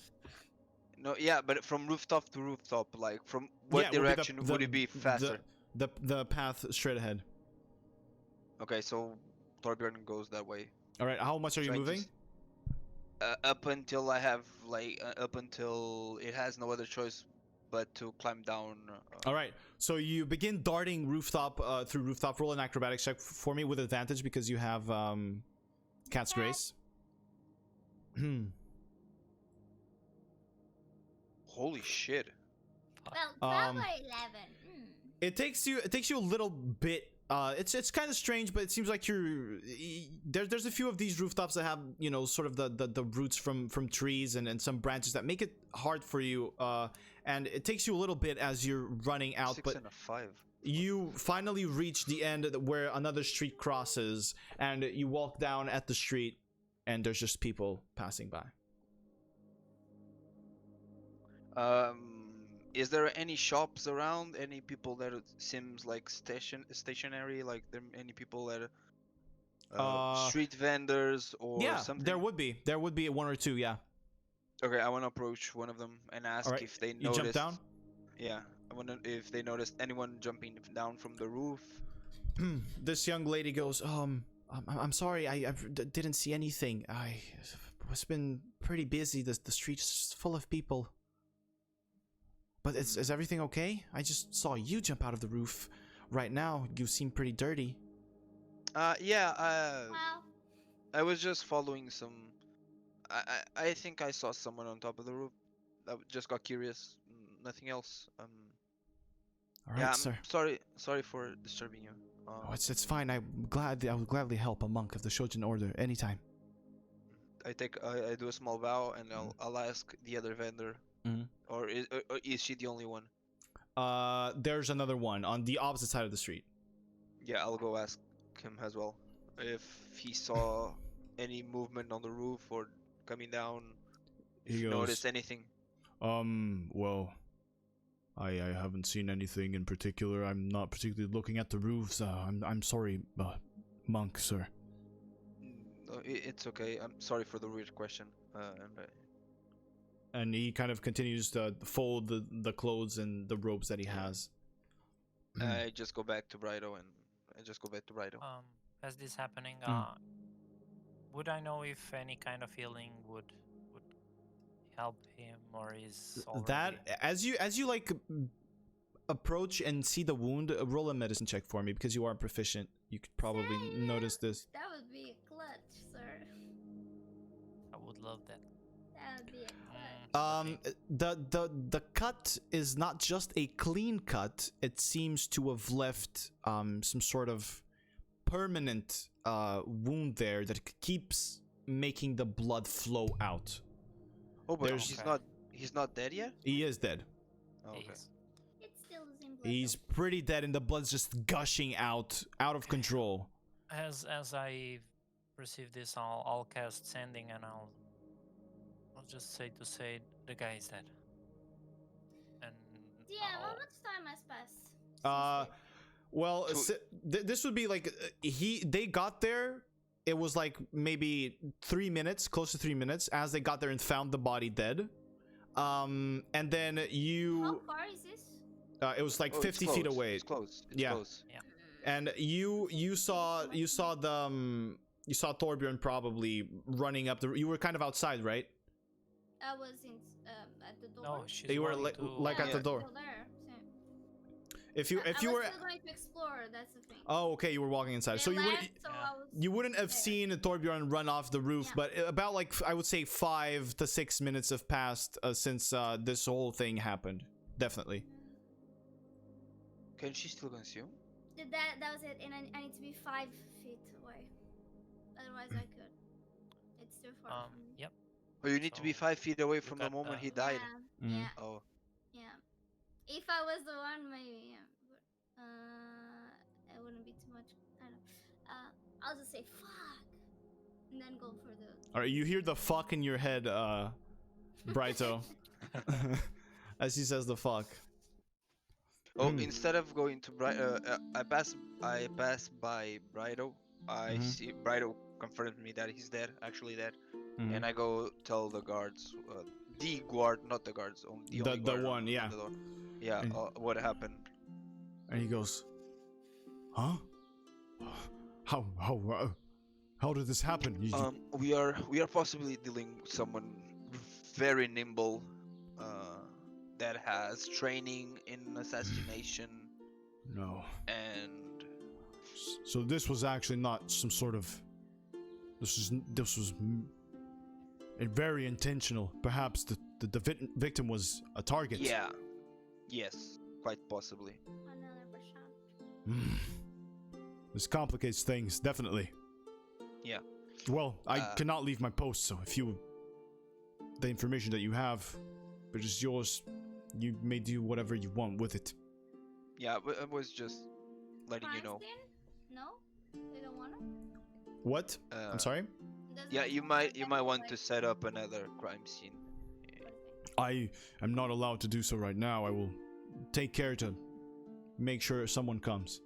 E: No, yeah, but from rooftop to rooftop, like from what
A: Yeah, it would be
E: direction would it be faster?
A: The path straight ahead.
E: Okay, so Torbjorn goes that way.
A: All right, how much are you
E: Trying to
A: moving?
E: Up until I have up until it has no other choice but to climb down.
A: All right, so you begin darting rooftop through rooftop. Roll an acrobatics check for me with advantage because you have Cat's Grace.
E: Holy shit!
C: Well, 12
A: Um,
C: or 11.
A: It takes you a little bit. It's kind of strange, but it seems like there's a few of these rooftops that have sort of the roots from trees and some branches that make it hard for you. And it takes you a little bit as you're running out,
E: 6
A: but
E: and a 5.
A: you finally reach the end where another street crosses, and you walk down at the street, and there's just people passing by.
E: Is there any shops around? Any people that it seems like stationary? Like there any people that street vendors or
A: Yeah,
E: something?
A: there would be one or two. Yeah.
E: Okay, I want to approach one of them and ask
A: All right,
E: if they
A: you
E: noticed.
A: jump down.
E: Yeah, I wonder if they noticed anyone jumping down from the roof.
A: This young lady goes, I'm sorry, I didn't see anything. It's been pretty busy. The street's full of people. But is everything okay? I just saw you jump out of the roof. Right now, you seem pretty dirty.
E: Yeah.
C: Well,
E: I was just following some. I think I saw someone on top of the roof. I just got curious. Nothing else.
A: All right,
E: Yeah,
A: sir.
E: Sorry for disturbing you.
A: Oh, it's fine. I would gladly help a monk of the Shojin Order anytime.
E: I do a small bow and I'll ask the other vendor.
A: Mhm.
E: Or is she the only one?
A: There's another one on the opposite side of the street.
E: Yeah, I'll go ask him as well if he saw any movement on the roof or coming down. If
A: He
E: he
A: goes,
E: noticed anything.
A: Well, I haven't seen anything in particular. I'm not particularly looking at the roofs. I'm sorry, monk, sir.
E: It's okay. I'm sorry for the weird question.
A: And he kind of continues to fold the clothes and the robes that he has.
E: I just go back to Brido and I just go back to Brido.
B: As this happening,
A: Mm.
B: would I know if any kind of healing would help him, or is already...
A: That as you like approach and see the wound, roll a medicine check for me because you are proficient. You could probably
C: Dang,
A: notice this.
C: That would be a clutch, sir.
B: I would love that.
C: That would be a clutch.
B: Okay.
A: The cut is not just a clean cut. It seems to have left some sort of permanent wound there that keeps making the blood flow out.
E: Oh, but
A: There's-
E: he's not dead yet?
A: He is dead.
E: Oh, okay.
B: Yes.
C: It's still the same blood.
A: He's pretty dead, and the blood's just gushing out of control.
B: As I receive this, I'll cast Sending, and I'll just say the guy is dead. And
C: Yeah, how
B: I'll-
C: much time has passed? since
A: Uh,
C: then?
A: Well,
E: So-
A: this would be like they got there. It was like maybe 3 minutes, close to 3 minutes, as they got there and found the body dead. And then
C: How
A: you,
C: far is this?
A: it was like
E: Oh, it's
A: 50 feet
E: close,
A: away.
E: It's close. It's
A: Yeah.
E: close.
A: And you saw the you saw Torbjorn probably running up the. You were kind of outside, right?
C: I was in at the door.
B: No, she's
A: You were
B: going to...
A: like
C: Yeah,
A: at
C: I
A: the
C: was
A: door.
C: still there, so-
A: If you
C: I
A: were,
C: was still going to explore. That's the thing.
A: oh, okay, you were walking inside,
C: They
A: so you would.
C: left, so
B: Yeah.
C: I was
A: You wouldn't have
C: there.
A: seen Torbjorn run off the roof,
C: Yeah.
A: but about like I would say 5 to 6 minutes have passed since this whole thing happened. Definitely.
E: Can she still consume?
C: That was it, and I need to be 5 feet away. Otherwise, I could. It's too far from me.
B: Yep.
E: Oh, you need to be
B: So,
E: 5 feet away from the
B: got
E: moment
B: the-
E: he died.
C: Yeah,
A: Mhm.
C: yeah,
E: Oh,
C: yeah. If I was the one, maybe, yeah. But, it wouldn't be too much. I don't know. I'll just say fuck, and then go for the.
A: All right, you hear the fuck in your head, Brighto, as he says the fuck.
E: oh!
A: Hmm.
E: Instead of going to I pass by Brido. I
A: Mhm.
E: see Brido confirmed me that he's dead, actually dead,
A: Mhm.
E: and I go tell the guards, the guard, not the guards, the only
A: The
E: guard
A: one,
E: on
A: yeah.
E: the door. Yeah,
A: And-
E: what happened?
A: And he goes, "Huh? How did this happen?"
E: We are possibly dealing with someone very nimble, that has training in assassination
A: No.
E: and
A: So this was actually not some sort of. This was very intentional. Perhaps the victim was a target.
E: yeah, yes, quite possibly.
C: Another percent.
A: This complicates things, definitely.
E: Yeah.
A: Well, I
E: Uh,
A: cannot leave my post, so if you, the information that you have, it is yours. You may do whatever you want with it.
E: Yeah, but I was just letting you know.
C: Feinstein? No, they don't wanna.
A: What? I'm sorry.
C: Doesn't
E: Yeah, you might
C: Feinstein
E: want
C: like-
E: to set up another crime scene.
A: I am not allowed to do so right now. I will take care to make sure someone comes.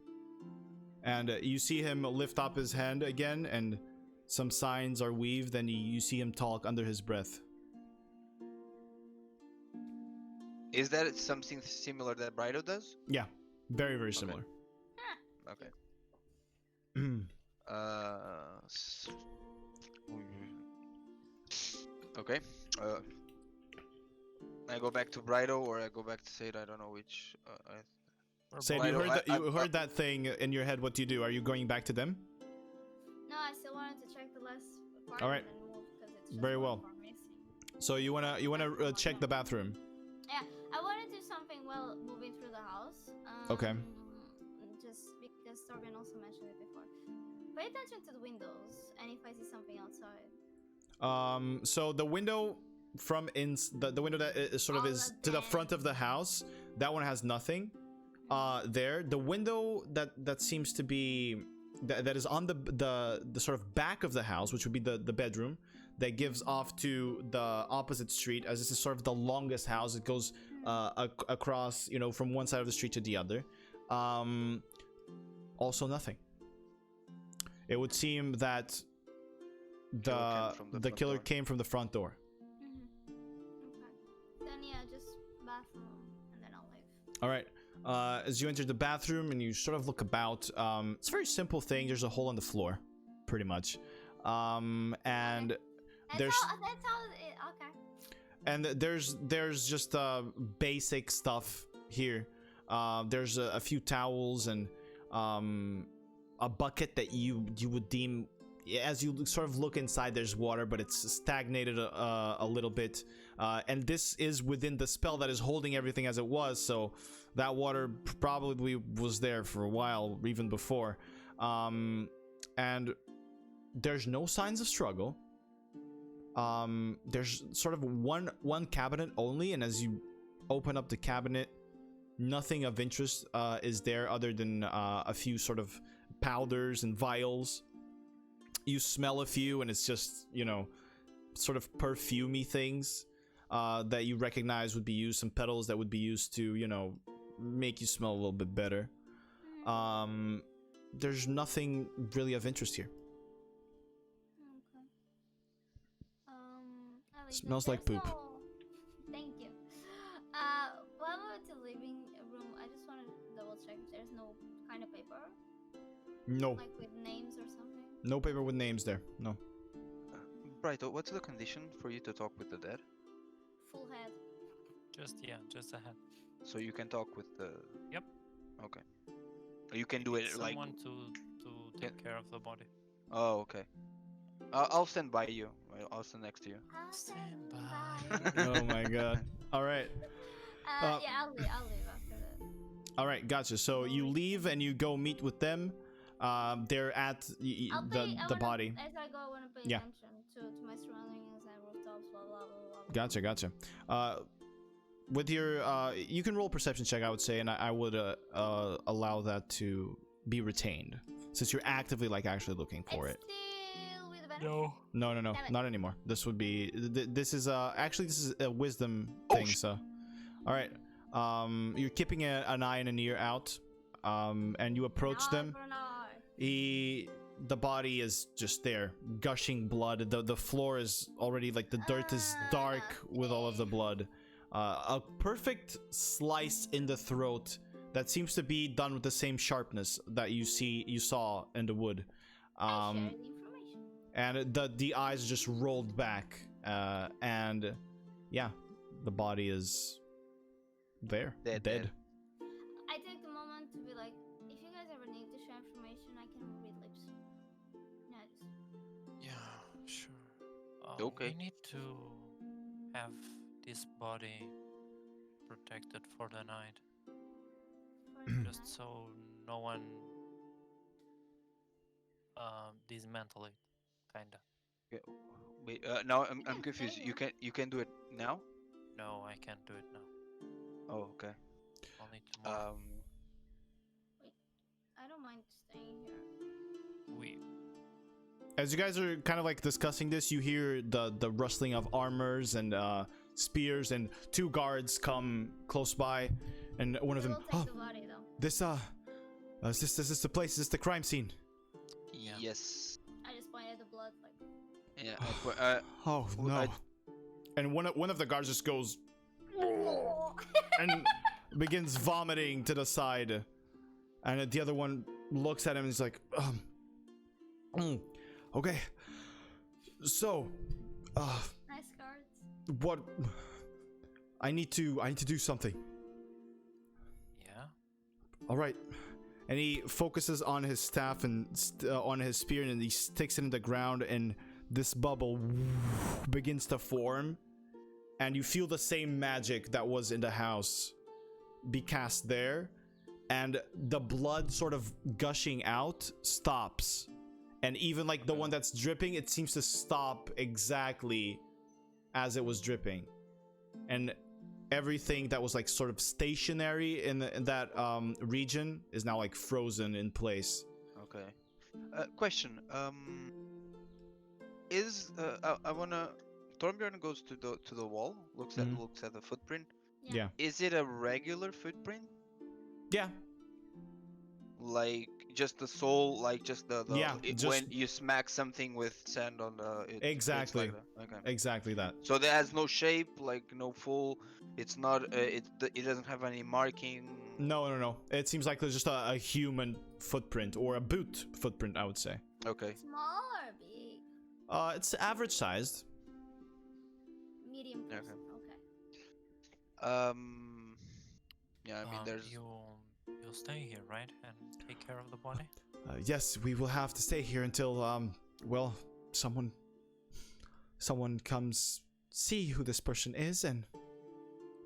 A: And you see him lift up his hand again, and some signs are weaved, and you see him talk under his breath.
E: Is that something similar that Brido does?
A: Yeah, very, very similar.
E: Okay.
A: Mm.
E: S- Okay. I go back to Brido or I go back to Sade. I don't know which.
B: We're
A: Say,
B: both-
A: you heard
E: I-
A: that? You
E: I-
A: heard that thing in your head. What do you do? Are you going back to them?
C: No, I still wanted to check the last part.
A: All right.
C: And then move, 'cause it's just
A: Very
C: one
A: well.
C: more missing.
A: So you wanna check the bathroom?
C: Yeah, I want to do something while moving through the house.
A: Okay.
C: Just because Torbjorn also mentioned it before. Pay attention to the windows, and if I see something outside.
A: So the window from the window that is sort of
C: Oh,
A: is
C: the
A: to the
C: den.
A: front of the house, that one has nothing. There, the window that seems to be that is on the sort of back of the house, which would be the bedroom, that gives off to the opposite street, as this is sort of the longest house. It goes across, from one side of the street to the other. Also nothing. It would seem that the killer came from the front door.
C: Okay. Then yeah, just bathroom, and then I'll leave.
A: All right. As you enter the bathroom and you sort of look about, it's a very simple thing. There's a hole in the floor, pretty much, and there's
C: Okay.
A: and there's just basic stuff here. There's a few towels and a bucket that you would deem, as you sort of look inside, there's water, but it's stagnated a little bit, and this is within the spell that is holding everything as it was, so that water probably was there for a while, even before, and there's no signs of struggle. There's sort of one cabinet only, and as you open up the cabinet, nothing of interest is there other than a few sort of powders and vials. You smell a few, and it's just, you know, sort of perfumey things that you recognize would be used, some petals that would be used to, you know, make you smell a little bit better. There's nothing really of interest here.
C: Okay. Alicia,
A: Smells like
C: there's
A: poop.
C: Thank you. While we went to living room, I just wanted to double check if there's no kind of paper,
A: No,
C: like with names or something.
A: no paper with names there. No.
E: Brighto, what's the condition for you to talk with the dead?
C: Full head.
B: Just a head.
E: So you can talk with the...
B: Yep.
E: Okay. You can
B: We
E: do
B: need
E: it like...
B: someone to take care of the body.
E: Oh, okay. I'll stand by you. I'll stand next to you.
C: I'll
B: Stand
C: by.
A: Oh my god. All right.
C: Yeah, I'll leave after that.
A: All right, gotcha. So you leave and you go meet with them. They're at the body.
C: As I go, I want to pay
A: Yeah.
C: attention to my surroundings and rooftops, blah blah blah blah.
A: Gotcha. With your you can roll perception check, I would say, and I would allow that to be retained since you're actively like actually looking for it.
C: Still with advantage?
B: No.
A: No,
C: Damn it.
A: not anymore. This would be this is actually this is a wisdom
E: Oh,
A: thing. So, all right. You're keeping an eye and an ear out, and you approach them.
C: For an hour.
A: The body is just there, gushing blood. The floor is already like the dirt is dark with all of the blood. A perfect slice in the throat that seems to be done with the same sharpness that you saw in the wood.
C: I share the information.
A: And the eyes just rolled back, and yeah, the body is there, dead.
C: I take the moment to be like, if you guys ever need to share information, I can read lips. No, just
B: Yeah, sure.
E: Okay.
B: We need to have this body protected for the night,
C: for the
B: just
C: night.
B: so no one dismantle it, kinda.
E: Okay. Wait, now I'm
C: can
E: confused.
C: stay
E: You can do it now?
B: No, I can't do it now.
E: Oh, okay.
B: Only tomorrow.
C: I don't mind staying here.
B: We
A: As you guys are kind of like discussing this, you hear the rustling of armors and spears, and two guards come close by, and one of them,
C: We'll take the body though.
A: this is this the place? Is this the crime scene?
B: Yeah.
E: Yes.
C: I just pointed at the blood like.
E: Yeah.
A: Oh
E: Well,
A: no!
E: I-
A: And one of the guards just goes and begins vomiting to the side, and the other one looks at him and is like, okay, so,
C: Nice cards.
A: what? I need to do something.
B: Yeah.
A: All right. And he focuses on his staff and on his spear, and he sticks it in the ground, and this bubble begins to form, and you feel the same magic that was in the house be cast there, and the blood sort of gushing out stops, and even like the one that's dripping, it seems to stop exactly as it was dripping, and everything that was like sort of stationary in that region is now like frozen in place.
E: Okay. Question. I wanna. Torbjorn goes to the wall. Looks at the footprint.
A: Yeah.
E: Is it a regular footprint?
A: Yeah.
E: Like just the sole, like just the
A: Yeah, just-
E: when you smack something with sand on the it creates
A: Exactly.
E: like that. Okay.
A: Exactly that.
E: So there has no shape, like no full. It's not. It doesn't have any marking.
A: No. It seems like there's just a human footprint or a boot footprint, I would say.
E: Okay.
C: Small or big?
A: It's average sized.
C: Medium
E: Okay.
C: person. Okay.
E: Yeah, I mean, there's.
B: You'll stay here, right, and take care of the body.
A: Yes, we will have to stay here until well, someone comes see who this person is and.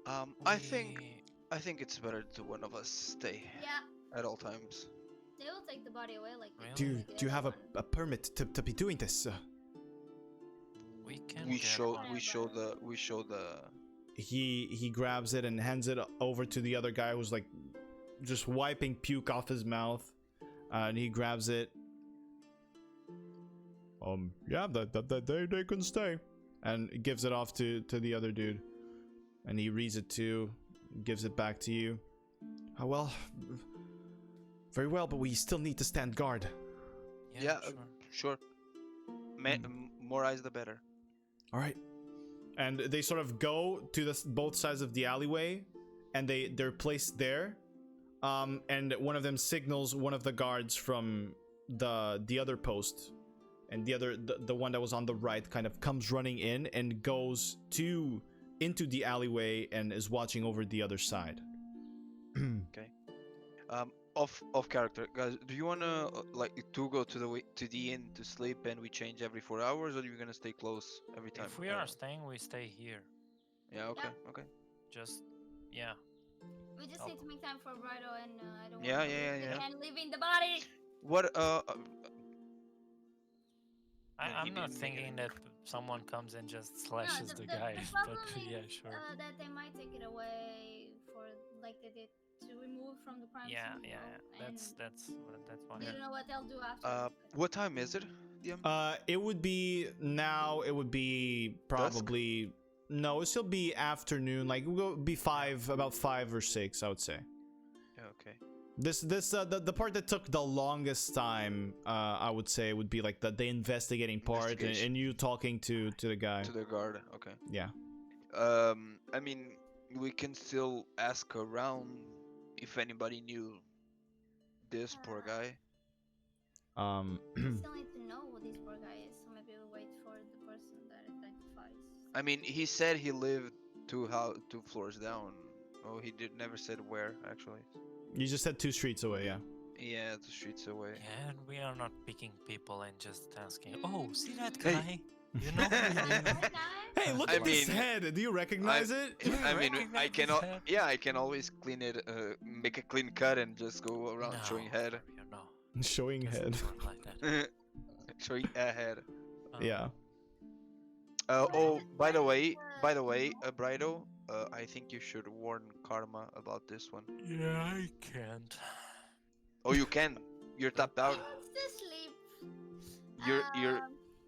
E: I think it's better to one of us stay
C: Yeah,
E: at all times.
C: they will take the body away like. they
B: Really?
C: take
A: Do you have
C: everyone.
A: a permit to be doing this?
B: We can.
E: We
B: get
E: show
B: one.
E: we show the.
A: He grabs it and hands it over to the other guy who's like just wiping puke off his mouth, and he grabs it. Yeah, they can stay, and gives it off to the other dude, and he reads it too, gives it back to you. Oh, well, very well, but we still need to stand guard.
E: Yeah,
B: sure.
E: Sure. More eyes the better.
A: All right. And they sort of go to both sides of the alleyway, and they're placed there. And one of them signals one of the guards from the other post, and the one that was on the right kind of comes running in and goes into the alleyway and is watching over the other side.
E: Okay. Off character, guys. Do you wanna like to go to the inn to sleep and we change every 4 hours, or are you gonna stay close every time?
B: If we are staying, we stay here.
E: Yeah. Okay.
C: Yeah.
E: Okay.
B: Just, yeah.
C: We just
B: Oh.
C: need to make time for Brido, and I don't
E: Yeah,
C: want
E: yeah.
C: and leaving the body.
E: What?
B: I'm not
E: didn't make it
B: thinking
E: in.
B: that someone comes and just
C: No,
B: slashes the guy,
C: the
B: but
C: problem is
B: yeah, sure.
C: that they might take it away for like they did to remove from the crime
B: Yeah,
C: scene.
B: yeah,
C: And
B: that's why.
C: you don't know what they'll do after.
E: What time is it? DM?
A: It would be now. It would be probably no. It'll still be afternoon. Like it will be about 5 or 6, I would say.
E: Yeah. Okay.
A: The part that took the longest time, I would say, would be like the investigating part
E: Investigation.
A: and you talking to the guy.
E: To the guard. Okay.
A: Yeah.
E: I mean, we can still ask around if anybody knew this poor guy.
C: We still need to know who this poor guy is, so maybe we'll wait for the person that identifies.
E: I mean, he said he lived two floors down. Oh, he never said where actually.
A: You just said 2 streets away, yeah.
E: Yeah, 2 streets away.
B: Yeah, and we are not picking people and just asking, oh, see that
E: Hey.
B: guy? You know who he is?"
C: That guy?
A: Hey, look
E: I
A: at this
E: mean,
A: head. Do you recognize it?
B: Do you
E: I mean, I
B: recognize
E: can
B: his head?
E: yeah, I can always clean it, make a clean cut and just go around
B: No,
E: showing head,
B: Fabio, no.
A: Showing
B: Doesn't
A: head.
B: work like that.
E: showing a head.
A: Yeah.
E: Oh, by the way, Brido, I think you should warn Karma about this one.
B: Yeah, I can't.
E: Oh, you can. You're tapped
C: He
E: out.
C: wants to sleep.
E: You're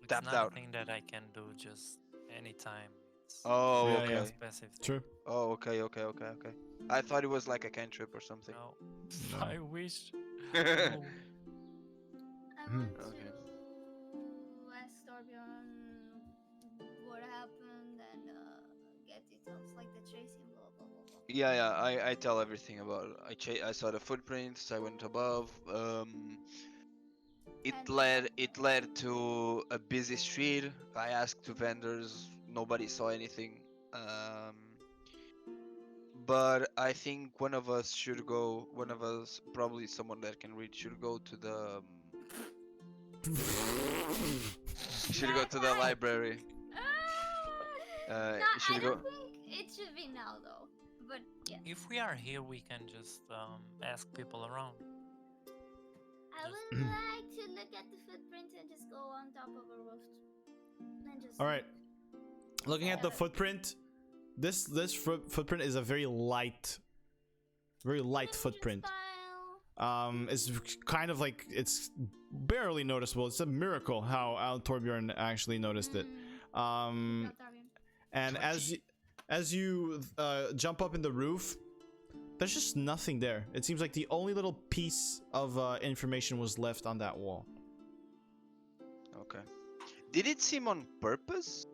B: It's
E: tapped
B: not
E: out.
B: a thing that I can do just anytime. It's
E: Oh,
A: Yeah,
E: okay.
A: yeah.
B: a specific thing.
A: True.
E: Oh, okay. I thought it was like a cantrip or something.
B: No.
A: No.
B: I wish. No.
C: I
A: Hmm.
C: want
E: Okay.
C: to ask Torbjorn what happened and get details like the chasing, blah blah blah blah.
E: Yeah. I tell everything about it. I saw the footprints. I went above. It led to a busy street. I asked to vendors. Nobody saw anything. But I think one of us should go. One of us, probably someone that can read, should go to the. Should go to the library.
C: No,
E: Should
C: I
E: go.
C: don't think it should be now though. But yeah,
B: If we are here, we can just ask people around.
C: I would like to look at the footprint and just go on top of a roof and just.
A: All right. Looking at the
C: Yeah.
A: footprint, this footprint is a very light footprint.
C: Style.
A: It's kind of like it's barely noticeable. It's a miracle how Torbjorn actually noticed it.
C: Go, Torbjorn.
A: And as you jump up in the roof, there's just nothing there. It seems like the only little piece of information was left on that wall.
E: Okay. Did it seem on purpose?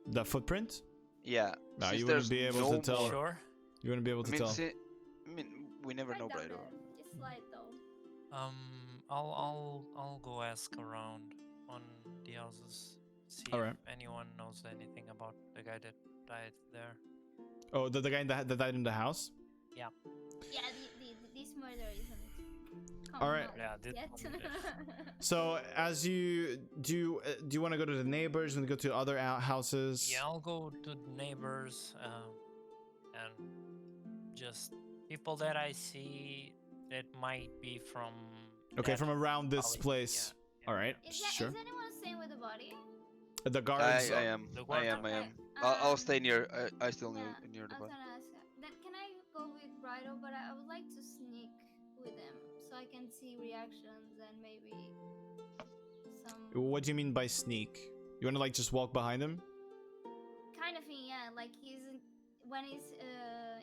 A: The footprint?
E: Yeah.
A: Nah,
E: since
A: you wouldn't
E: there's
A: be able
E: no
A: to tell.
E: more-
B: Sure.
A: You wouldn't be able to
E: I mean,
A: tell.
E: I mean, we never
C: Right
E: know,
C: down
E: right?
C: there. Just slide though.
B: I'll go ask around on the houses. See
A: Alright.
B: if anyone knows anything about the guy that died there.
A: Oh, the guy that died in the house?
C: Yeah, this murder isn't.
A: All right.
B: Yeah, this
C: Yet.
B: one is.
A: So as you do you want to go to the neighbors and go to other houses?
B: Yeah, I'll go to the neighbors and just people that I see that might be from.
A: Okay,
B: that
A: from around this
B: alley.
A: place.
B: Yeah,
A: All right,
C: Is
A: sure.
C: anyone staying with the body?
A: The guards.
E: I am.
B: The
E: I
B: guards
E: am.
B: are-
E: I am.
C: Okay,
E: I'll stay near. I still
C: Yeah,
E: near the
C: I was
E: bar.
C: gonna ask. Then can I go with Brido? But I would like to sneak with them so I can see reactions and maybe some
A: What do you mean by sneak? You want to like just walk behind him?
C: kind of thing. Yeah, like when he's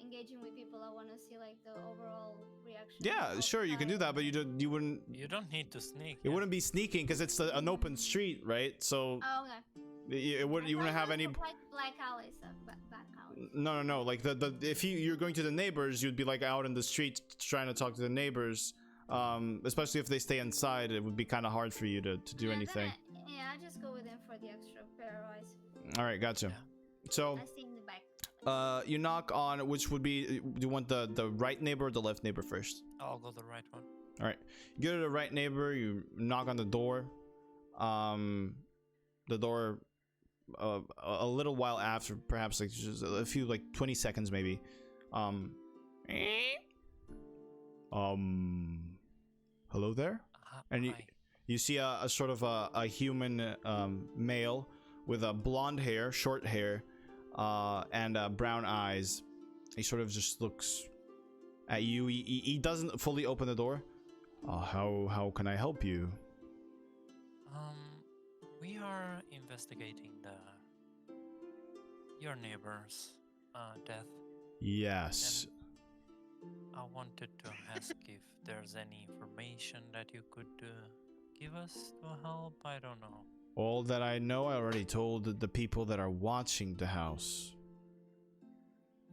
C: engaging with people, I want to see like the overall reaction.
A: Yeah,
C: of
A: sure, you can do that, but you wouldn't.
B: You don't need to sneak.
A: It wouldn't be sneaking because it's an open street, right? So
C: Oh, okay.
A: it wouldn't. You
C: I
A: wouldn't
C: thought
A: have
C: it
A: any.
C: was like black alleys, back alleys.
A: No. Like the if you're going to the neighbors, you'd be like out in the street trying to talk to the neighbors. Especially if they stay inside, it would be kind of hard for you to do
C: Yeah,
A: anything.
C: Yeah, I just go with them for the extra pair of eyes.
A: All right, gotcha.
B: Yeah.
A: So
C: I stay in the back.
A: you knock on, which would be, do you want the right neighbor or the left neighbor first?
B: I'll go the right one.
A: All right, you go to the right neighbor, you knock on the door. The door a little while after, perhaps like just a few, like 20 seconds maybe. Hello there? And
B: Hi.
A: you see a sort of a human male with a blonde hair, short hair, and brown eyes. He sort of just looks at you. He doesn't fully open the door. How can I help you?
B: We are investigating your neighbor's death.
A: Yes.
B: I wanted to ask if there's any information that you could give us to help. I don't know.
A: All that I know, I already told the people that are watching the house.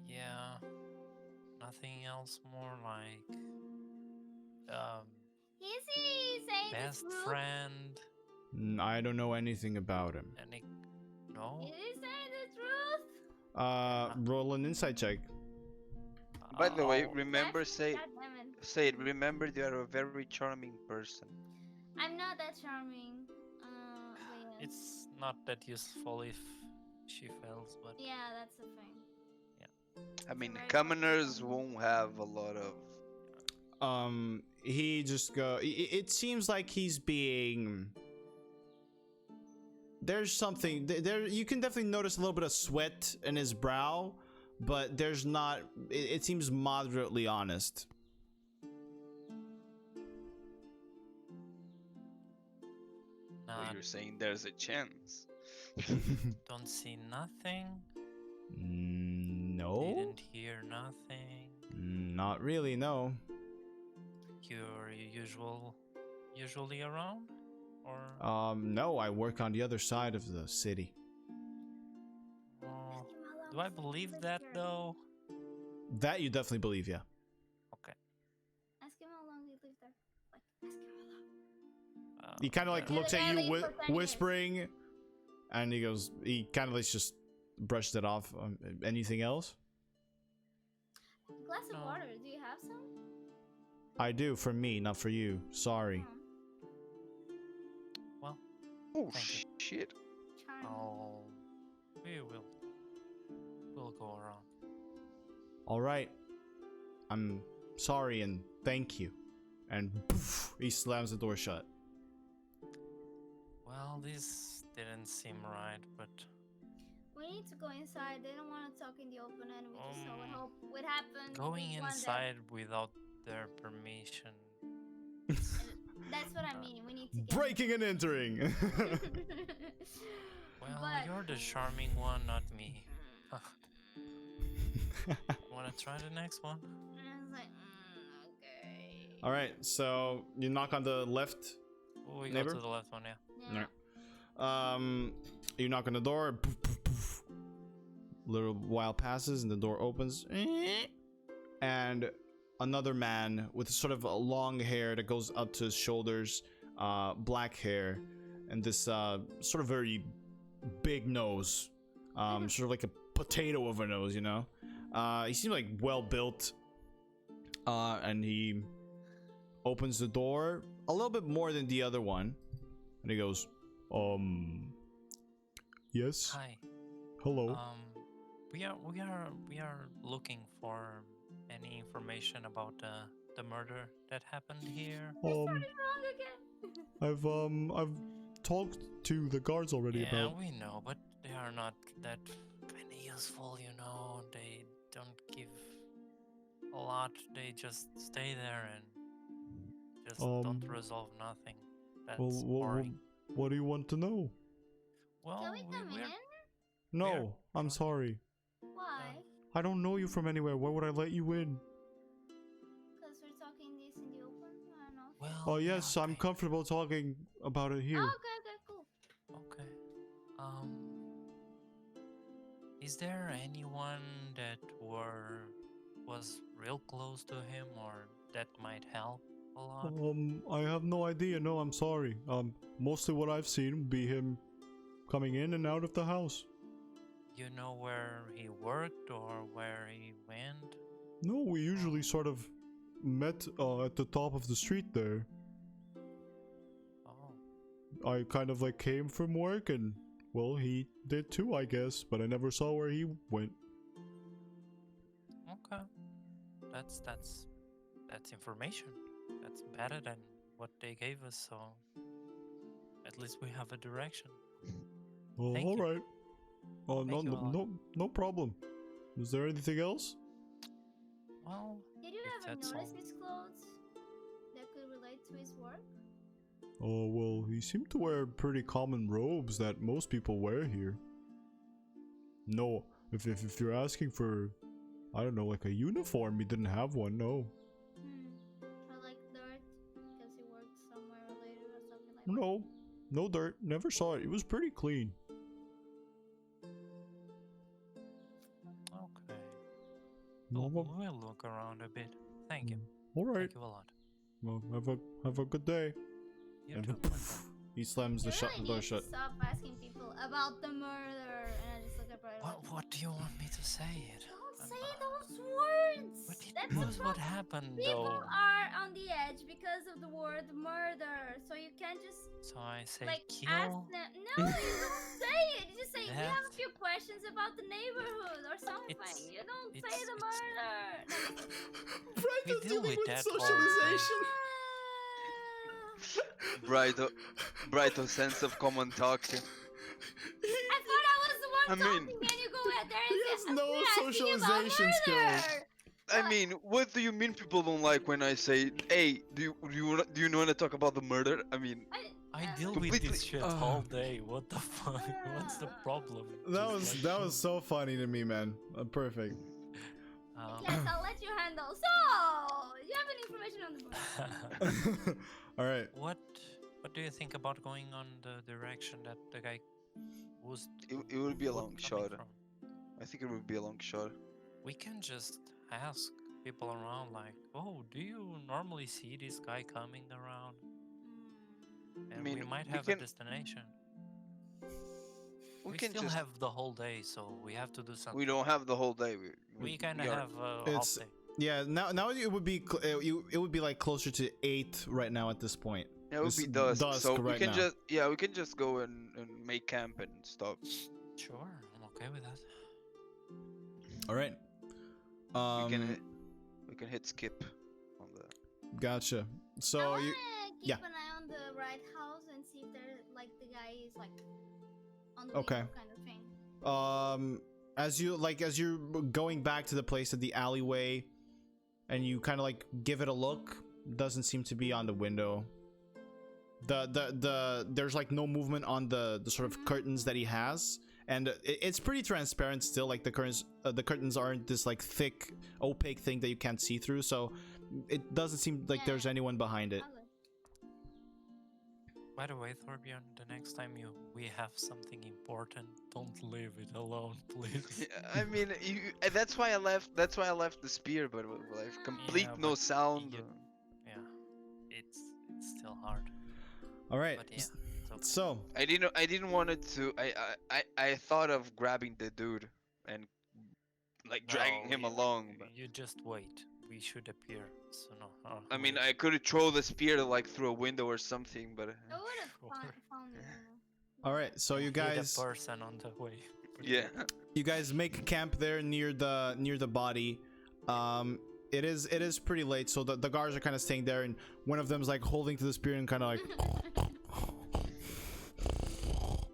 B: Yeah. Nothing else more like
C: Is he saying
B: best
C: the truth?
B: friend.
A: I don't know anything about him.
B: Any no?
C: Is he saying the truth?
A: Roll an insight check.
E: By the way,
B: Oh,
E: remember,
C: Actually,
E: say
C: goddammit.
E: it. Remember, you are a very charming person.
C: I'm not that charming. But yeah.
B: it's not that useful if she fails, but
C: Yeah, that's the thing.
E: I mean,
C: Very
E: commoners
C: charming.
E: won't have a lot of.
A: He just go. It seems like he's being. There's something there. You can definitely notice a little bit of sweat in his brow, but there's not. It seems moderately honest.
E: So
B: nah,
E: you're saying there's a chance.
B: don't see nothing.
A: No,
B: Didn't hear nothing.
A: not really. No.
B: You're usually around, or
A: No. I work on the other side of the city.
B: oh,
C: Ask him how long
B: do I
C: he's
B: believe
C: lived
B: that
C: here.
B: though?
A: That you definitely believe, yeah.
B: Okay.
C: Ask him how long he lived there. Like, ask him how long.
A: He kind of like
B: yeah.
A: looks at you,
C: Literally for 10 years.
A: whispering, and he goes. He kind of like just brushed it off. Anything else?
C: Glass of
B: No.
C: water. Do you have some?
A: I do, for me, not for you. Sorry.
B: Well,
E: Oh
B: Thank you.
E: shit!
C: Charming.
B: we'll go around.
A: All right. I'm sorry and thank you. And poof, he slams the door shut.
B: Well, this didn't seem right, but
C: We need to go inside. They don't want to talk in the open, and we just saw
B: Um,
C: what happened.
B: going
C: with one
B: inside without their permission.
C: That's what I mean. We need to get.
A: Breaking and entering.
B: Well,
C: But-
B: you're the charming one, not me. wanna try the next one?
C: And I was like, okay.
A: All right, so you knock on the left.
B: Oh, we
A: Neighbor?
B: go to the left one, yeah.
C: Yeah.
A: Alright. You knock on the door. Poof, poof, poof. Little while passes and the door opens. And another man with sort of a long hair that goes up to his shoulders, black hair, and this sort of very big nose, sort of like a potato of a nose, you know. He seems like well built, and he opens the door a little bit more than the other one, and he goes, yes,
B: Hi.
A: hello.
B: We are looking for any information about the murder that happened here.
C: Wrong again.
A: I've talked to the guards already
B: Yeah, we know, but they are not that kind of useful, you know. They don't give a lot. They just stay there and just don't resolve nothing. That's boring.
A: what do you want to know?
B: Well,
C: Can we come
B: we're
C: in?
A: No, I'm sorry.
C: Why?
A: I don't know you from anywhere. Why would I let you in?
C: Because we're talking this in the open? I don't know.
B: well.
A: Oh yes,
B: yeah,
A: I'm
B: okay.
A: comfortable talking about it here.
C: Oh, okay, cool.
B: Okay. Is there anyone that was real close to him or that might help a lot?
A: I have no idea. No, I'm sorry. Mostly what I've seen would be him coming in and out of the house.
B: You know where he worked or where he went?
A: No, we usually sort of met at the top of the street there.
B: Oh,
A: I kind of like came from work and, well, he did too, I guess, but I never saw where he went.
B: okay. That's information. That's better than what they gave us, so at least we have a direction.
A: Oh,
B: Thank
A: all
B: you.
A: right. Oh,
B: Thank you a lot.
A: no problem. Is there anything else?
B: Well,
C: Did you
B: if
C: ever
B: that's
C: notice
B: all.
C: his clothes that could relate to his work?
A: Oh, well, he seemed to wear pretty common robes that most people wear here. No, if you're asking for, I don't know, like a uniform, he didn't have one, no.
C: Or like dirt because he worked somewhere related or something like that?
A: No, no dirt, never saw it. It was pretty clean.
B: Okay.
A: No,
B: We'll look around a bit. Thank you.
A: all right.
B: Thank you a lot.
A: Well, have a good day.
B: You
A: And
B: too, my friend.
A: he slams
C: You
A: the
C: really
A: door
C: need
A: shut.
C: to stop asking people about the murder. And I just look at Brian.
B: What do you want me to say it?
C: Don't say those words. That's the
B: What
C: problem.
B: happened
C: People
B: though?
C: are on the edge because of the word murder. So you can't just
B: So I say
C: like ask
B: kill.
C: them. No, you don't say it. You just say we have a
B: That-
C: few questions about the neighborhood or something.
B: It's-
C: You don't say
B: it's-
C: the
B: it's-
C: murder.
B: We deal with that all
E: Brighto sense of common talking.
C: I thought I was the one
E: I mean-
C: talking, and you go out there and
A: He
C: say,
A: has no
C: "We're asking about
A: socialization
C: murder."
A: skills.
E: I mean, what do you mean people don't like when I say, "Hey, do you want to talk about the murder?" I mean,
B: I deal with
E: Completely-
B: this shit all day. What the fuck? What's the problem? Just like,
A: was so funny to me, man. Perfect.
C: Yes, I'll let you handle. So, you have any information on the murder?
A: All right.
B: What do you think about going on the direction that the guy was?
E: it would be a long
B: coming
E: shot.
B: from?
E: I think it would be a long shot.
B: We can just ask people around, like, oh, do you normally see this guy coming around? And we
E: mean,
B: might
E: we
B: have
E: can-
B: a destination.
E: We
B: We
E: can
B: still
E: just.
B: have the whole day, so we have to do something.
E: We don't have the whole day.
B: We kind
E: we
B: of
E: are-
B: have a
A: It's-
B: half day.
A: Yeah. Now it would be it would be like closer to 8 right now at this point.
E: Yeah, it would
A: It's
E: be dusk, so we
A: right
E: can
A: now.
E: we can just go and make camp and stop.
B: Sure, I'm okay with that.
A: All right.
E: We can hit skip on the.
A: Gotcha.
C: I
A: So
C: wanna
A: you
C: keep
A: yeah.
C: an eye on the right house and see if there, like, the guy is like on the
A: Okay.
C: window kind of thing.
A: as you're going back to the place at the alleyway, and you kind of like give it a look, doesn't seem to be on the window. There's like no movement on the sort of curtains that he has, and it's pretty transparent still. Like the curtains aren't this like thick, opaque thing that you can't see through. So it doesn't seem like there's anyone behind it.
B: By the way, Thorbjorn, the next time we have something important, don't leave it alone, please.
E: I mean, that's why I left. That's why I left the spear, but like complete
B: Yeah,
E: no
B: but
E: sound.
B: Yeah, it's still hard.
A: All right.
B: But yeah, it's okay.
A: So
E: I didn't want it to. I thought of grabbing the dude and like dragging him along. But
B: You just wait. We should appear soon.
E: I mean, I could throw the spear like through a window or something, but
C: I would have found you.
A: all right. So you guys.
B: Hit a person on the way.
E: yeah.
A: You guys make camp there near the body. It is pretty late, so the guards are kind of staying there, and one of them's like holding to the spear and kind of like.
C: Can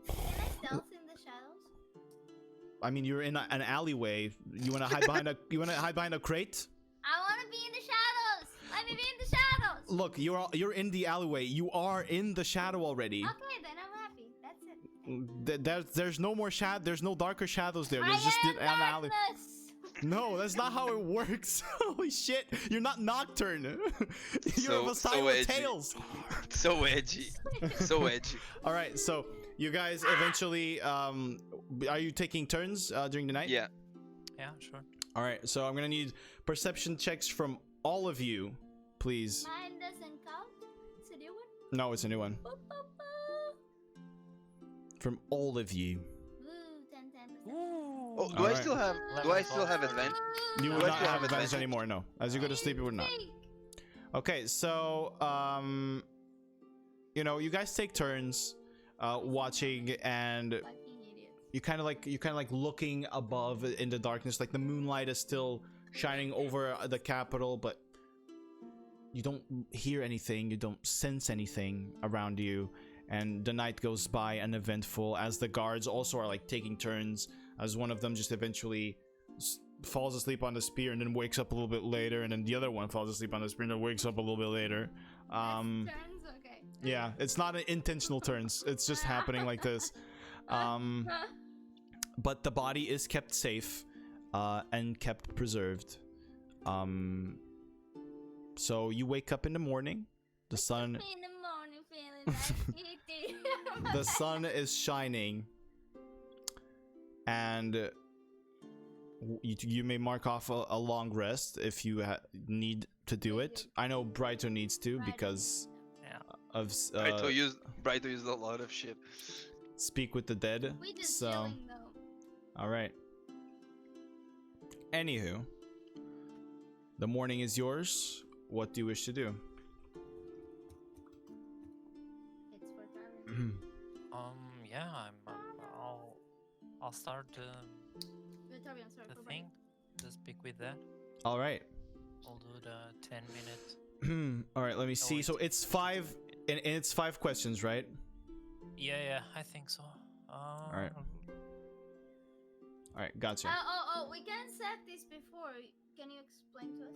C: I stealth in the shadows?
A: I mean, you're in an alleyway. You want to hide behind a crate?
C: I want to be in the shadows. Let me be in the shadows.
A: Look, you're in the alleyway. You are in the shadow already.
C: Okay, then I'm happy. That's it.
A: There's no more there's no darker shadows there.
C: I
A: There's just
C: am
A: an alley.
C: darkness.
A: No, that's not how it works. Holy shit! You're not Nocturne. You're
E: So
A: a Silent
E: edgy.
A: Tales.
E: So edgy. So edgy.
A: All right, so you guys eventually are you taking turns during the night?
E: Yeah.
B: Yeah, sure.
A: All right, so I'm gonna need perception checks from all of you, please.
C: Mine doesn't count. It's a new one.
A: No, it's a new one.
C: Boop, boop, boop.
A: From all of you.
C: Woo, 10%.
E: Oh, do I
A: Alright.
E: still have? Do I still have advantage?
A: You
E: Do
A: will
E: I
A: not
E: still
A: have
E: have
A: advantage
E: advantage?
A: anymore. No, as you go to sleep, you would not. Okay, so you know, you guys take turns watching, and
C: Fucking idiot.
A: you kind of like looking above in the darkness. Like the moonlight is still shining over the capital, but you don't hear anything, you don't sense anything around you, and the night goes by uneventful as the guards also are like taking turns, as one of them just eventually falls asleep on the spear and then wakes up a little bit later, and then the other one falls asleep on the spear and then wakes up a little bit later.
C: Turns, okay.
A: Yeah, it's not an intentional turns, it's just happening like this. But the body is kept safe and kept preserved. So you wake up in the morning, the sun
C: In the morning feeling like eating.
A: the sun is shining, and you may mark off a long rest if you need to do it. I know Brighto needs to because
B: Yeah.
A: of
E: Brighto used a lot of shit.
A: Speak with the Dead.
C: We just
A: So
C: chilling though.
A: all right. Anywho, the morning is yours. What do you wish to do?
C: It's for Darwin.
B: Yeah, I'll start
C: Wait, Darwin, I'm sorry
B: the
C: for
B: thing. Just speak with that.
A: All right.
B: I'll do the 10 minutes.
A: All right, let me see.
B: wait.
A: So it's 5 and it's 5 questions, right?
B: Yeah, I think so.
A: All right, gotcha.
C: We can set this before. Can you explain to us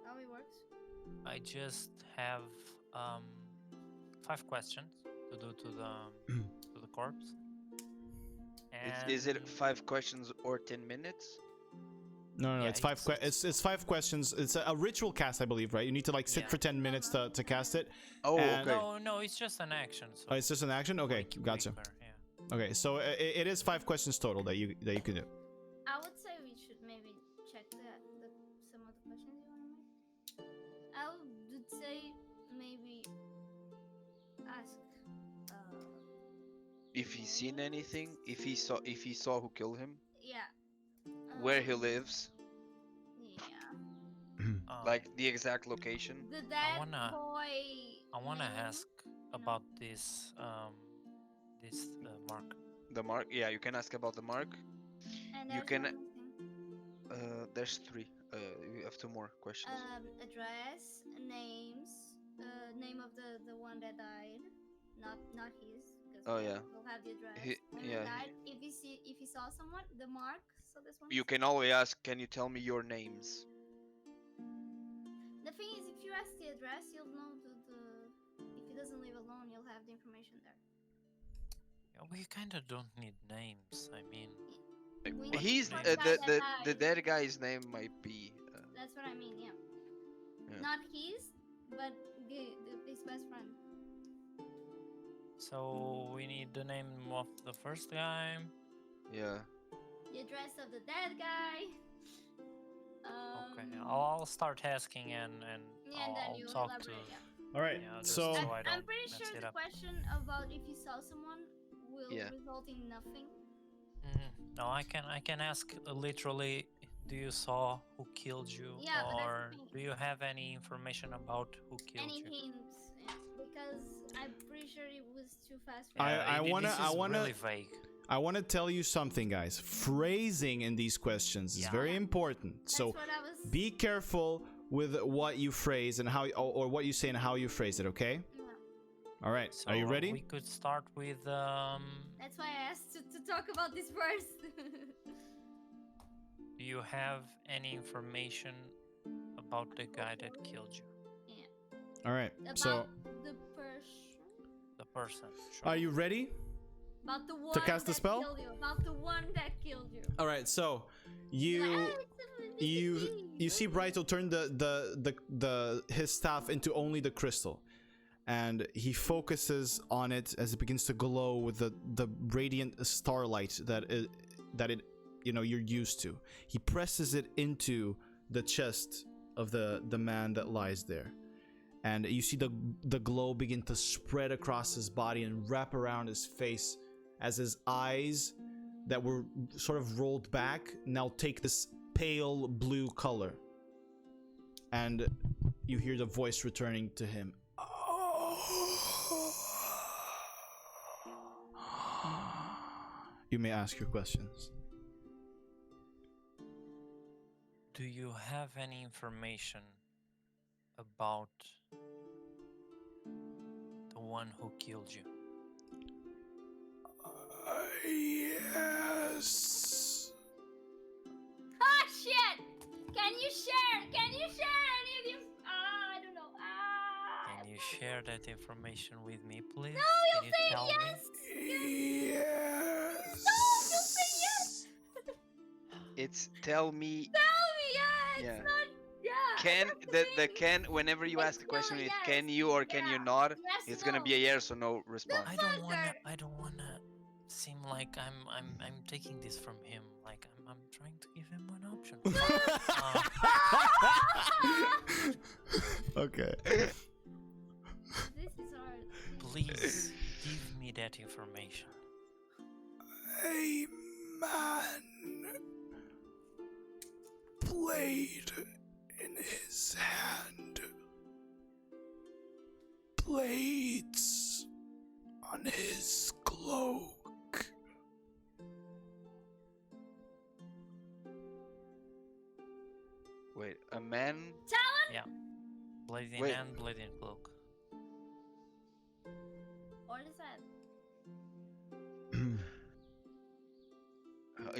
C: how it works?
B: I just have 5 questions to do to the corpse. And
E: Is it 5 questions or 10 minutes?
A: No,
B: Yeah,
A: it's 5 it's 5 questions. It's a ritual cast, I believe, right? You need to like sit
B: Yeah.
A: for 10 minutes to cast it.
E: Oh,
A: And-
E: okay.
B: No, it's just an action. So
A: Oh, it's just an action? Okay, gotcha.
B: quicker, yeah.
A: Okay, so it is 5 questions total that you can do.
C: I would say we should maybe check some of the questions you want to make. I would say maybe ask.
E: If he's seen anything, if he saw who killed him,
C: Yeah.
E: where he lives,
C: Yeah.
E: like the exact location.
C: The dead
B: wanna-
C: boy.
B: I wanna
C: name,
B: ask about this mark.
E: The mark. Yeah, you can ask about the mark.
C: And
E: you
C: there's
E: can-
C: one more thing.
E: There's 3. You have 2 more questions.
C: Address, names, name of the one that died, not his. 'Cause
E: Oh, yeah.
C: We'll have the address.
E: He-
C: When
E: yeah,
C: he died, if he saw someone, the mark. So this one.
E: You can always ask, can you tell me your names?
C: The thing is, if you ask the address, you'll know the. If he doesn't live alone, you'll have the information there.
B: Yeah, we kind of don't need names. I mean,
C: We need
E: He's
C: the
B: name
C: first guy
B: is-
C: that
E: the
C: died.
E: dead guy's name might be.
C: That's what I mean, yeah.
E: Yeah.
C: Not his, but his best friend.
B: so we need the name of the first guy.
E: Yeah.
C: The address of the dead guy.
B: Okay, I'll start asking and
C: Yeah, and then
B: I'll
C: you
B: talk
C: elaborate,
B: to.
C: yeah.
A: All right.
B: Yeah, just
A: So
B: so I don't
C: I'm pretty
B: mess
C: sure
B: it
C: the
B: up.
C: question about if you saw someone will
E: Yeah.
C: result in nothing.
B: No, I can ask literally. Do you saw who killed you,
C: Yeah, but that's
B: or
C: the thing.
B: do you have any information about who killed
C: Any
B: you?
C: hints? Yeah, because I'm pretty sure it was too fast for
A: I-
C: you.
A: I wanna-
B: This
A: I
B: is
A: wanna-
B: really vague.
A: I want to tell you something, guys. Phrasing in these questions is
B: Yeah.
A: very important.
C: That's
A: So
C: what I was.
A: be careful with what you phrase and how, or what you say and how you phrase it. Okay.
C: Yeah.
A: All right.
B: So
A: Are you ready?
B: We could start with
C: That's why I asked to talk about this first.
B: do you have any information about the guy that killed you?
C: Yeah.
A: All right.
C: About
A: So
C: the person.
B: The person. Sure.
A: are you ready?
C: About the one
A: To cast the
C: that
A: spell?
C: killed you. About the one that killed you.
A: All right. So
C: You're
A: you.
C: like, "Ah, it's a
A: You
C: BCP."
A: you see Brighto turn the his staff into only the crystal, and he focuses on it as it begins to glow with the radiant starlight that it you're used to. He presses it into the chest of the man that lies there, and you see the glow begin to spread across his body and wrap around his face as his eyes that were sort of rolled back now take this pale blue color, and you hear the voice returning to him. You may ask your questions.
B: Do you have any information about the one who killed you?
A: Yes.
C: Ah, shit! Can you share? Can you share any of you? I don't know.
B: Can you share that information with me, please?
C: No, you
B: Can you
C: say
B: tell
C: yes.
A: Yes.
C: No, you say yes.
E: It's tell me.
C: Tell me, yeah. It's
E: Yeah.
C: not. Yeah.
E: Can
C: that's
E: the
C: thing.
E: can whenever you
C: It's
E: ask a question,
C: still a
E: it's
C: yes.
E: can you or can you
C: Yeah.
E: not?
C: Yes,
E: It's gonna
C: no.
E: be a yes or no response.
B: I don't
C: Fucker.
B: wanna seem like I'm taking this from him. Like I'm trying to give him one option.
A: Okay.
C: This is hard.
B: Please give me that information.
A: A man, blade in his hand, blades on his cloak.
E: Wait, a man?
B: Blade in
E: Wait.
B: hand, blade in cloak.
C: What is that?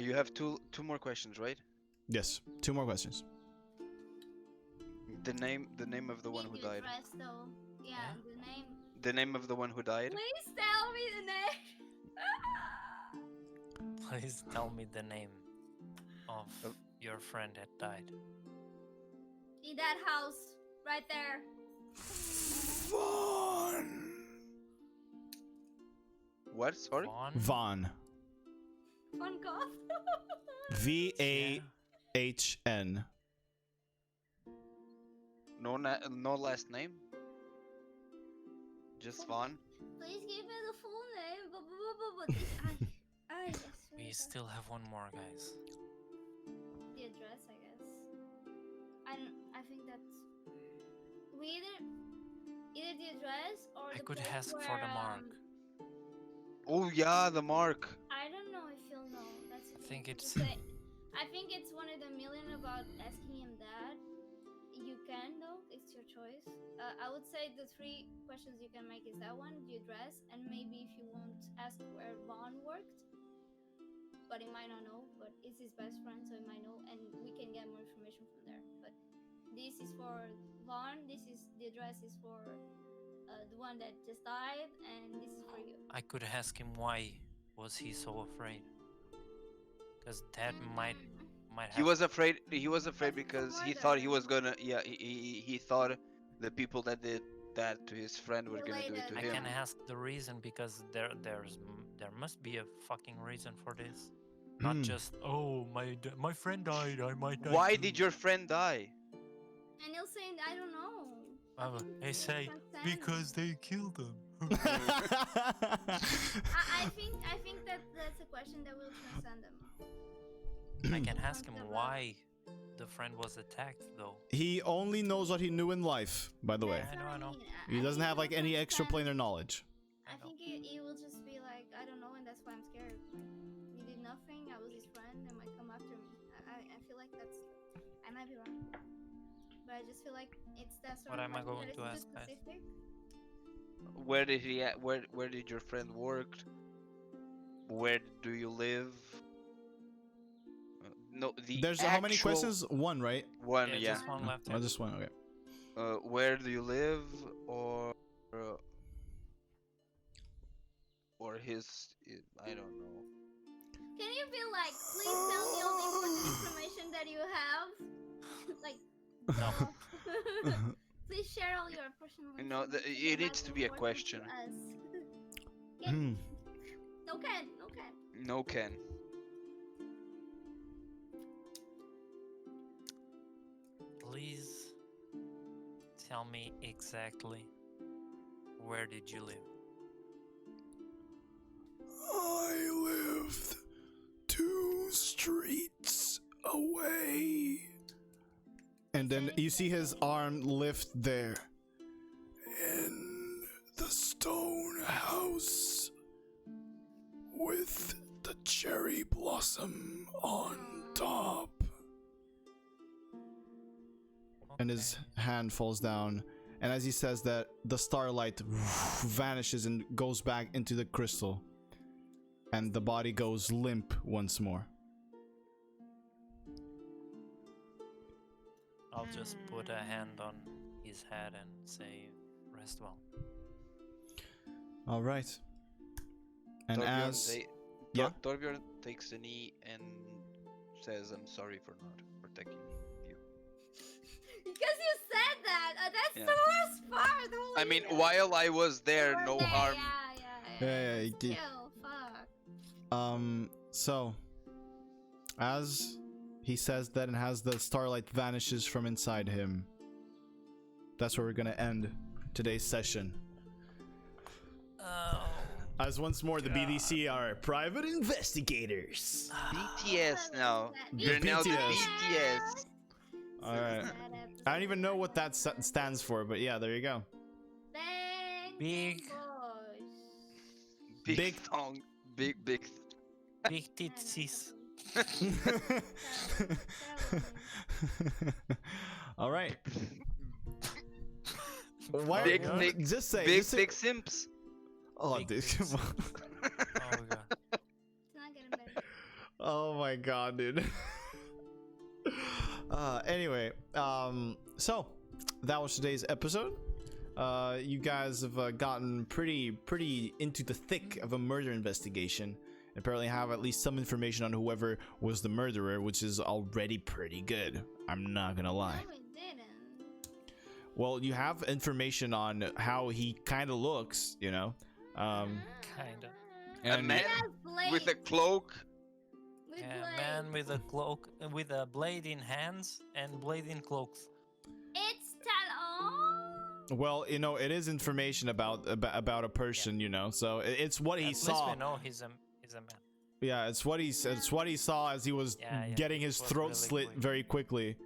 E: You have two more questions, right?
A: Yes, 2 more questions.
E: The name of the one
C: Need
E: who
C: the
E: died.
C: address, though. Yeah,
B: Yeah.
C: the name.
E: The name of the one who died.
C: Please tell me the name.
B: Please tell me the name of
E: Of-
B: your friend that died.
C: In that house, right there.
A: Vaughn.
E: What? Sorry.
B: Vaughn?
A: Vaughn.
C: Fun cough.
A: VAHN.
E: No last name. Just Vaughn.
C: Please give me the full name. But this, I yes.
B: We still have one more, guys.
C: The address, I guess. I think that's we either the address or
B: I
C: the
B: could
C: place
B: ask for
C: where,
B: the mark.
E: Oh yeah, the mark.
C: I don't know if you'll know. That's the
B: I
C: thing.
B: think it's-
C: I think it's one of the million about asking him that. You can though. It's your choice. I would say the 3 questions you can make is that one, the address, and maybe if you want ask where Vaughn worked. But he might not know. But it's his best friend, so he might know, and we can get more information from there. But this is for Vaughn. This is the address is for the one that just died, and this is for you.
B: I could ask him why was he so afraid? Because that might
E: He
B: have.
E: was afraid. He was afraid
C: Because
E: because
C: it's a
E: he thought he
C: murder.
E: was gonna. Yeah, he thought the people that did that to his friend were gonna do it to
C: Related,
B: I
E: him.
B: can ask the reason because there must be a fucking reason for this. Not just oh my friend died, I might die.
E: Why
B: too."
E: did your friend die?
C: And he'll say, I don't know.
B: They say
C: Transcend.
B: because they killed him.
C: I think that that's a question that will transcend them.
B: I can ask him
C: Something about-
B: why the friend was attacked though.
A: He only knows what he knew in life, by the way.
C: That's what
B: I know.
C: mean.
A: He
C: I
A: doesn't
C: think
A: have like
C: he'll
A: any
C: transcend-
A: extraplanar knowledge.
C: I think he will just be like, I don't know, and that's why I'm scared. Like, you did nothing. I was his friend, and might come after me. I feel like that's. I might be wrong, but I just feel like it's that sort
B: What
C: of
B: am I
C: question
B: going
C: that
B: to
C: is too
B: ask, guys?
C: specific.
E: Where did he? Where did your friend work? Where do you live? No, the
A: There's how many
E: actual
A: questions? One, right?
E: One,
B: Yeah,
E: yeah.
B: just one left.
A: Oh, just one. Okay.
E: Where do you live, or his? I don't know.
C: Can you be like, please tell me all the important information that you have? Like,
B: No.
C: please share all your personal
E: You know,
C: information
E: it
C: that
E: needs
C: might
E: to
C: be
E: be a
C: important
E: question.
C: to us.
A: Hmm.
C: No can, no can.
E: No, Ken.
B: Please tell me exactly where did you live?
A: I lived 2 streets away. And then you see his arm lift there. In the stone house with the cherry blossom on top. And his hand falls down. And as he says that, the starlight vanishes and goes back into the crystal. And the body goes limp once more.
B: I'll just put a hand on his head and say, rest well.
A: All right. And
E: Torbjorn,
A: as yeah,
E: Torbjorn takes a knee and says, "I'm sorry for not protecting you."
C: Because you said that. That's
E: Yeah.
C: the worst part. Holy
E: I mean,
C: shit.
E: while I was there,
C: You were
E: no
C: there,
E: harm.
C: Yeah,
A: you did.
C: Still, fuck.
A: So as he says that and as the starlight vanishes from inside him, that's where we're gonna end today's session.
B: Oh.
A: As once more the
B: God.
A: BDC are private investigators.
E: BTS
C: What
E: now.
C: was that?
E: You're now the
A: BTS.
E: BTS.
A: All right.
C: That
A: I don't even know
C: episode.
A: what that stands for, but yeah, there you go.
C: Thank
B: Big.
C: you, boys.
E: Big
A: Big-
E: tongue. Big.
B: Big
C: Man,
B: titties.
A: All right. Why?
E: Big,
B: God.
E: big,
A: Just say.
E: Big,
A: just say-
E: big simps.
A: Oh,
B: Big
A: dude, come on.
B: Oh god.
C: It's not getting better.
A: Oh my god, dude. Anyway, so that was today's episode. You guys have gotten pretty into the thick of a murder investigation. Apparently have at least some information on whoever was the murderer, which is already pretty good. I'm not gonna lie.
C: No, we didn't.
A: Well, you have information on how he kind of looks, you know.
B: Kinda.
E: A
A: And
E: man with a cloak.
C: With
B: Yeah,
C: blades.
B: man with a cloak, with a blade in hands and blade in cloaks.
C: It's Talon.
A: well, you know, it is information about a person, you know. So it's what he
B: At
A: saw.
B: least we know he's a man.
A: Yeah, it's what he saw as he was
B: Yeah,
A: getting
B: it
A: his
B: was
A: throat
B: really
A: slit
B: quick.
A: very quickly.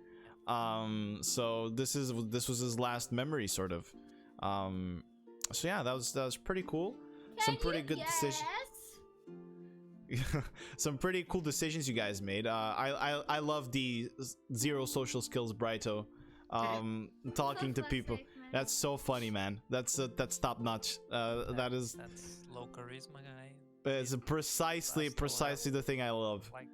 A: So this was his last memory, sort of. So yeah, that was pretty cool. Some
C: Can
A: pretty
C: you
A: good decisions.
C: guess?
A: Some pretty cool decisions you guys made. I love the zero social skills Brighto. Talking to people.
C: Dyslexic, man.
A: That's so funny, man. That's top notch. That is
B: That's low charisma guy.
A: it's precisely
B: I still have-
A: the thing I love.
B: Like,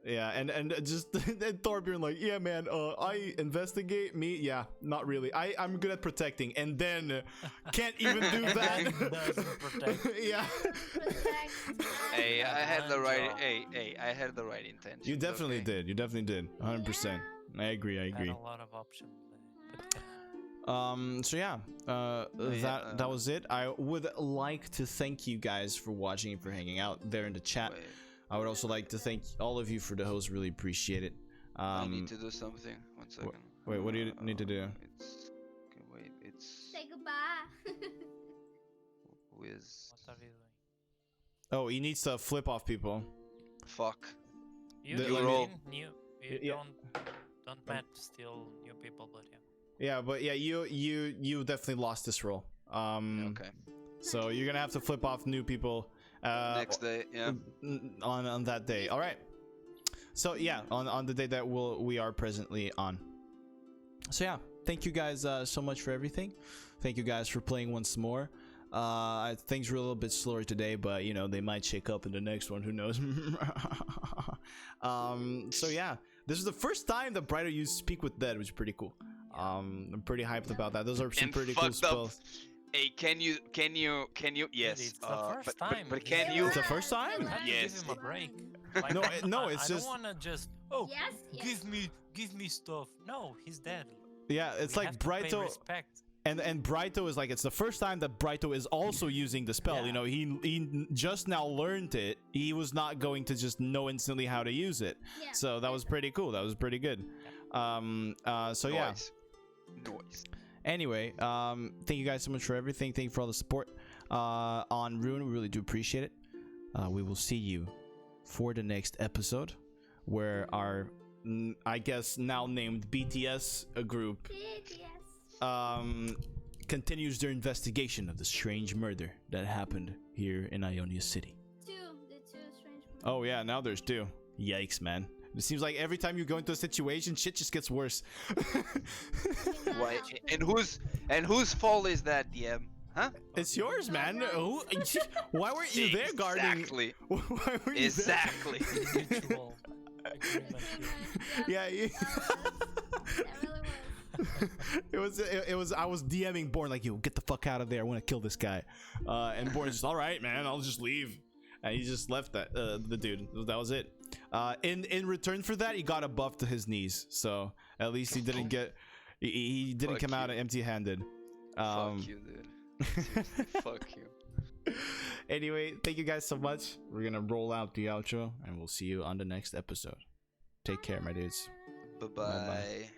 A: Yeah, and just and Torbjorn like, yeah, man, I investigate me. Yeah, not really. I'm good at protecting, and then can't even do
B: And
A: that.
B: then doesn't protect.
A: Yeah,
C: Protect.
E: Hey, I had the right.
B: Job.
E: Hey, I had the right intentions.
A: you definitely
E: okay?
A: did. You definitely did. 100%. I agree. I
B: Had
A: agree.
B: a lot of options, but yeah.
A: So yeah, that was it. I would like to thank you guys for watching and for hanging out there in the chat.
E: Wait,
A: I would also like to thank all of you for the host. Really appreciate it.
E: I need to do something. 1 second.
A: wait, what do you need to do?
E: It's okay, wait. It's
C: Say goodbye.
E: with
B: What are you doing?
A: Oh, he needs to flip off people.
E: fuck.
B: You,
A: The-
B: you
E: roll.
B: mean new? You
A: Yeah.
B: don't match still new people, but yeah.
A: Yeah, but yeah, you definitely lost this roll.
E: Okay.
A: So you're gonna have to flip off new people.
E: Next day, yeah.
A: On that day. All right. So yeah, on the day that we are presently on. So yeah, thank you guys so much for everything. Thank you guys for playing once more. Things were a little bit slower today, but you know they might shake up in the next one. Who knows? So yeah, this is the first time that Brighter used Speak with Dead, which is pretty cool. I'm pretty hyped about that. Those are some
E: And
A: pretty cool
E: fucked up.
A: spells.
E: Hey, can you? Yes.
B: it's the first time.
E: But can you?
A: It's the first time?
B: You have to
E: Yes.
B: give him a break.
A: No, no, it's
B: I
A: just-
B: don't wanna just. Oh,
C: Yes, yes.
B: give me stuff. No, he's dead.
A: Yeah, it's
B: We
A: like
B: have to pay
A: Brighto.
B: respect.
A: And Brighto is like, it's the first time that Brighto is also using the spell.
B: Yeah.
A: You know, he just now learned it. He was not going to just know instantly how to use it.
C: Yeah.
A: So that was pretty cool. That was pretty good. So yeah.
E: Noise.
A: Anyway, thank you guys so much for everything. Thank you for all the support on Rune. We really do appreciate it. We will see you for the next episode, where our I guess now named BTS group
C: Yes.
A: continues their investigation of the strange murder that happened here in Ionia City.
C: The two strange ones.
A: Oh yeah, now there's two. Yikes, man. It seems like every time you go into a situation, shit just gets worse.
E: Why? And whose fault is that, DM? Huh?
A: It's yours, man. Who, why weren't you there guarding?
E: Exactly.
A: Why were you
E: Exactly.
B: Mutual agreement here.
A: there? Yeah.
C: That really was.
A: It was I was DMing Born like, yo, get the fuck out of there, I want to kill this guy, and Born's just, all right, man, I'll just leave, and he just left that the dude. That was it. In return for that, he got a buff to his knees, so at least he didn't get he didn't
E: Fuck
A: come out
E: you.
A: empty-handed.
E: Fuck you, dude. Fuck you.
A: Anyway, thank you guys so much. We're gonna roll out the outro, and we'll see you on the next episode. Take care, my dudes.
E: Bye bye.